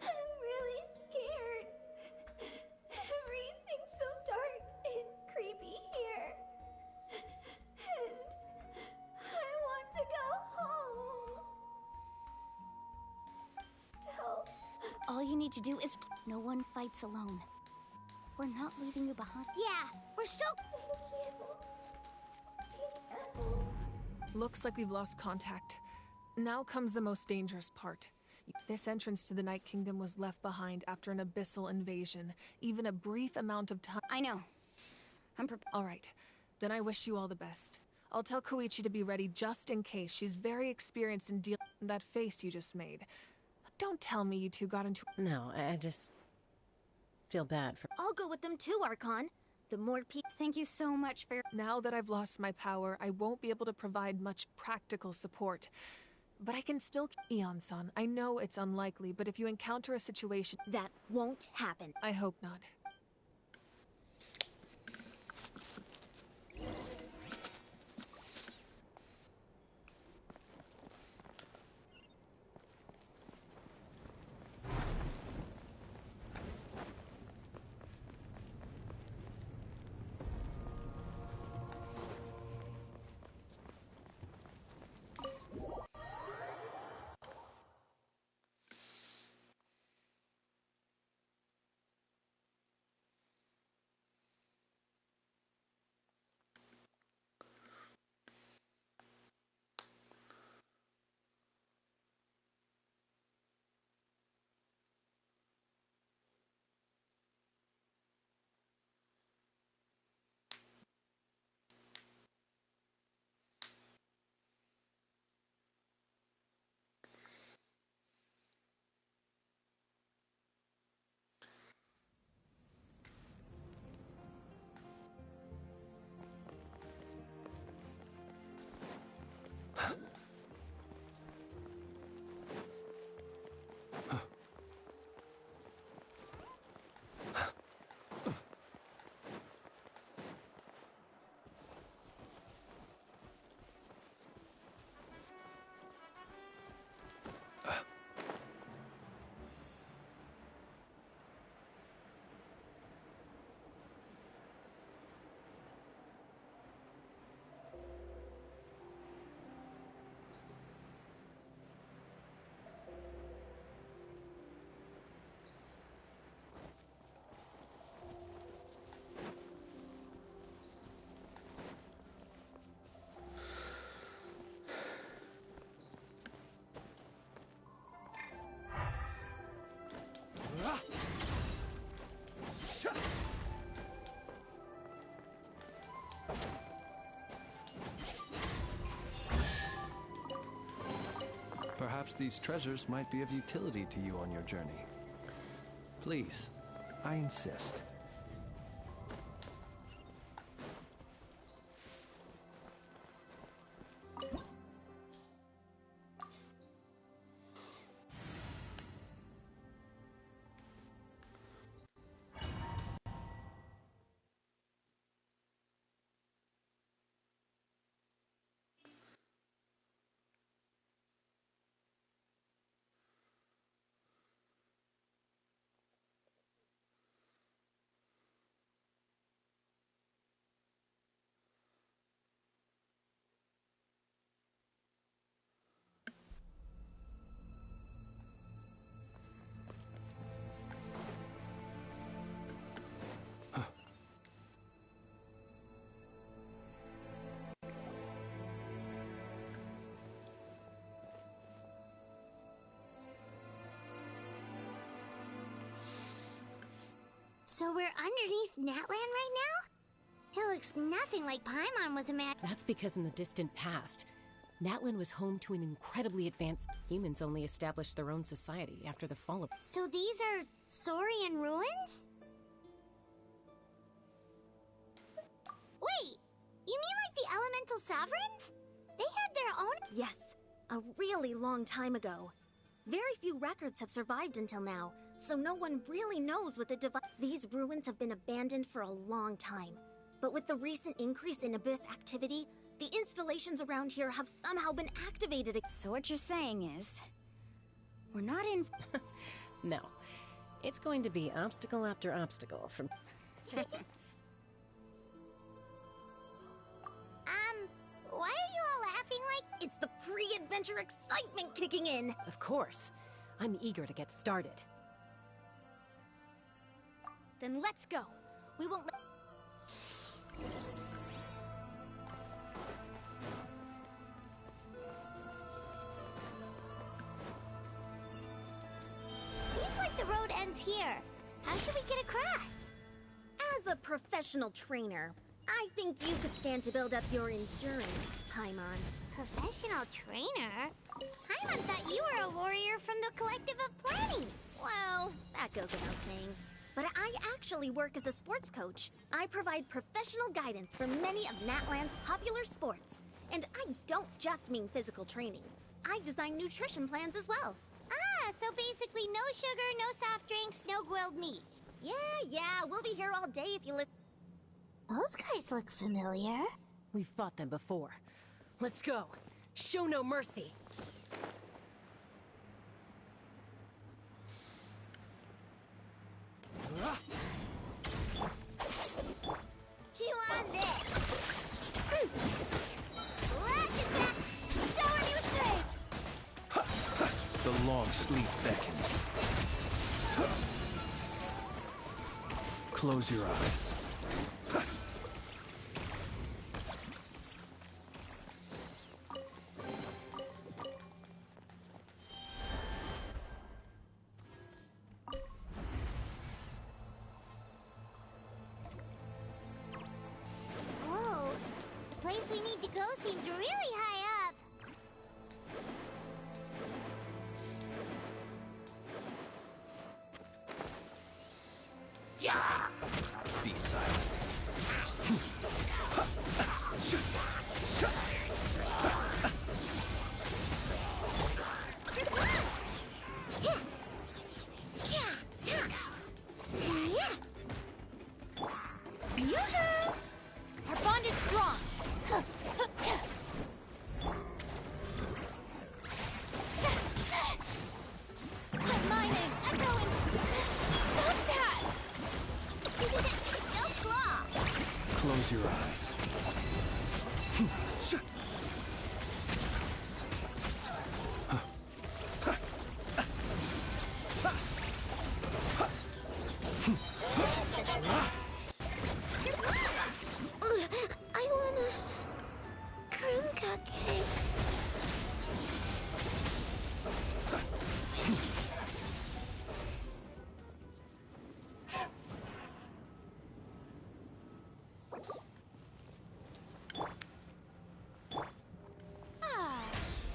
I'm really scared. Everything's so dark and creepy here. And I want to go home. Still. All you need to do is. No one fights alone. We're not leaving you behind. Yeah, we're so. Looks like we've lost contact. Now comes the most dangerous part. This entrance to the Night Kingdom was left behind after an abyssal invasion. Even a brief amount of time. I know. All right. Then I wish you all the best. I'll tell Koichi to be ready just in case. She's very experienced in dealing. That face you just made. Don't tell me you two got into. No, I just feel bad for. I'll go with them too, Archon. The more people. Thank you so much for. Now that I've lost my power, I won't be able to provide much practical support. But I can still. Eon-san, I know it's unlikely, but if you encounter a situation. That won't happen. I hope not. Perhaps these treasures might be of utility to you on your journey. Please, I insist. So we're underneath Natlan right now? It looks nothing like Paimon was imagining. That's because in the distant past, Natlan was home to an incredibly advanced... Humans only established their own society after the fall of... So these are Saurian ruins? Wait, you mean like the elemental sovereigns? They had their own... Yes, a really long time ago. Very few records have survived until now, so no one really knows what the These ruins have been abandoned for a long time. But with the recent increase in Abyss activity, the installations around here have somehow been activated. So what you're saying is... we're not in... No. It's going to be obstacle after obstacle from... Why are you all laughing like... It's the pre-adventure excitement kicking in! Of course. I'm eager to get started. Then let's go. We won't let... Seems like the road ends here. How should we get across? As a professional trainer, I think you could stand to build up your endurance, Paimon. Professional trainer? Paimon thought you were a warrior from the Collective of Planning. Well, that goes without saying. But I actually work as a sports coach. I provide professional guidance for many of Natlan's popular sports. And I don't just mean physical training. I design nutrition plans as well. Ah, so basically no sugar, no soft drinks, no grilled meat. Yeah, we'll be here all day if you Those guys look familiar. We've fought them before. Let's go. Show no mercy. Chew on this. Lash attack. Show her you strength. The long sleep beckons. Close your eyes. Whoa, the place we need to go seems really high up. Be silent. Our bond is strong. Mining, echoing. Stop that! No claw. Close your eyes. I wanna... cream cupcake.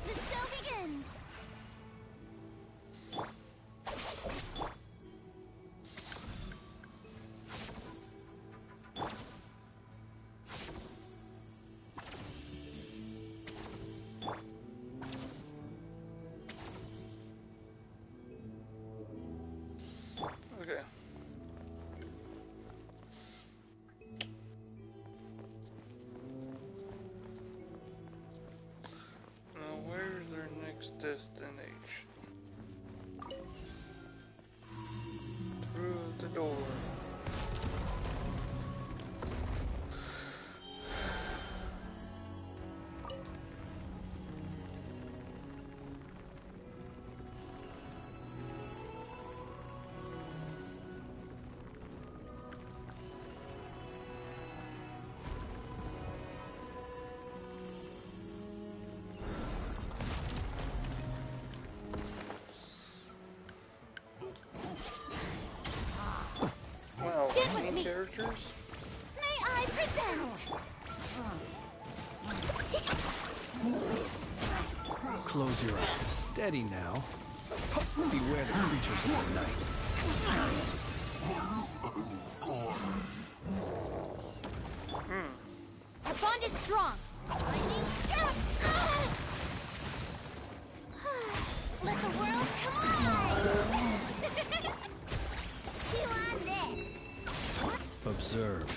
The show begins. Okay. Now, where's their next destination? Through the door. me. characters? May I present? Close your eyes. Steady now. Beware the creatures of the night. Our bond is strong. Let the world collide! Chew on this. Observe.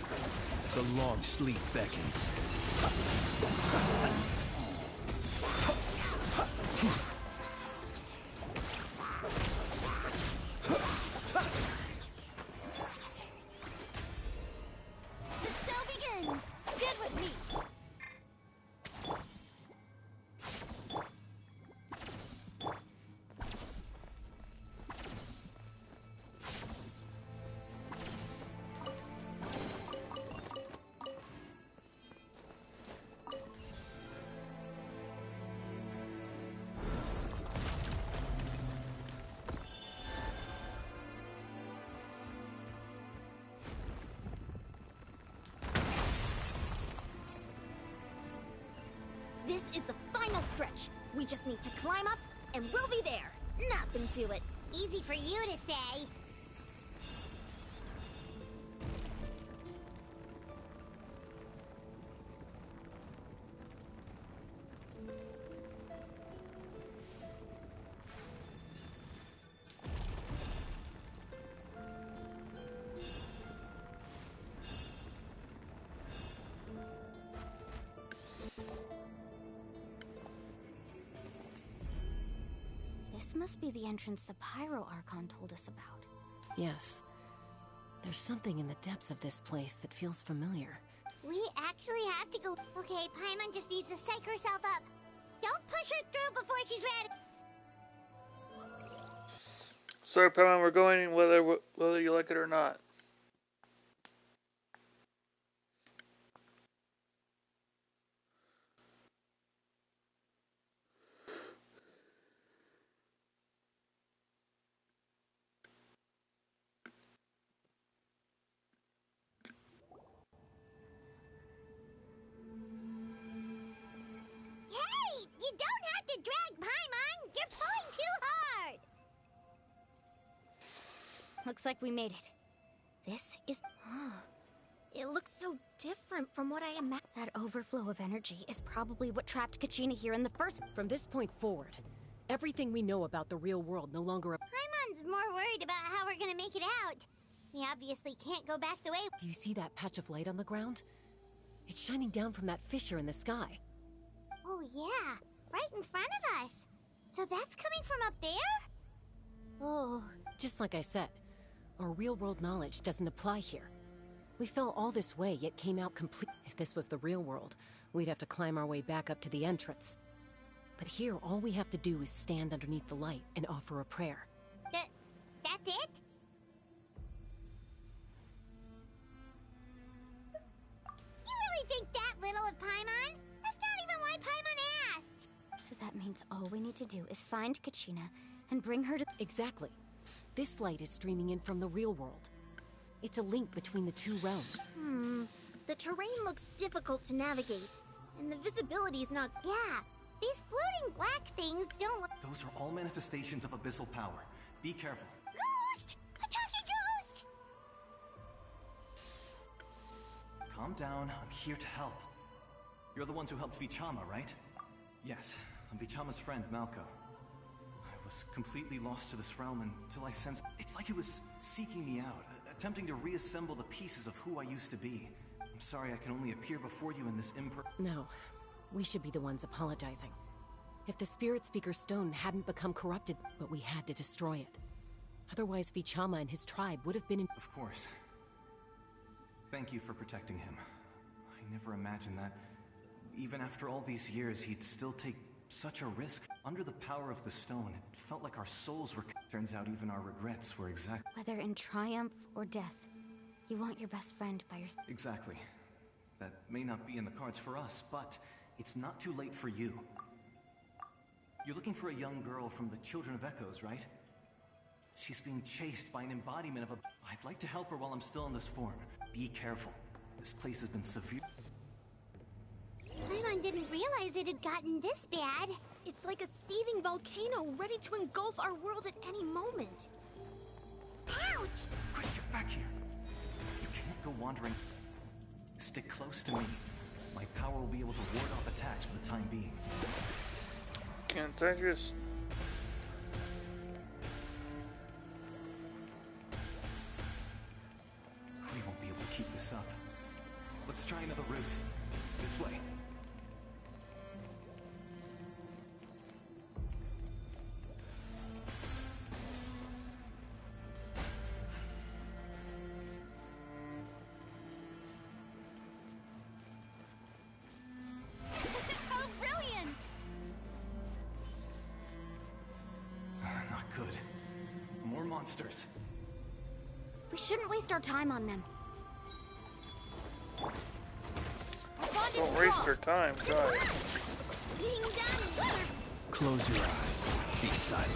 The long sleep beckons. The show begins. Get with me. This is the final stretch. We just need to climb up, and we'll be there. Nothing to it. Easy for you to say. This must be the entrance the Pyro Archon told us about. Yes. There's something in the depths of this place that feels familiar. We actually have to go. Okay, Paimon just needs to psych herself up. Don't push her through before she's ready. Sorry, Paimon, we're going whether you like it or not. Hey, you don't have to drag Paimon. You're pulling too hard. Looks like we made it. This is... It looks so different from what I imagined. That overflow of energy is probably what trapped Kachina here in the first... From this point forward, everything we know about the real world no longer... Paimon's more worried about how we're gonna make it out. We obviously can't go back the way... Do you see that patch of light on the ground? It's shining down from that fissure in the sky. Oh yeah, right in front of us. So that's coming from up there? Oh. Just like I said, our real-world knowledge doesn't apply here. We fell all this way, yet came out complete. If this was the real world, we'd have to climb our way back up to the entrance. But here, all we have to do is stand underneath the light and offer a prayer. That's it? You really think that little of Paimon? That's not even why Paimon asked. So that means all we need to do is find Kachina and bring her to... Exactly. This light is streaming in from the real world. It's a link between the two realms. The terrain looks difficult to navigate, and the visibility's not... Yeah, these floating black things don't look... Those are all manifestations of abyssal power. Be careful. Ghost! A talking ghost! Calm down, I'm here to help. You're the ones who helped Vichama, right? Yes, I'm Vichama's friend, Malco. I was completely lost to this realm until I sensed... It's like it was seeking me out, attempting to reassemble the pieces of who I used to be. I'm sorry I can only appear before you in this No, we should be the ones apologizing. If the Spirit Speaker Stone hadn't become corrupted, but we had to destroy it. Otherwise, Vichama and his tribe would have been in... Of course. Thank you for protecting him. I never imagined that, even after all these years, he'd still take such a risk. Under the power of the stone, it felt like our souls were... Turns out even our regrets were exact... Whether in triumph or death, you want your best friend by your... Exactly. That may not be in the cards for us, but it's not too late for you. You're looking for a young girl from the Children of Echoes, right? She's being chased by an embodiment of a... I'd like to help her while I'm still in this form. Be careful. This place has been severe. Paimon didn't realize it had gotten this bad. It's like a seething volcano ready to engulf our world at any moment. Ouch! Quick, get back here. You can't go wandering. Stick close to me. My power will be able to ward off attacks for the time being. Can't I just... We won't be able to keep this up. Let's try another route. This way. How brilliant! Not good. More monsters. We shouldn't waste our time on them. Don't waste your time, God. Close your eyes. Be silent.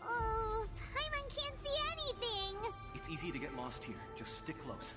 Oh, Paimon can't see anything! It's easy to get lost here. Just stick close.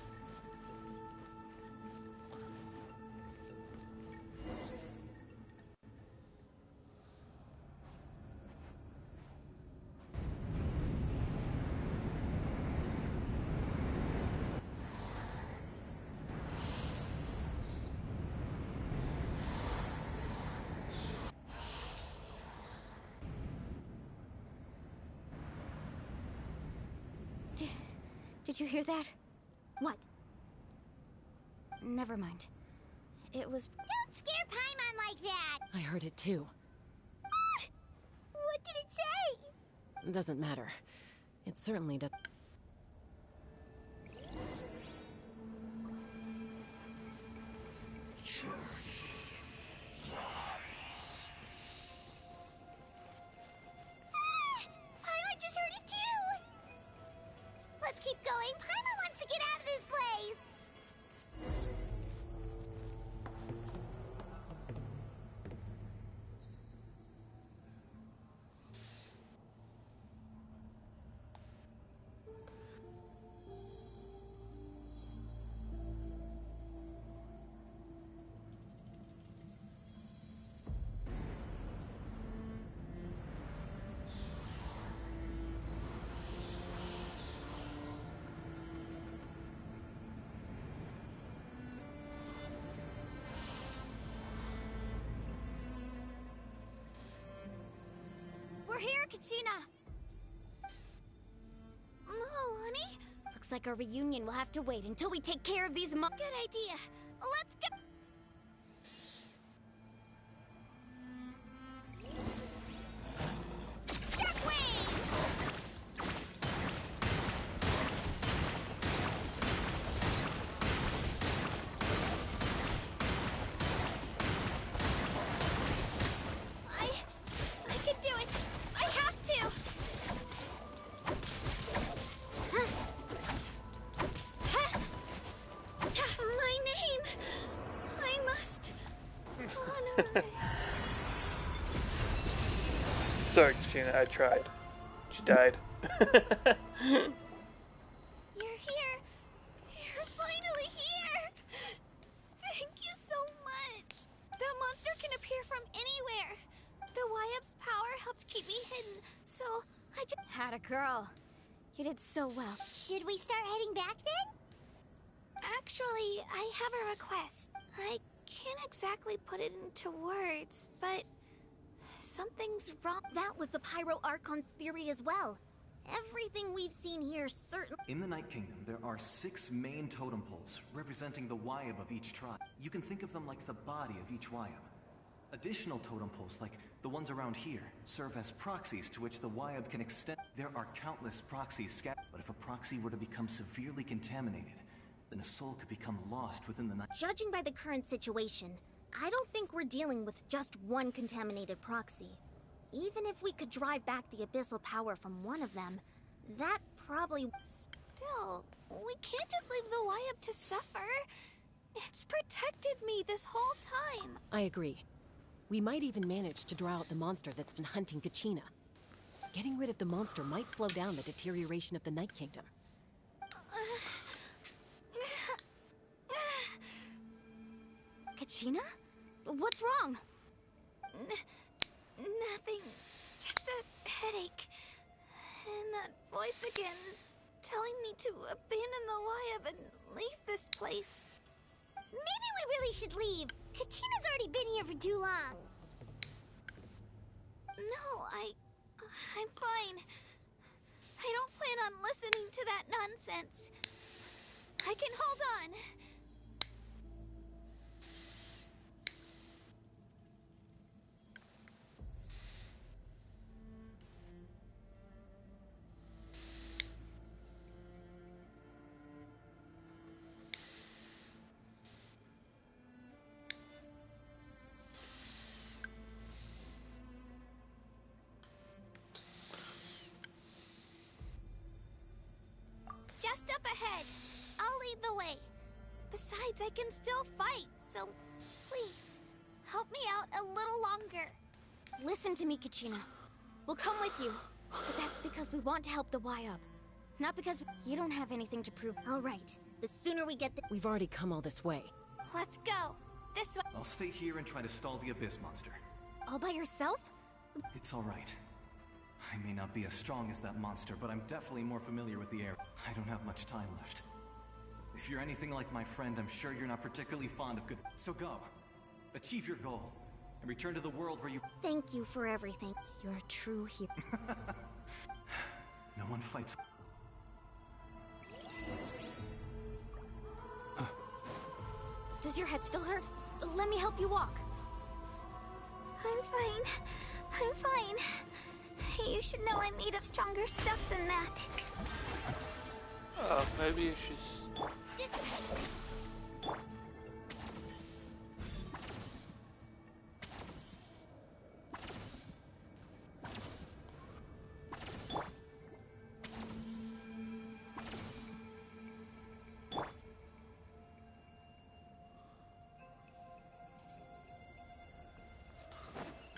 Did you hear that? What? Never mind. It was... Don't scare Paimon like that! I heard it too. What did it say? Doesn't matter. It certainly does. Paimon just heard it too! Let's keep going. Paimon wants to get out of this place! We're here, Kachina! Oh, honey? Looks like our reunion will have to wait until we take care of these Good idea. Let's go! I can do it! I have to! My name! I must honor it. Sorry, Christina, I tried. She died. You're here! You're finally here! Thank you so much! That monster can appear from anywhere! The YF's power helped keep me hidden, so I just... Had a girl. You did so well. Should we start heading back then? Actually, I have a request. I can't exactly put it into words, but something's wrong. That was the Pyro Archon's theory as well. Everything we've seen here certainly... In the Night Kingdom, there are 6 main totem poles representing the Wyab of each tribe. You can think of them like the body of each Wyab. Additional totem poles, like the ones around here, serve as proxies to which the Wyab can extend. There are countless proxies scattered, but if a proxy were to become severely contaminated, then a soul could become lost within the night. Judging by the current situation, I don't think we're dealing with just one contaminated proxy. Even if we could drive back the abyssal power from one of them, that probably... Still, we can't just leave the Wyab to suffer. It's protected me this whole time. I agree. We might even manage to draw out the monster that's been hunting Kachina. Getting rid of the monster might slow down the deterioration of the Night Kingdom. Kachina? What's wrong? Nothing. Just a headache. And that voice again, telling me to abandon the Wyab and leave this place. Maybe we really should leave. Kachina's already been here for too long. No, I'm fine. I don't plan on listening to that nonsense. I can hold on. Just up ahead. I'll lead the way. Besides, I can still fight, so please, help me out a little longer. Listen to me, Kachina. We'll come with you, but that's because we want to help the Wyab. Not because you don't have anything to prove. All right, the sooner we get We've already come all this way. Let's go. This way. I'll stay here and try to stall the Abyss monster. All by yourself? It's all right. I may not be as strong as that monster, but I'm definitely more familiar with the area. I don't have much time left. If you're anything like my friend, I'm sure you're not particularly fond of good. So go. Achieve your goal. And return to the world where you... Thank you for everything. You're a true hero. No one fights... Does your head still hurt? Let me help you walk. I'm fine. I'm fine. You should know I'm made of stronger stuff than that. Oh, maybe she's...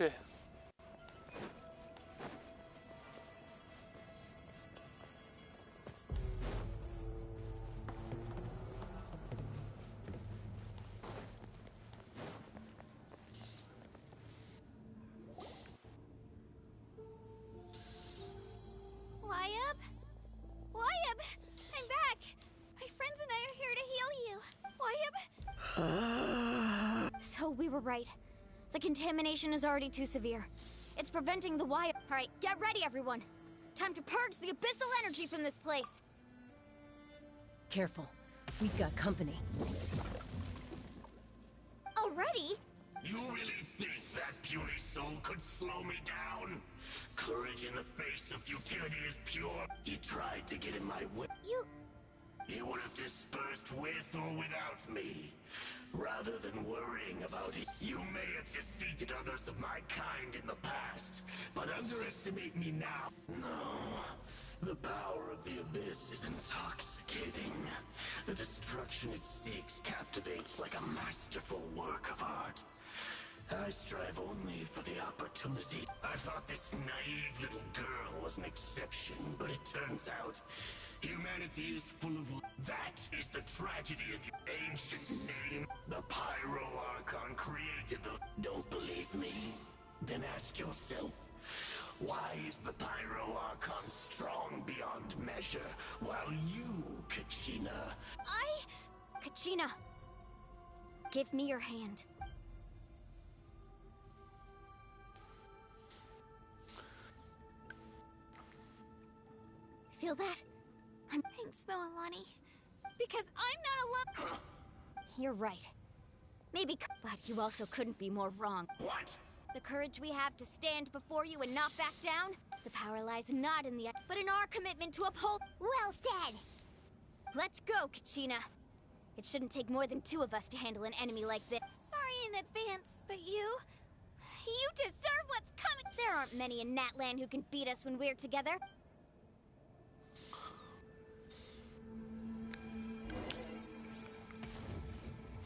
Okay. Wyab? Wyab! I'm back! My friends and I are here to heal you. Wyab? So we were right. The contamination is already too severe. It's preventing the Wyab. All right, get ready, everyone. Time to purge the abyssal energy from this place. Careful. We've got company. Already? You really think that puny soul could slow me down? Courage in the face of futility is pure. He tried to get in my way. He would have dispersed with or without me. Rather than worrying about it, you may have defeated others of my kind in the past, but underestimate me now. No, the power of the Abyss is intoxicating. The destruction it seeks captivates like a masterful work of art. I strive only for the opportunity. I thought this naive little girl was an exception, but it turns out humanity is full of... That is the tragedy of your ancient name. The Pyro Archon created the... Don't believe me? Then ask yourself, why is the Pyro Archon strong beyond measure, while you, Kachina... Kachina, give me your hand. Feel that? Thanks, Moalani. Because I'm not alone. You're right. Maybe, but you also couldn't be more wrong. What? The courage we have to stand before you and not back down, the power lies not in the... but in our commitment to uphold... Well said! Let's go, Kachina. It shouldn't take more than 2 of us to handle an enemy like this. Sorry in advance, but you deserve what's coming. There aren't many in Natlan who can beat us when we're together.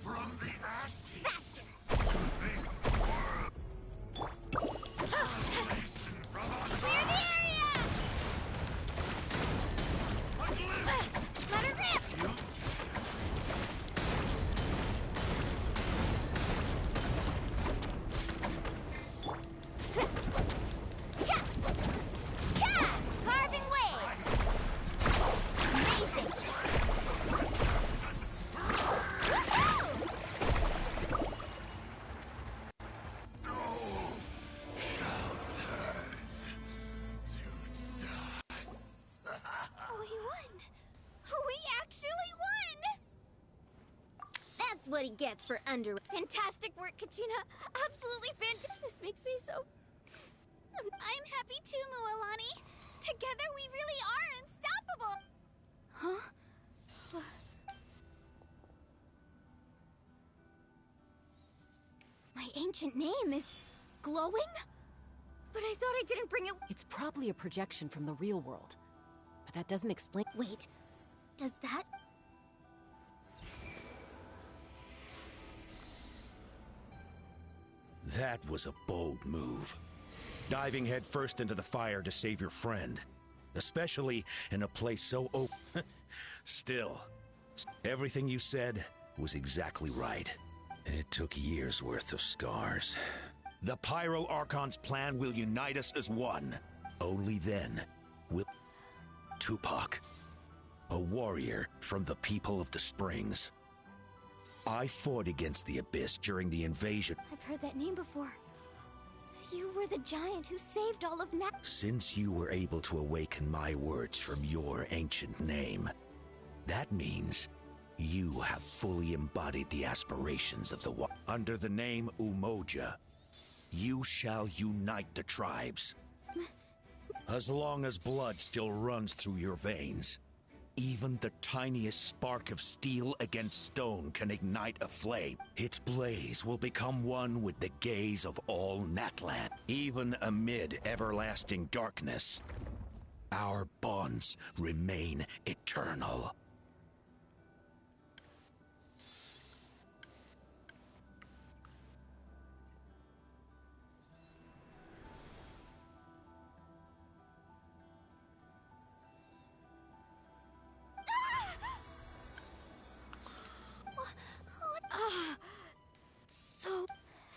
From the ashes. Faster! Clear the area! Let her rip! Carving waves! Amazing! We won! We actually won! That's what he gets for under. Fantastic work, Kachina! Absolutely fantastic! This makes me so... I'm happy too, Mualani. Together we really are unstoppable! Huh? My ancient name is glowing? But I thought I didn't bring it. It's probably a projection from the real world. But that doesn't explain. Wait, does that? That was a bold move. Diving headfirst into the fire to save your friend. Especially in a place so open. Still, everything you said was exactly right. It took years worth of scars. The Pyro Archon's plan will unite us as one. Only then will... Tupac, a warrior from the people of the Springs. I fought against the Abyss during the invasion. I've heard that name before. You were the giant who saved all of Nat. Since you were able to awaken my words from your ancient name, that means you have fully embodied the aspirations of the Under the name Umoja, you shall unite the tribes. As long as blood still runs through your veins, even the tiniest spark of steel against stone can ignite a flame. Its blaze will become one with the gaze of all Natlan. Even amid everlasting darkness, our bonds remain eternal.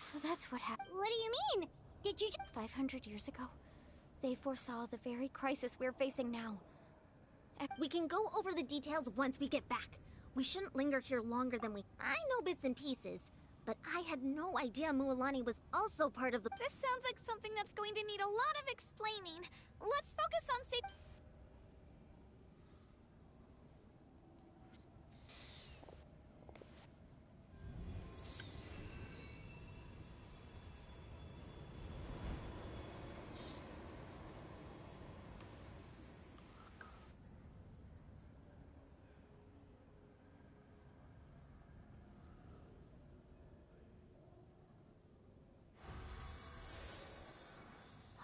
So that's what happened. What do you mean? Did you 500 years ago, they foresaw the very crisis we're facing now. We can go over the details once we get back. We shouldn't linger here longer than we... I know bits and pieces, but I had no idea Mualani was also part of the... This sounds like something that's going to need a lot of explaining. Let's focus on safety.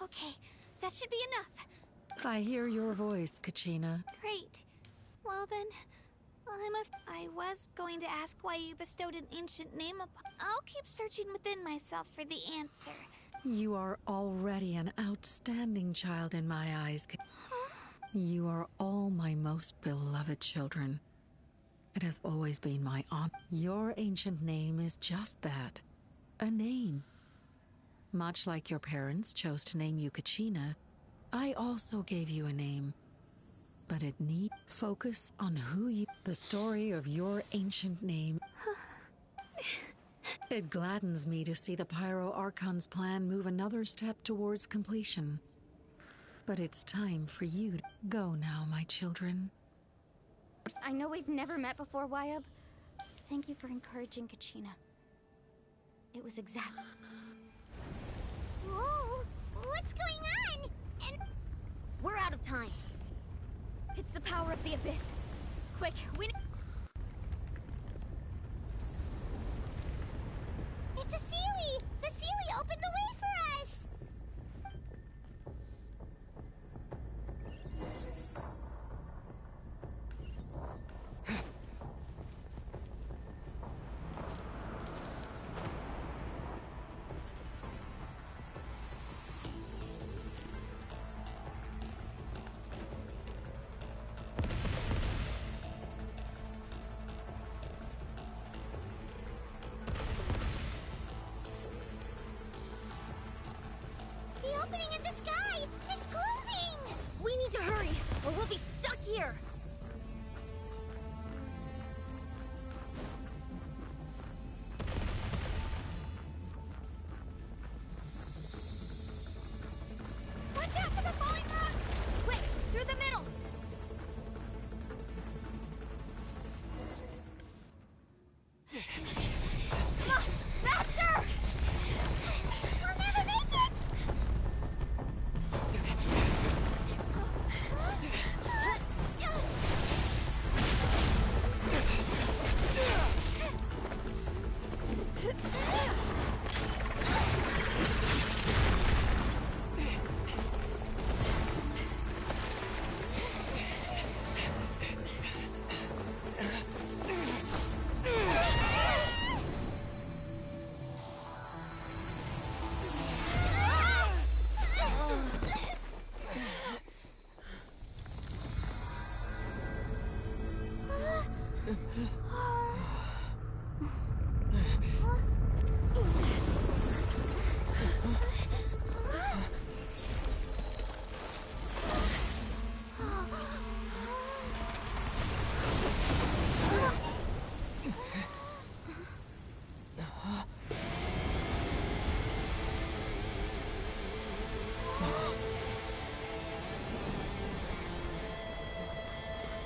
Okay, that should be enough. I hear your voice, Kachina. Great. Well then, I was going to ask why you bestowed an ancient name upon... I'll keep searching within myself for the answer. You are already an outstanding child in my eyes. Huh? You are all my most beloved children. It has always been my honor. Your ancient name is just that. A name. Much like your parents chose to name you Kachina, I also gave you a name. But it need focus on who you... The story of your ancient name. It gladdens me to see the Pyro Archon's plan move another step towards completion. But it's time for you to go now, my children. I know we've never met before, Wayab. Thank you for encouraging Kachina. It was exact... Whoa! What's going on? And we're out of time. It's the power of the Abyss. Quick, we... here! Watch out for the falling rocks! Quick, through the middle! Come on, faster! We'll never make it!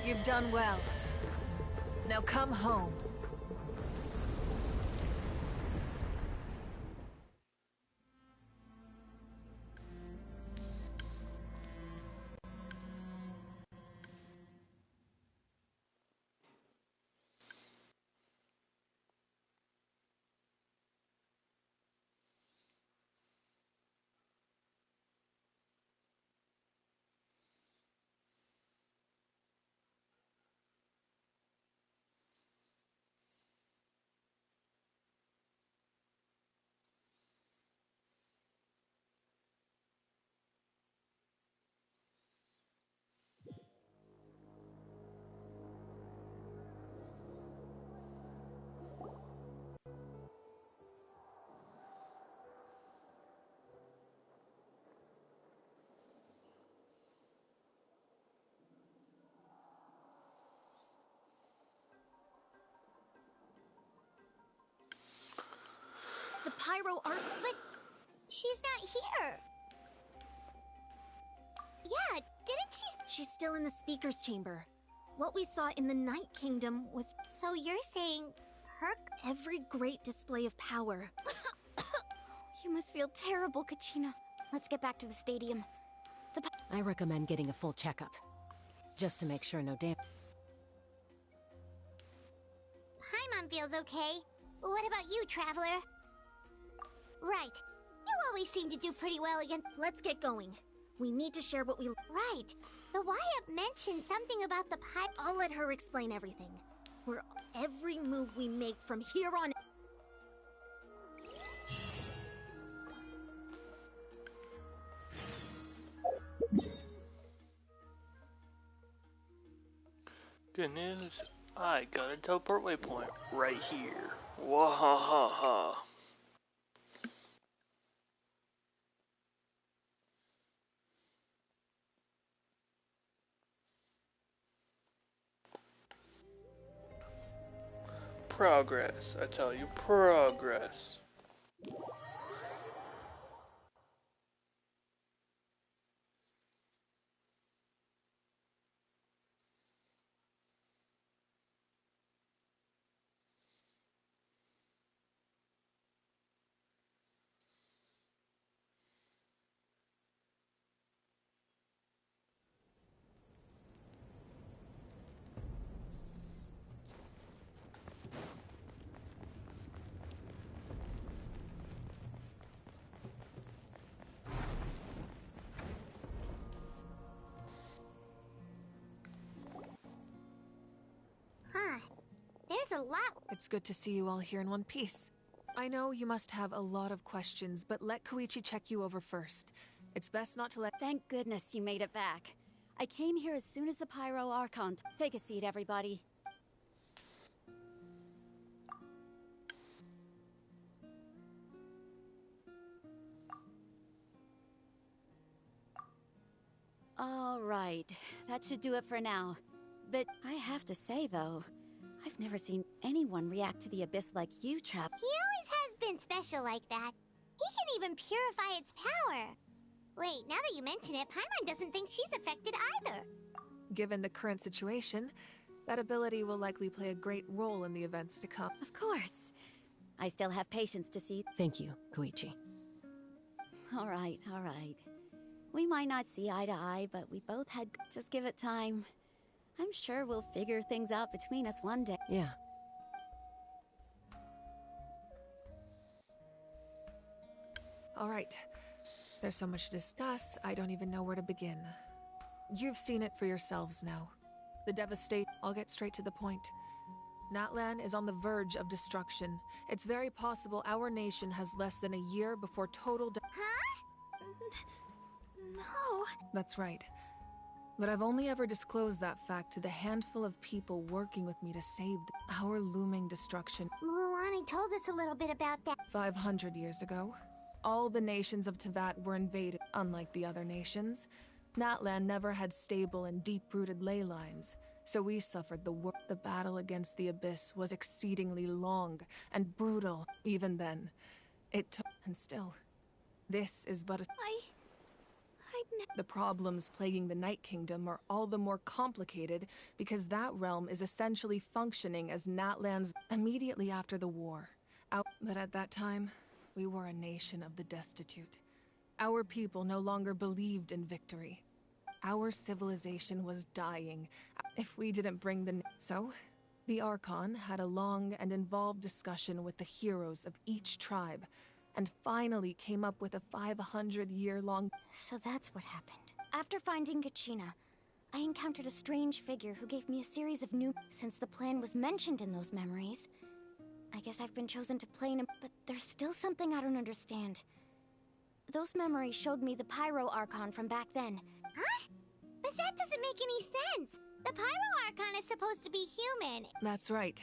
You've done well. Now come home. The Pyro Arc... But she's not here. Yeah, didn't she... She's still in the Speaker's Chamber. What we saw in the Night Kingdom was... So you're saying... her... Every great display of power. You must feel terrible, Kachina. Let's get back to the stadium. I recommend getting a full checkup. Just to make sure no damage. Paimon feels okay. What about you, Traveler? Right. You always seem to do pretty well against... Let's get going. We need to share what we... Right. The Wyatt mentioned something about the pipe... I'll let her explain everything. Where every move we make from here on... Good news, I got a teleport waypoint right here. Wahahaha. Progress, I tell you, progress. Huh. There's a lot... It's good to see you all here in one piece. I know you must have a lot of questions, but let Koichi check you over first. It's best not to let... Thank goodness you made it back. I came here as soon as the Pyro Archon... Take a seat, everybody. All right, that should do it for now. But I have to say, though, I've never seen anyone react to the abyss like you, Trap. He always has been special like that. He can even purify its power. Wait, now that you mention it, Paimon doesn't think she's affected either. Given the current situation, that ability will likely play a great role in the events to come. Of course. I still have patience to see. Thank you, Koichi. All right, all right. We might not see eye to eye, but we both had... Just give it time. I'm sure we'll figure things out between us one day. Yeah. All right. There's so much to discuss, I don't even know where to begin. You've seen it for yourselves now. The devastation... I'll get straight to the point. Natlan is on the verge of destruction. It's very possible our nation has less than a year before total Huh? No. That's right. But I've only ever disclosed that fact to the handful of people working with me to save our looming destruction. Mualani told us a little bit about that. 500 years ago, all the nations of Teyvat were invaded. Unlike the other nations, Natlan never had stable and deep-rooted ley lines, so we suffered the worst. The battle against the Abyss was exceedingly long and brutal. Even then, it took... And still, this is but a... The problems plaguing the Night Kingdom are all the more complicated because that realm is essentially functioning as Natlan's immediately after the war. But at that time, we were a nation of the destitute. Our people no longer believed in victory. Our civilization was dying if we didn't bring the... So, the Archon had a long and involved discussion with the heroes of each tribe, and finally came up with a 500-year-long... So that's what happened. After finding Kachina, I encountered a strange figure who gave me a series of new... Since the plan was mentioned in those memories, I guess I've been chosen to play in... But there's still something I don't understand. Those memories showed me the Pyro Archon from back then. Huh? But that doesn't make any sense! The Pyro Archon is supposed to be human. That's right.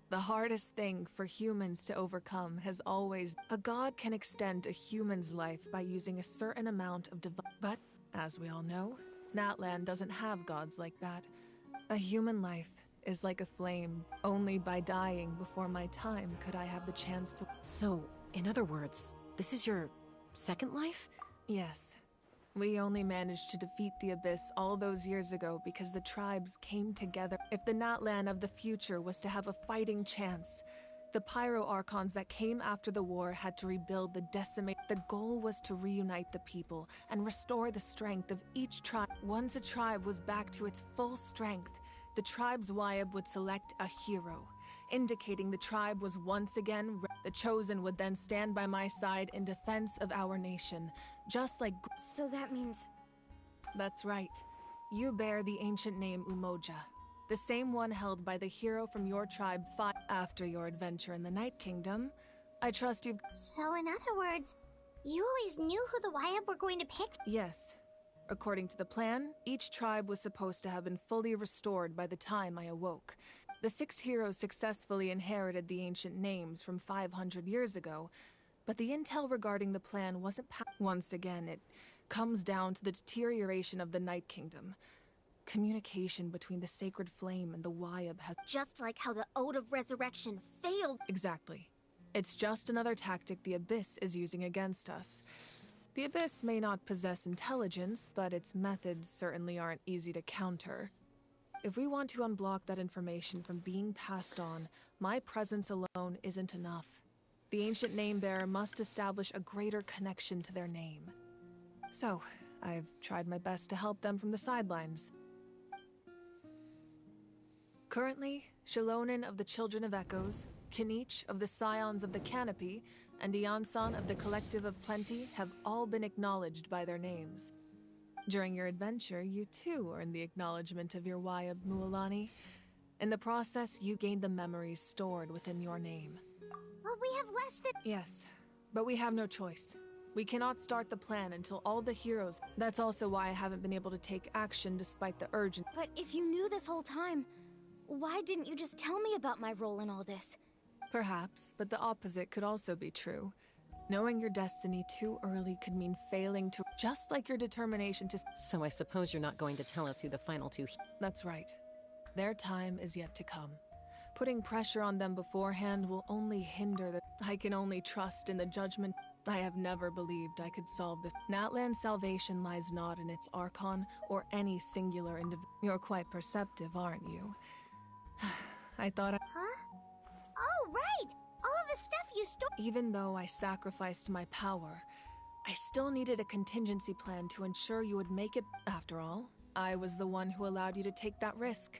The hardest thing for humans to overcome has always... A god can extend a human's life by using a certain amount of divine... But, as we all know, Natlan doesn't have gods like that. A human life is like a flame. Only by dying before my time could I have the chance to... So, in other words, this is your second life? Yes. We only managed to defeat the Abyss all those years ago because the tribes came together. If the Natlan of the future was to have a fighting chance, the Pyro Archons that came after the war had to rebuild the decimated... The goal was to reunite the people and restore the strength of each tribe. Once a tribe was back to its full strength, the tribe's Wyab would select a hero, indicating the tribe was once again... The Chosen would then stand by my side in defense of our nation, just like... So that means... That's right. You bear the ancient name Umoja, the same one held by the hero from your tribe after your adventure in the Night Kingdom. I trust you've... So in other words, you always knew who the Wyab were going to pick? Yes. According to the plan, each tribe was supposed to have been fully restored by the time I awoke. The 6 heroes successfully inherited the ancient names from 500 years ago, but the intel regarding the plan wasn't Once again, it comes down to the deterioration of the Night Kingdom. Communication between the Sacred Flame and the Wyab has... Just like how the Ode of Resurrection failed... Exactly. It's just another tactic the Abyss is using against us. The Abyss may not possess intelligence, but its methods certainly aren't easy to counter. If we want to unblock that information from being passed on, my presence alone isn't enough. The ancient name-bearer must establish a greater connection to their name. So, I've tried my best to help them from the sidelines. Currently, Shilonin of the Children of Echoes, Kinich of the Scions of the Canopy, and Iansan of the Collective of Plenty have all been acknowledged by their names. During your adventure, you too earned the acknowledgement of your Wyab, Mualani. In the process, you gained the memories stored within your name. Well, we have less than... Yes, but we have no choice. We cannot start the plan until all the heroes... That's also why I haven't been able to take action despite the urgent... But if you knew this whole time, why didn't you just tell me about my role in all this? Perhaps, but the opposite could also be true. Knowing your destiny too early could mean failing to, just like your determination to. So I suppose you're not going to tell us who the final two. That's right. Their time is yet to come. Putting pressure on them beforehand will only hinder the. I can only trust in the judgment. I have never believed I could solve this. Natlan's salvation lies not in its Archon or any singular individual. You're quite perceptive, aren't you? I thought I. Huh? Oh, right! All the stuff you stole. Even though I sacrificed my power, I still needed a contingency plan to ensure you would make it. After all, I was the one who allowed you to take that risk.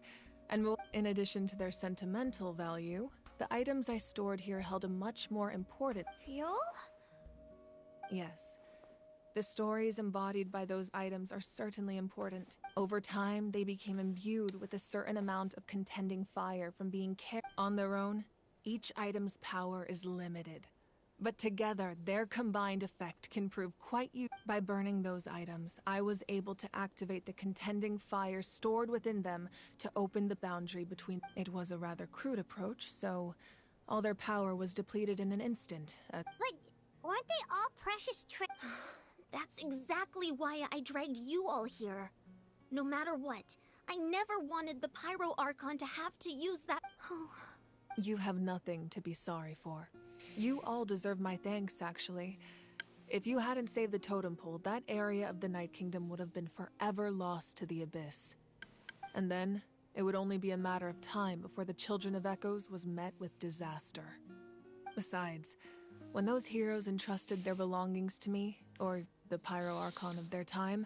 And in addition to their sentimental value, the items I stored here held a much more important. Fuel? Yes. The stories embodied by those items are certainly important. Over time, they became imbued with a certain amount of contending fire from being carried on their own. Each item's power is limited, but together, their combined effect can prove quite useful. By burning those items, I was able to activate the contending fire stored within them to open the boundary between. It was a rather crude approach, so all their power was depleted in an instant. But weren't they all precious That's exactly why I dragged you all here. No matter what, I never wanted the Pyro Archon to have to use that. You have nothing to be sorry for. You all deserve my thanks, actually. If you hadn't saved the totem pole, that area of the Night Kingdom would have been forever lost to the abyss. And then, it would only be a matter of time before the Children of Echoes was met with disaster. Besides, when those heroes entrusted their belongings to me, or the Pyro Archon of their time,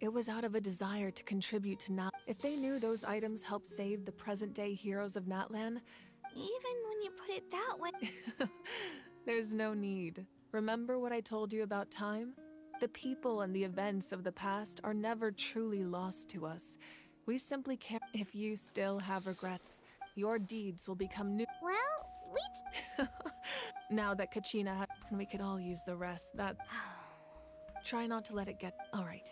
it was out of a desire to contribute to Nat. If they knew those items helped save the present-day heroes of Natlan, even when you put it that way. There's no need. Remember what I told you about time? The people and the events of the past are never truly lost to us. We simply can't. If you still have regrets, your deeds will become new. Well, we. Now that Kachina and we could all use the rest. That. Try not to let it get. All right.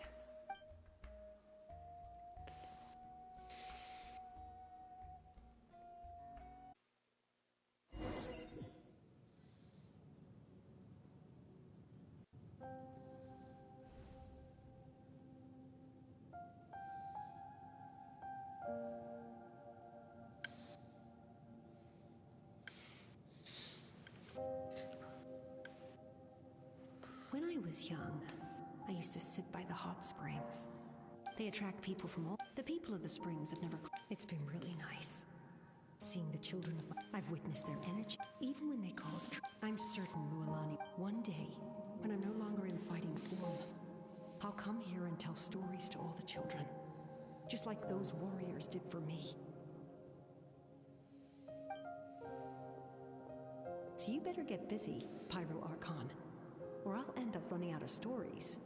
When I was young, I used to sit by the hot springs. They attract people from all. The people of the springs have never. It's been really nice. Seeing the children of I've witnessed their energy, even when they cause I'm certain, Mualani, one day, when I'm no longer in fighting form, I'll come here and tell stories to all the children. Just like those warriors did for me. So you better get busy, Pyro Archon, or I'll end up running out of stories.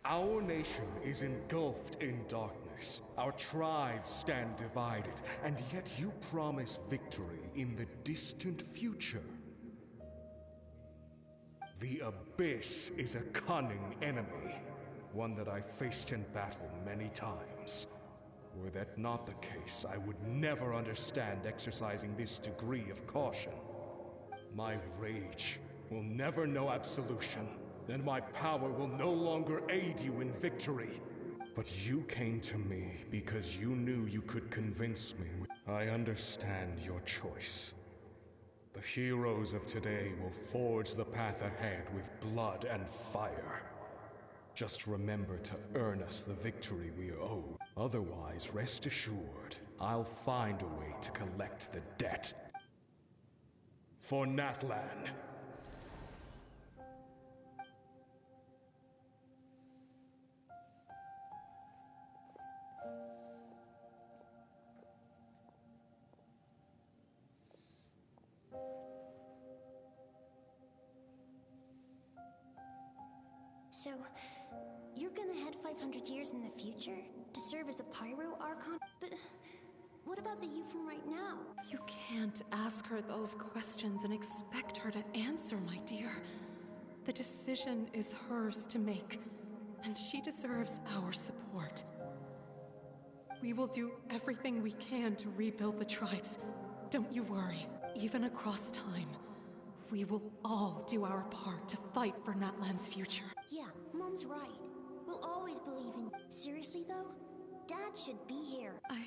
Our nation is engulfed in darkness. Our tribes stand divided, and yet you promise victory in the distant future. The Abyss is a cunning enemy, one that I faced in battle many times. Were that not the case, I would never understand exercising this degree of caution. My rage will never know absolution. Then my power will no longer aid you in victory. But you came to me because you knew you could convince me. I understand your choice. The heroes of today will forge the path ahead with blood and fire. Just remember to earn us the victory we owe. Otherwise, rest assured, I'll find a way to collect the debt. For Natlan. So, you're gonna head 500 years in the future to serve as the Pyro Archon? But what about the you from right now? You can't ask her those questions and expect her to answer, my dear. The decision is hers to make, and she deserves our support. We will do everything we can to rebuild the tribes. Don't you worry. Even across time, we will all do our part to fight for Natlan's future. Yeah, Mom's right. We'll always believe in you. Seriously, though? Dad should be here. I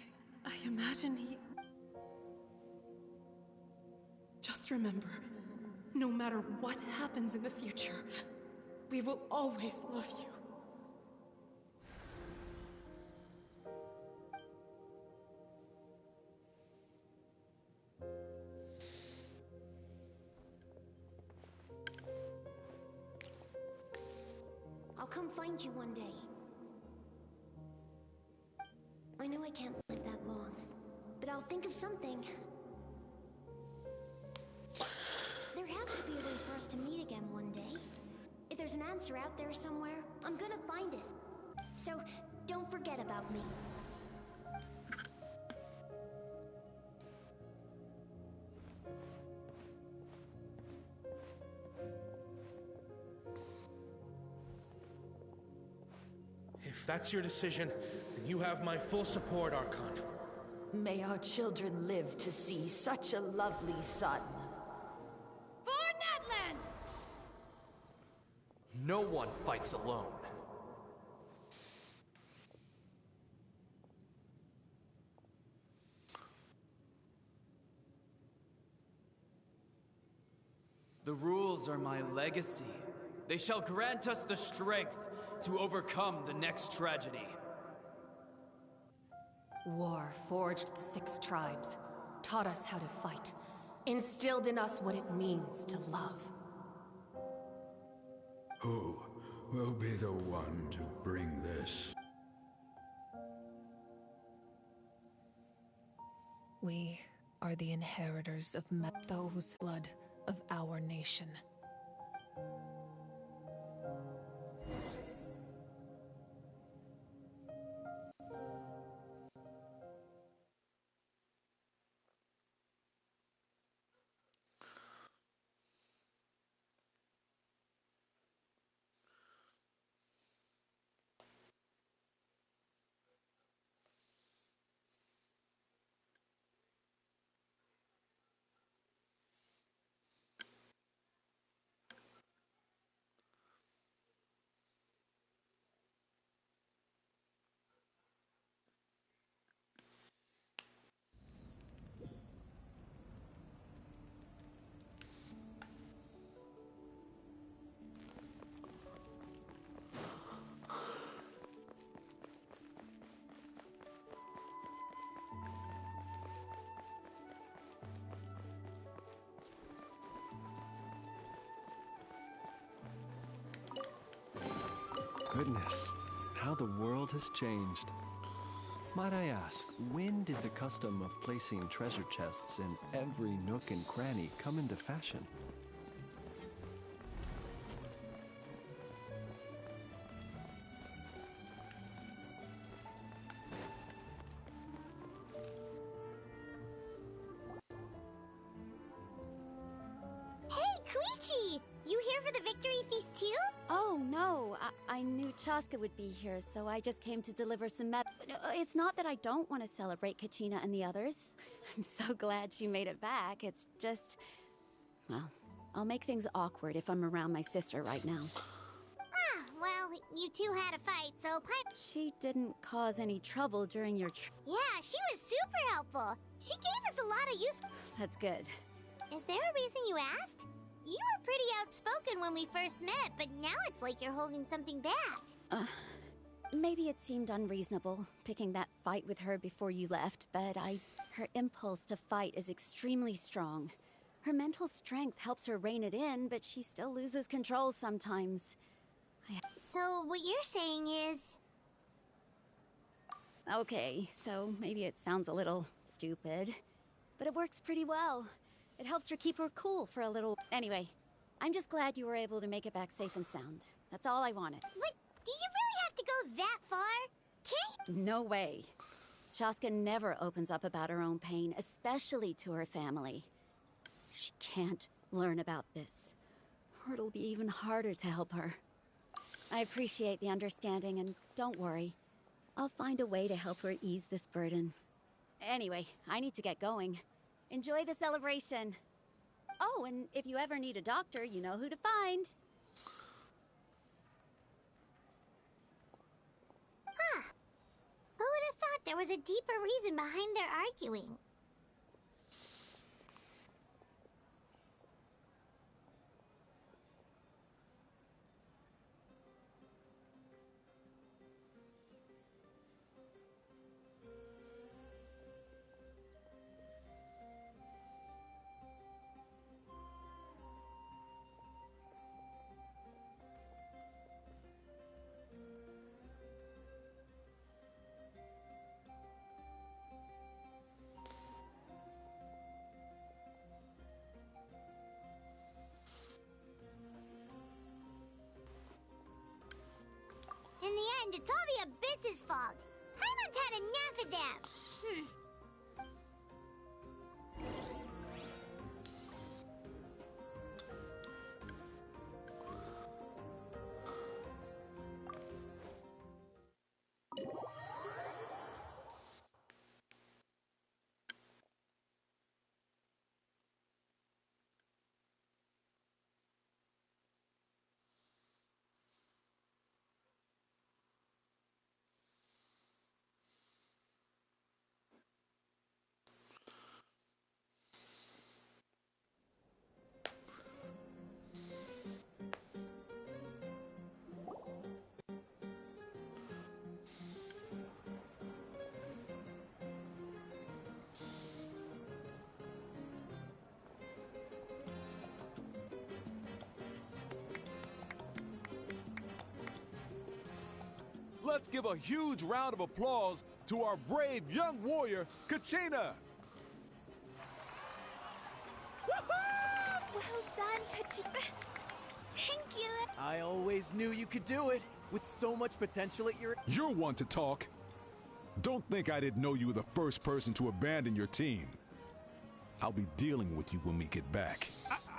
imagine he... Just remember, no matter what happens in the future, we will always love you. I'll come find you one day. I know I can't live that long, but I'll think of something. There has to be a way for us to meet again one day. If there's an answer out there somewhere, I'm gonna find it. So, don't forget about me. If that's your decision, then you have my full support, Archon. May our children live to see such a lovely son. For Natlan! No one fights alone. The rules are my legacy. They shall grant us the strength to overcome the next tragedy. War forged the 6 tribes, taught us how to fight, instilled in us what it means to love. Who will be the one to bring this? We are the inheritors of those blood of our nation. Goodness, how the world has changed. Might I ask, when did the custom of placing treasure chests in every nook and cranny come into fashion? Hey, Koichi! You here for the victory feast too? Oh, no. I knew Chaska would be here, so I just came to deliver some It's not that I don't want to celebrate Kachina and the others. I'm so glad she made it back. It's just... Well, I'll make things awkward if I'm around my sister right now. Ah, well, you two had a fight, so She didn't cause any trouble during your Yeah, she was super helpful. She gave us a lot of use... That's good. Is there a reason you asked? You were pretty outspoken when we first met, but now it's like you're holding something back. Maybe it seemed unreasonable, picking that fight with her before you left, but her impulse to fight is extremely strong. Her mental strength helps her rein it in, but she still loses control sometimes. So what you're saying is... Okay, so maybe it sounds a little stupid, but it works pretty well. It helps her keep her cool for a little... Anyway, I'm just glad you were able to make it back safe and sound. That's all I wanted. What? Do you really have to go that far? Can't No way. Shaska never opens up about her own pain, especially to her family. She can't learn about this, or it'll be even harder to help her. I appreciate the understanding, and don't worry. I'll find a way to help her ease this burden. Anyway, I need to get going. Enjoy the celebration. Oh, and if you ever need a doctor, you know who to find. Huh. Who would have thought there was a deeper reason behind their arguing? In the end, it's all the Abyss's fault. Paimon's had enough of them. Let's give a huge round of applause to our brave young warrior, Kachina! Well done, Kachina. Thank you. I always knew you could do it, with so much potential at your... You're one to talk. Don't think I didn't know you were the first person to abandon your team. I'll be dealing with you when we get back.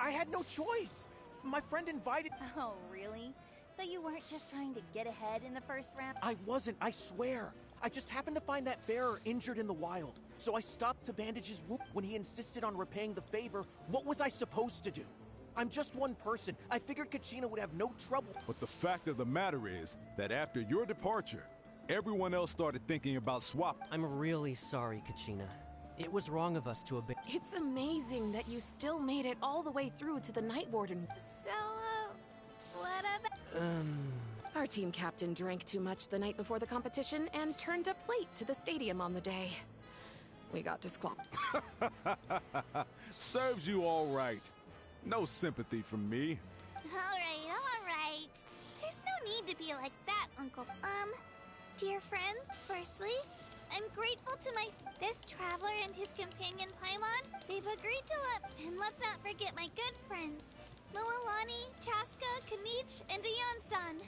I had no choice. My friend invited... Oh, really? So you weren't just trying to get ahead in the first round? I wasn't, I swear. I just happened to find that bearer injured in the wild. So I stopped to bandage his wound. When he insisted on repaying the favor, what was I supposed to do? I'm just one person. I figured Kachina would have no trouble. But the fact of the matter is that after your departure, everyone else started thinking about swap. I'm really sorry, Kachina. It was wrong of us to abandon. It's amazing that you still made it all the way through to the Night Warden. So, what about... Our team captain drank too much the night before the competition and turned up late to the stadium on the day. We got disqualified. Serves you all right. No sympathy from me. All right. There's no need to be like that, Uncle. Dear friends, firstly, I'm grateful to this traveler and his companion Paimon. They've agreed to and let's not forget my good friends, Moalani, Chaska, Kanich, and Ayan-san.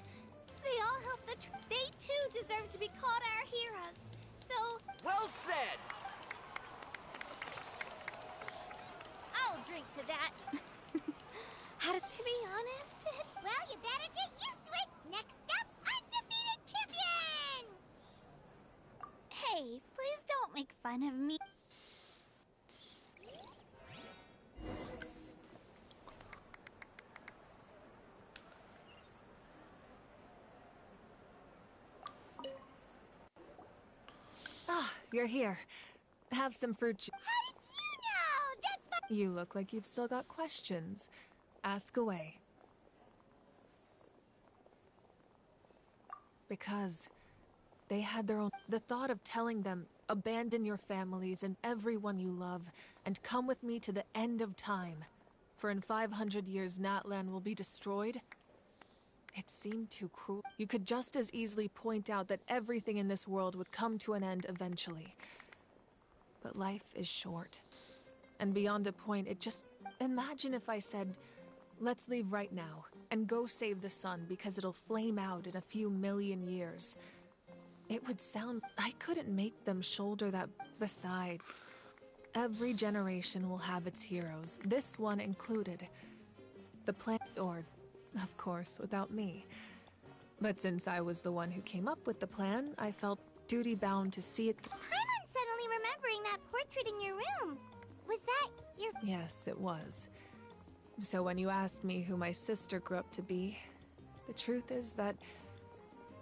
They all helped they too deserve to be called our heroes. So... Well said! I'll drink to that. To be honest... Well, you better get used to it. Next up, undefeated champion! Hey, please don't make fun of me. Ah, you're here. Have some fruit juice. How did you know? That's You look like you've still got questions. Ask away. Because they had their own... The thought of telling them, abandon your families and everyone you love, and come with me to the end of time. For in 500 years, Natlan will be destroyed. It seemed too cruel. You could just as easily point out that everything in this world would come to an end eventually. But life is short. And beyond a point, it just... Imagine if I said, Let's leave right now, and go save the sun because it'll flame out in a few million years. It would sound... I couldn't make them shoulder that... Besides, every generation will have its heroes, this one included. The planet, or, of course, without me. But since I was the one who came up with the plan, I felt duty-bound to see it... I'm suddenly remembering that portrait in your room. Was that your... Yes, it was. So when you asked me who my sister grew up to be, the truth is that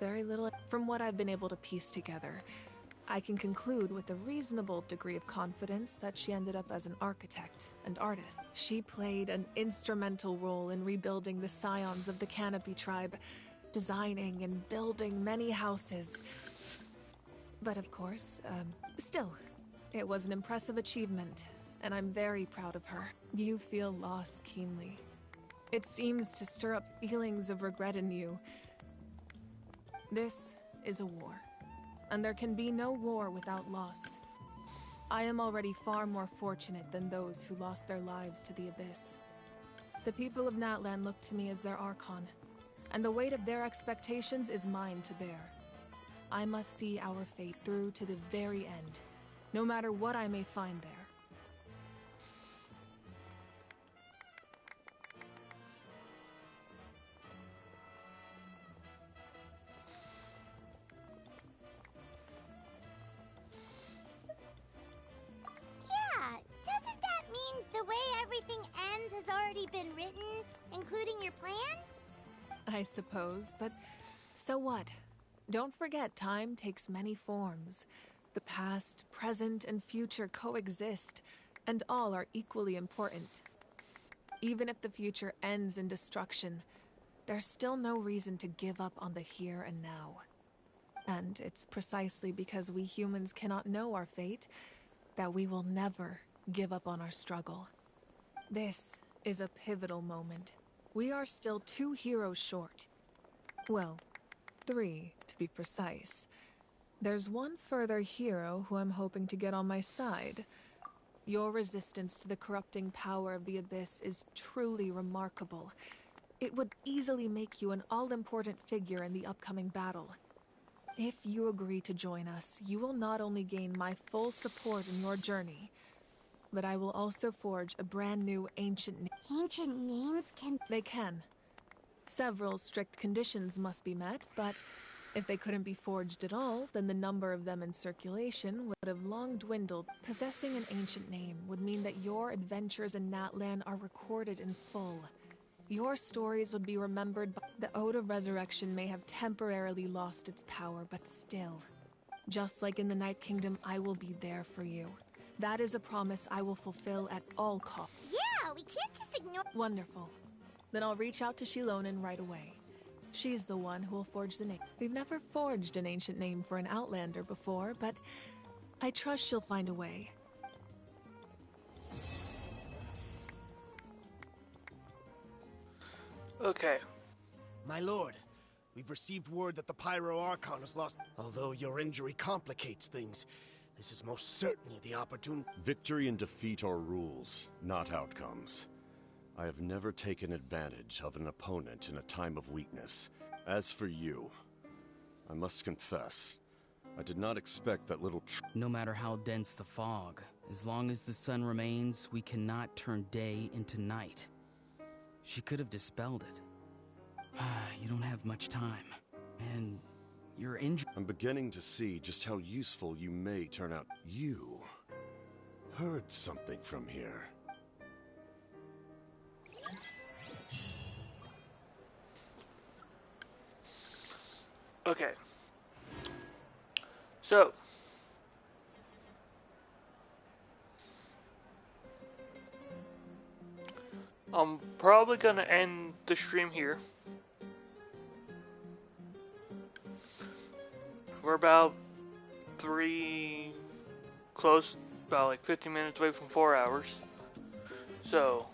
very little... From what I've been able to piece together, I can conclude with a reasonable degree of confidence that she ended up as an architect and artist. She played an instrumental role in rebuilding the scions of the Canopy tribe, designing and building many houses. But of course, still, it was an impressive achievement, and I'm very proud of her. You feel loss keenly. It seems to stir up feelings of regret in you. This is a war, and there can be no war without loss. I am already far more fortunate than those who lost their lives to the Abyss. The people of Natlan look to me as their Archon, and the weight of their expectations is mine to bear. I must see our fate through to the very end, no matter what I may find there. Doesn't that mean the way everything ends has already been written, including your plan? I suppose, but so what? Don't forget, time takes many forms. The past, present, and future coexist, and all are equally important. Even if the future ends in destruction, there's still no reason to give up on the here and now. And it's precisely because we humans cannot know our fate that we will never give up on our struggle. This is a pivotal moment. We are still 2 heroes short. Well, 3, to be precise. There's one further hero who I'm hoping to get on my side. Your resistance to the corrupting power of the Abyss is truly remarkable. It would easily make you an all-important figure in the upcoming battle. If you agree to join us, you will not only gain my full support in your journey, but I will also forge a brand new ancient name. Ancient names can... They can. Several strict conditions must be met, but if they couldn't be forged at all, then the number of them in circulation would have long dwindled. Possessing an ancient name would mean that your adventures in Natlan are recorded in full. Your stories would be remembered by... The Ode of Resurrection may have temporarily lost its power, but still. Just like in the Night Kingdom, I will be there for you. That is a promise I will fulfill at all costs. Yeah, we can't just ignore... Wonderful. Then I'll reach out to Shilonen right away. She's the one who will forge the name. We've never forged an ancient name for an Outlander before, but I trust she'll find a way. Okay. My lord, we've received word that the Pyro Archon has lost. Although your injury complicates things, this is most certainly the opportune... Victory and defeat are rules, not outcomes. I have never taken advantage of an opponent in a time of weakness. As for you, I must confess, I did not expect that little No matter how dense the fog, as long as the sun remains, we cannot turn day into night. She could have dispelled it. You don't have much time, and you're injured. I'm beginning to see just how useful you may turn out. You heard something from here. Okay. So. I'm probably gonna end the stream here. We're about about like 15 minutes away from 4 hours. So,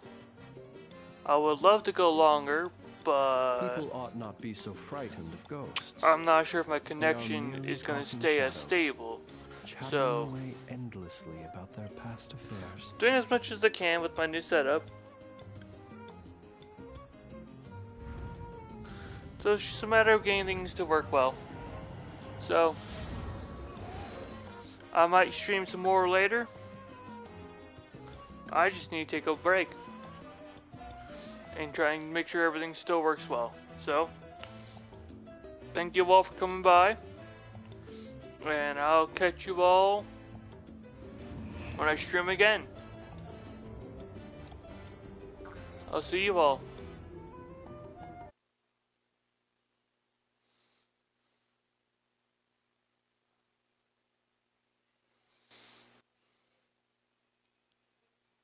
I would love to go longer, but people ought not be so frightened of ghosts. I'm not sure if my connection is going to stay as stable. So, away endlessly about their past affairs. Doing as much as I can with my new setup. So it's just a matter of getting things to work well. So I might stream some more later. I just need to take a break and try and make sure everything still works well. So thank you all for coming by, and I'll catch you all when I stream again. I'll see you all.